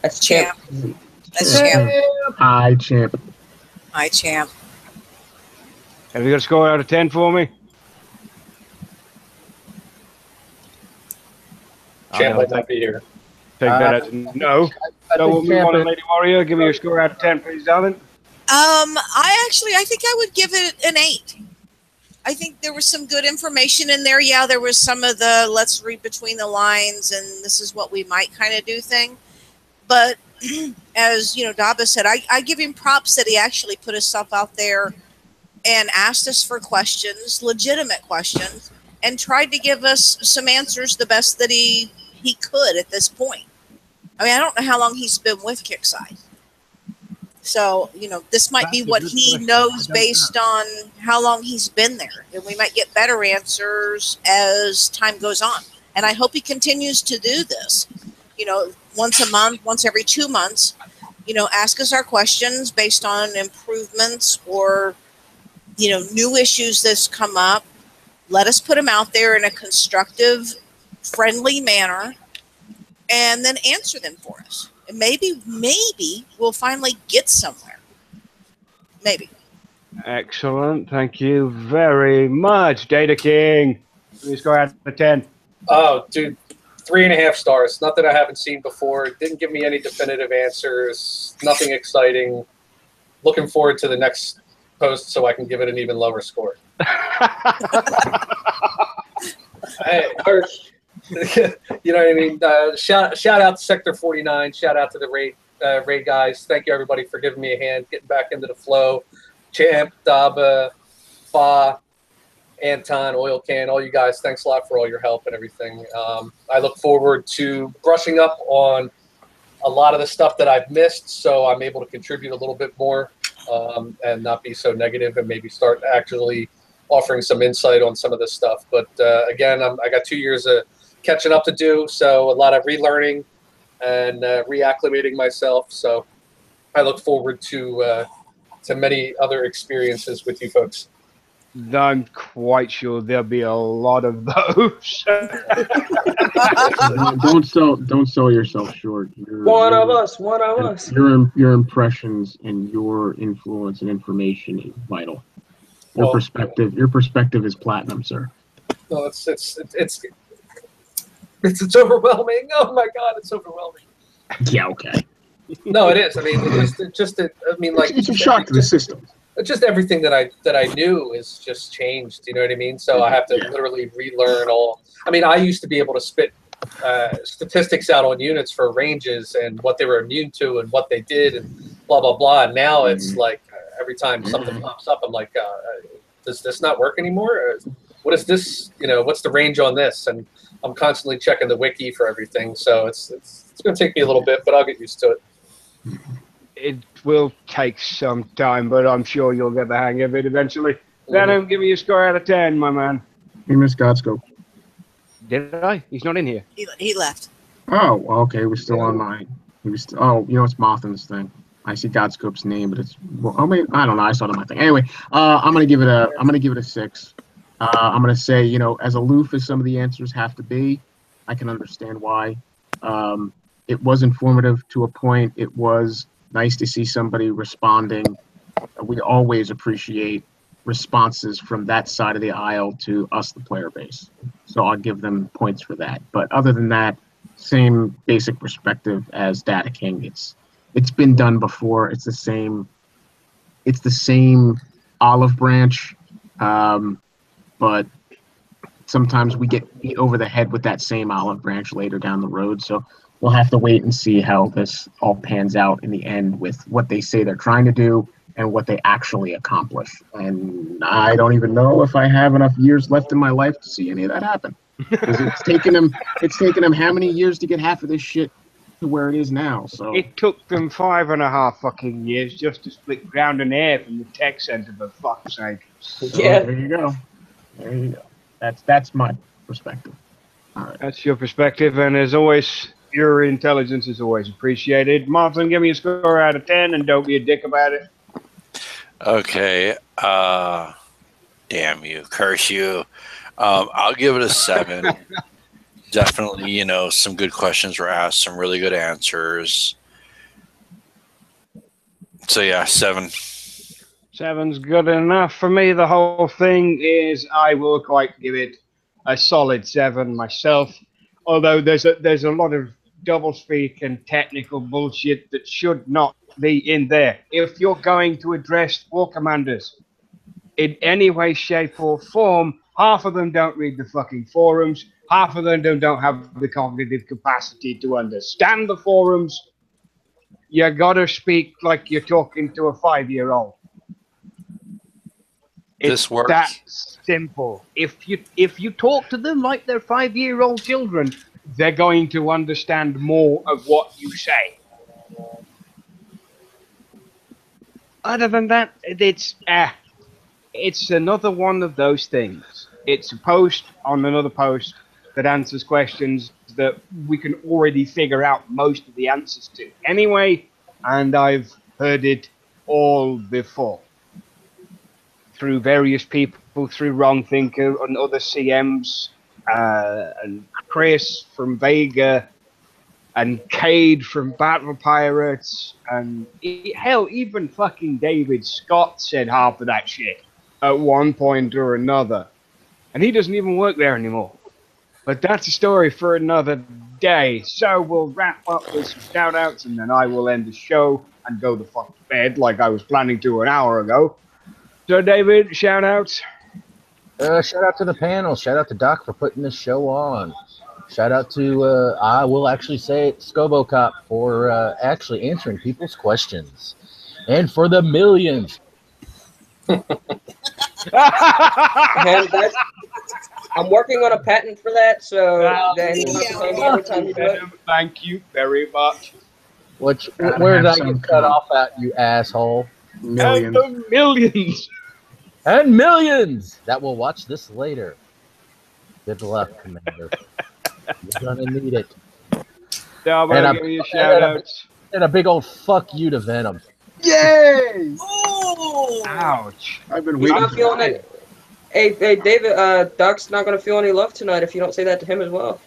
S5: That's Champ.
S2: That's Champ.
S3: Hi, Champ.
S2: Hi, Champ.
S1: Have you got a score out of 10 for me?
S12: Champ might not be here.
S1: Take that as no. So we'll move on to Lady Warrior. Give me your score out of 10, please, darling.
S2: I think I would give it an 8. I think there was some good information in there. Yeah, there was some of the let's read between the lines and this is what we might kind of do thing. But as you know, Daba said, I give him props that he actually put himself out there and asked us for questions, legitimate questions, and tried to give us some answers the best that he could at this point. I mean, I don't know how long he's been with Kickside. So, you know, this might be what he knows based on how long he's been there. And we might get better answers as time goes on. And I hope he continues to do this. You know, once a month, once every 2 months, you know, ask us our questions based on improvements or, you know, new issues that's come up. Let us put them out there in a constructive, friendly manner and then answer them for us. And maybe we'll finally get somewhere. Maybe.
S1: Excellent. Thank you very much, Data King. Please go out of 10.
S12: Oh, dude, 3.5 stars. Nothing I haven't seen before. Didn't give me any definitive answers. Nothing exciting. Looking forward to the next post so I can give it an even lower score. You know what I mean? Shout out to Sector 49. Shout out to the raid guys. Thank you, everybody, for giving me a hand, getting back into the flow. Champ, Daba, Fa, Anton, Oil Can, all you guys, thanks a lot for all your help and everything. I look forward to brushing up on a lot of the stuff that I've missed so I'm able to contribute a little bit more and not be so negative and maybe start actually offering some insight on some of this stuff. But again, I got 2 years of catching up to do, so a lot of relearning and reacclimating myself. So I look forward to many other experiences with you folks.
S1: I'm quite sure there'll be a lot of those.
S3: Don't sell yourself short.
S5: One of us.
S3: Your impressions and your influence and information is vital. Your perspective is platinum, sir.
S12: No, it's overwhelming. Oh my God, it's overwhelming.
S3: Yeah, okay.
S12: No, it is. I mean,
S3: it's a shock to the system.
S12: Just everything that I knew is just changed. You know what I mean? So I have to literally relearn all. I mean, I used to be able to spit statistics out on units for ranges and what they were immune to and what they did and blah blah blah. And now it's like every time something pops up, I'm like, does this not work anymore? What is this? You know, what's the range on this? And I'm constantly checking the wiki for everything. So it's going to take me a little bit, but I'll get used to it.
S1: It will take some time, but I'm sure you'll get the hang of it eventually. Venom, give me a score out of 10, my man.
S3: He missed Godscope.
S1: Did I? He's not in here.
S2: He left.
S3: Oh, well, okay. We're still on mine. It's Mothin's thing. I see Godscope's name, but it's I don't know. I saw it on my thing. Anyway, I'm gonna give it a 6. I'm gonna say, as aloof as some of the answers have to be, I can understand why. It was informative to a point. It was nice to see somebody responding. We always appreciate responses from that side of the aisle to us, the player base. So I'll give them points for that. But other than that, same basic perspective as Data King. It's been done before. It's the same olive branch, but sometimes we get beat over the head with that same olive branch later down the road. So we'll have to wait and see how this all pans out in the end with what they say they're trying to do and what they actually accomplish. And I don't even know if I have enough years left in my life to see any of that happen. Because it's taken them how many years to get half of this shit to where it is now. So
S1: it took them 5.5 fucking years just to split ground and air from the tech center, for fuck's sake.
S3: So there you go. There you go. That's my perspective. All right.
S1: That's your perspective, and as always, your intelligence is always appreciated. Martin, give me a score out of 10, and don't be a dick about it.
S6: Okay. Damn you. Curse you. I'll give it a 7. Definitely, some good questions were asked, some really good answers. So, yeah, 7.
S1: 7's good enough for me. The whole thing is I will quite give it a solid 7 myself. Although there's a lot of doublespeak and technical bullshit that should not be in there. If you're going to address war commanders in any way, shape, or form, half of them don't read the fucking forums. Half of them don't have the cognitive capacity to understand the forums. You gotta speak like you're talking to a 5-year-old.
S6: This works.
S1: That simple. If you talk to them like they're 5-year-old children, they're going to understand more of what you say. Other than that, it's another one of those things. It's a post on another post that answers questions that we can already figure out most of the answers to anyway, and I've heard it all before. Through various people, through Wrong Thinker and other CMs, and Chris from Vega, and Cade from Battle Pirates, and hell, even fucking David Scott said half of that shit at one point or another. And he doesn't even work there anymore. But that's a story for another day. So we'll wrap up with some shout-outs, and then I will end the show and go the fuck to bed like I was planning to an hour ago. So, David, shout-outs?
S11: Shout out to the panel. Shout out to Doc for putting this show on. Shout out to, I will actually say it, Sobokop for actually answering people's questions. And for the millions.
S5: I'm working on a patent for that, so then you have to pay me every time you do it.
S1: Thank you very much.
S11: Where did I get cut off at, you asshole?
S3: Millions.
S1: And millions.
S11: And millions that will watch this later. Good luck, Commander. You're gonna need it.
S1: No, I'm give you a shout out.
S11: And a big old fuck you to Venom.
S1: Yay!
S2: Oh,
S1: Ouch.
S3: I've been
S5: He's
S3: waiting
S5: not
S3: for
S5: feeling
S3: that.
S5: it. Hey, David. Duck's not gonna feel any love tonight if you don't say that to him as well.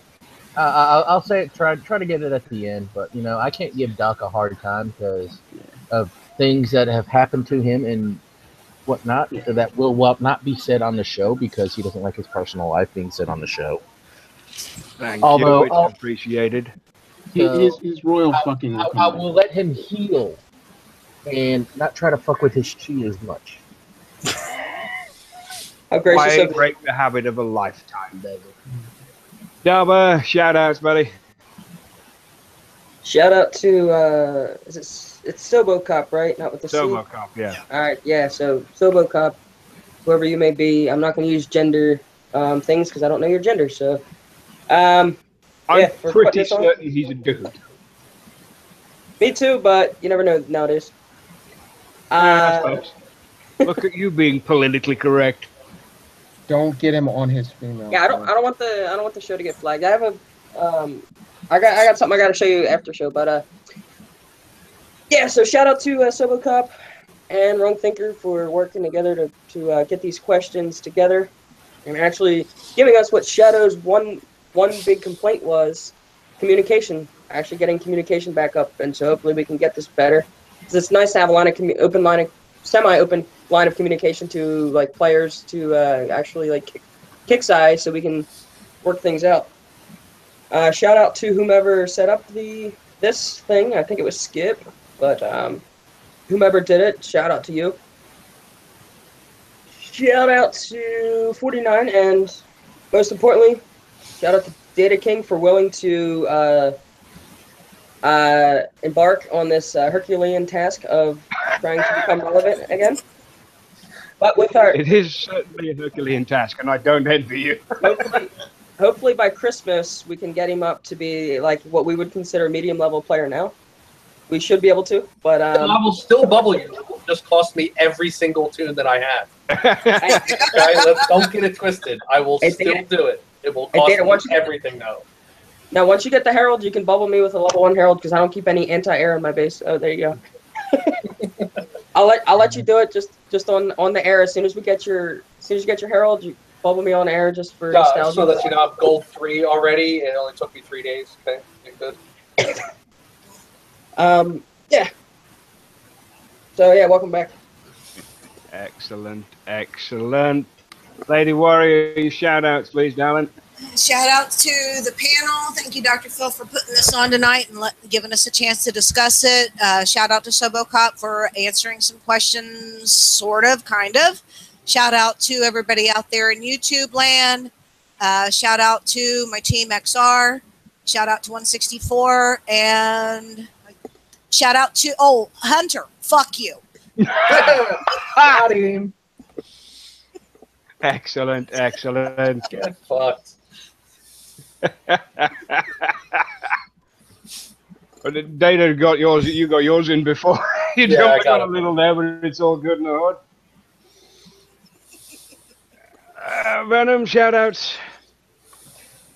S11: I'll say it. Try to get it at the end, but I can't give Doc a hard time because of things that have happened to him and whatnot that will not be said on the show because he doesn't like his personal life being said on the show.
S1: Thank
S11: Although,
S1: you. It's appreciated.
S3: His royal fucking will come
S11: I
S3: back.
S11: will let him heal and not try to fuck with his chi as much.
S5: How gracious
S1: Why
S5: of
S1: break the habit of a lifetime, David? Dubba, shout outs, buddy.
S5: Shout out to it's Sobokop, right? Not with the C.
S1: Sobokop, yeah.
S5: All right, yeah. So Sobokop, whoever you may be, I'm not going to use gender things because I don't know your gender. So,
S1: I'm
S5: yeah, we're putting
S1: pretty
S5: this on.
S1: certain he's a dude.
S5: Me too, but you never know nowadays.
S1: I suppose. Look at you being politically correct.
S3: Don't get him on his female.
S5: Yeah, I don't want the show to get flagged. I have a I got something I got to show you after show, but yeah. So shout out to Sobokop and Wrong Thinker for working together to get these questions together and actually giving us what Shadow's one big complaint was: communication. Actually getting communication back up, and so hopefully we can get this better. Because it's nice to have a semi-open line of communication to like players to actually like kick size so we can work things out. Shout out to whomever set up this thing. I think it was Skip, but whomever did it, shout out to you. Shout out to 49, and most importantly, shout out to Data King for willing to embark on this Herculean task of trying to become relevant again. But with our,
S1: it is certainly a Herculean task, and I don't envy you.
S5: hopefully by Christmas we can get him up to be like what we would consider a medium level player now. We should be able to, but
S12: I will still bubble you. It will just cost me every single tune that I have. Okay, don't get it twisted. I will still do it. It will cost me everything though.
S5: Now, once you get the Herald, you can bubble me with a level 1 Herald because I don't keep any anti-air in my base. Oh, there you go. I'll let you do it just on the air as soon as you get your Herald. You bubble me on air just for nostalgia.
S12: So that you know I'm gold 3 already. It only took me 3 days. Okay, good.
S5: Yeah. So yeah, welcome back.
S1: Excellent. Lady Warrior, shout outs, please, darling.
S2: Shout out to the panel. Thank you, Dr. Phil, for putting this on tonight and giving us a chance to discuss it. Shout out to Sobokop for answering some questions, sort of, kind of. Shout out to everybody out there in YouTube land. Shout out to my team XR. Shout out to 164. And shout out to, Hunter. Fuck you.
S12: Got him.
S1: Excellent.
S12: Get fucked.
S1: Data got yours. You got yours in before. You jumped on a little there, but it's all good in the hood. Venom, shout outs.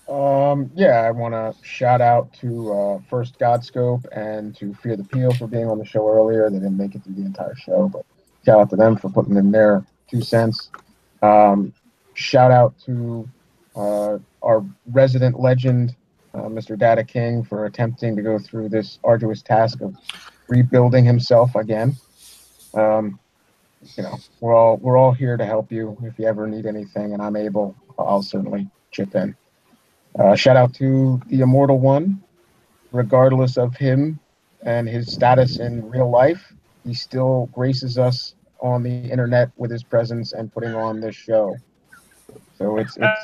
S3: Yeah, I want to shout out to First Godscope and to Fear the Peel for being on the show earlier. They didn't make it through the entire show, but shout out to them for putting in their 2 cents. Shout out to our resident legend, Mr. Data King, for attempting to go through this arduous task of rebuilding himself again. We're all here to help you if you ever need anything, and I'm able. I'll certainly chip in. Shout out to the Immortal One. Regardless of him and his status in real life, he still graces us on the internet with his presence and putting on this show. So it's a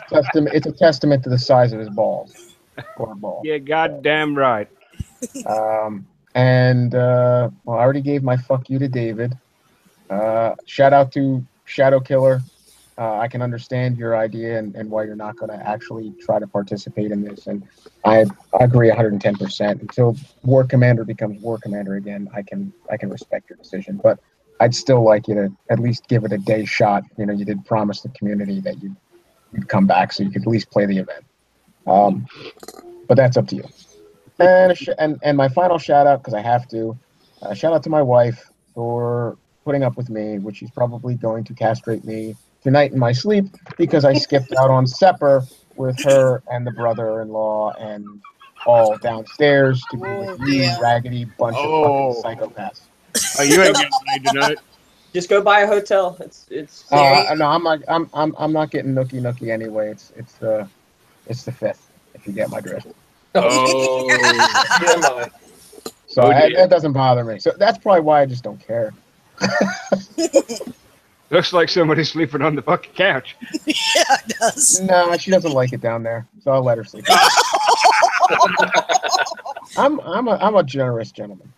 S3: testament to the size of his balls. Ball.
S1: Yeah, goddamn right.
S3: Well, I already gave my fuck you to David. Shout out to Shadow Killer. I can understand your idea and why you're not going to actually try to participate in this. And I agree 110%. Until War Commander becomes War Commander again, I can respect your decision. But I'd still like you to at least give it a day shot. You did promise the community that you'd come back so you could at least play the event. But that's up to you. And my final shout out, because I have to, shout out to my wife for putting up with me, which she's probably going to castrate me tonight in my sleep because I skipped out on supper with her and the brother-in-law and all downstairs to be with you, raggedy bunch of fucking psychopaths.
S1: Oh, you ain't getting laid tonight.
S5: Just go buy a hotel. It's.
S3: No, I'm not getting nookie anyway. It's the 5th. If you get my drift.
S1: Oh.
S3: So that doesn't bother me. So that's probably why I just don't care.
S1: Looks like somebody's sleeping on the fucking couch.
S2: Yeah, it does.
S3: No, she doesn't like it down there, so I'll let her sleep. I'm a generous gentleman.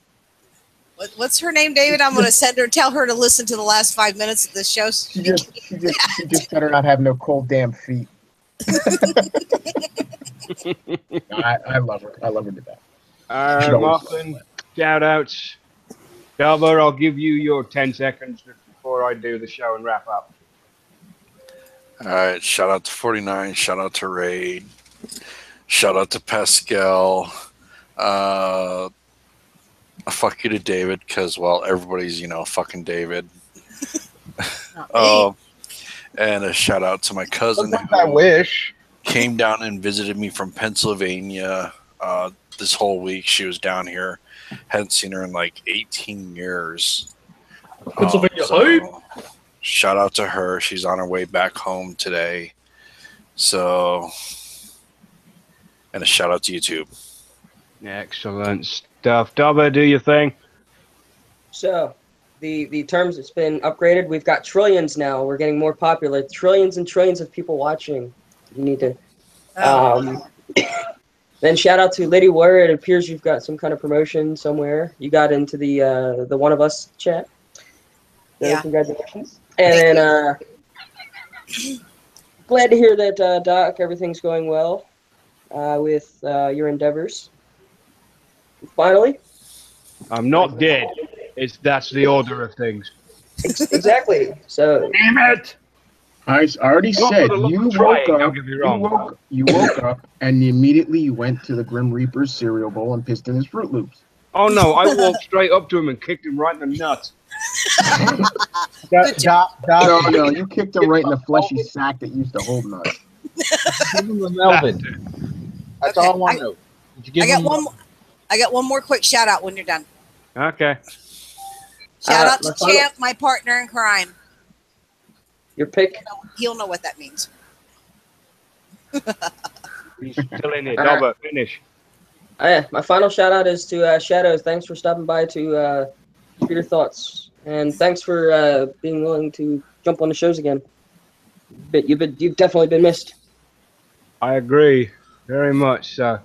S2: What's her name, David? I'm going to tell her to listen to the last 5 minutes of this show.
S3: She just better not have no cold damn feet. I love her. I love her to death.
S1: Martin, shout outs. Delver, I'll give you your 10 seconds before I do the show and wrap up.
S6: All right. Shout out to 49. Shout out to Raid. Shout out to Pascal. Fuck you to David because, well, everybody's, fucking David. And a shout out to my cousin
S11: I wish.
S6: Came down and visited me from Pennsylvania this whole week. She was down here. Hadn't seen her in like 18 years.
S8: Pennsylvania
S6: shout out to her. She's on her way back home today. So, and a shout out to YouTube.
S1: Excellent stuff. Dobber, do your thing.
S5: So, the terms, it's been upgraded. We've got trillions now. We're getting more popular. Trillions and trillions of people watching. You need to. Then shout out to Lady Warrior. It appears you've got some kind of promotion somewhere. You got into the One of Us chat. So
S2: yeah.
S5: Congratulations. And then glad to hear that Doc, everything's going well with your endeavors. Finally,
S1: I'm not dead. That's the order of things.
S5: Exactly. So
S1: damn it.
S3: I already said you woke up and immediately you went to the Grim Reaper's cereal bowl and pissed in his Fruit Loops.
S1: Oh no, I walked straight up to him and kicked him right in the nuts.
S3: No, you kicked him right in the fleshy sack that used to hold nuts.
S11: Give him the Melvin. That's all I want to know.
S2: I got one more quick shout out when you're done.
S1: Okay.
S2: Shout out to Champ, my partner in crime.
S5: Your pick?
S2: He'll know what that means.
S1: He's still in it. Dobber, finish.
S5: My final shout out is to Shadows. Thanks for stopping by to hear your thoughts, and thanks for being willing to jump on the shows again. But you've definitely been missed.
S1: I agree very much. So,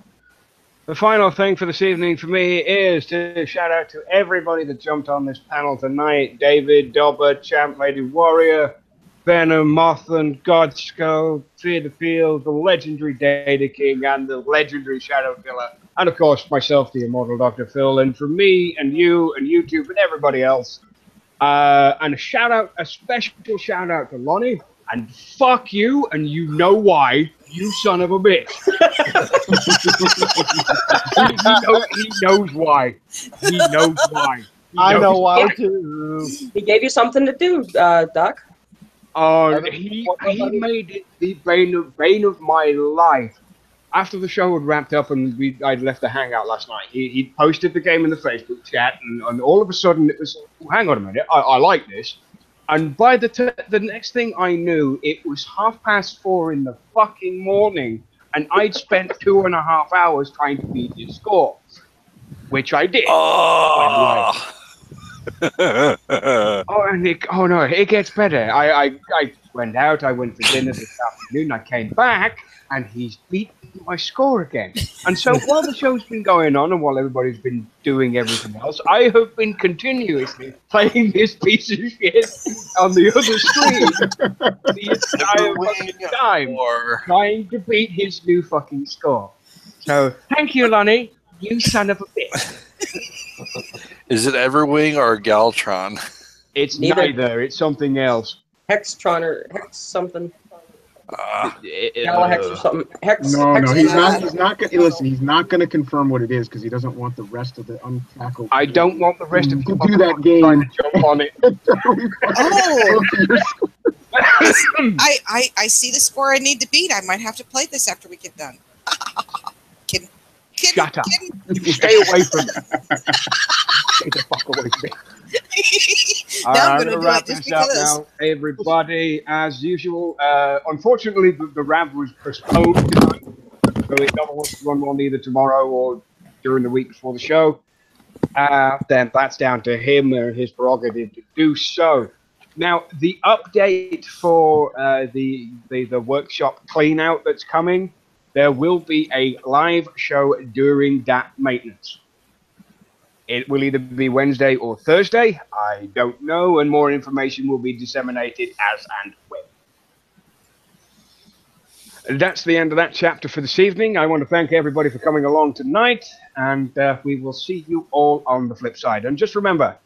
S1: the final thing for this evening for me is to shout out to everybody that jumped on this panel tonight: David, Dobber, Champ, Lady Warrior, Venom, Mothman, Godskull, Fear the Field, the legendary Data King, and the legendary Shadow Killer, and of course myself, the immortal Dr. Phil. And from me and you and YouTube and everybody else, and a special shout out to Lonnie, and fuck you, and you know why, you son of a bitch. he knows why. He knows why.
S11: I know why too.
S5: He gave you something to do, Doc.
S1: He made it the bane of my life. After the show had wrapped up and I'd left the hangout last night, he posted the game in the Facebook chat, and all of a sudden it was, hang on a minute, I like this. And by the next thing I knew, it was 4:30 in the fucking morning, and I'd spent 2.5 hours trying to beat his score, which I did. It gets better. I went out, I went for dinner this afternoon, I came back, and he's beat my score again. And so while the show's been going on and while everybody's been doing everything else, I have been continuously playing this piece of shit on the other screen the entire fucking time, trying to beat his new fucking score. So thank you, Lonnie, you son of a bitch.
S6: Is it Everwing or Galtron?
S1: It's neither. It's something else.
S5: Hextron or Hex something. Hex or something. Hex.
S3: No,
S5: Hex
S3: he's
S5: is-
S3: not. He's not. Listen, he's not going to confirm what it is because he doesn't want the rest of the Unshackled.
S1: I don't want the rest of
S3: to do that game.
S1: Jump on it.
S2: I see the score I need to beat. I might have to play this after we get done.
S1: Shut up. Stay away from me. Stay the fuck away from me.
S2: I'm
S1: going to wrap this up now, everybody. As usual, unfortunately, the RAV was postponed tonight, so it never wants to run one either tomorrow or during the week before the show. Then that's down to him and his prerogative to do so. Now, the update for the workshop clean out that's coming, there will be a live show during that maintenance. It will either be Wednesday or Thursday. I don't know, and more information will be disseminated as and when. That's the end of that chapter for this evening. I want to thank everybody for coming along tonight, and we will see you all on the flip side. And just remember,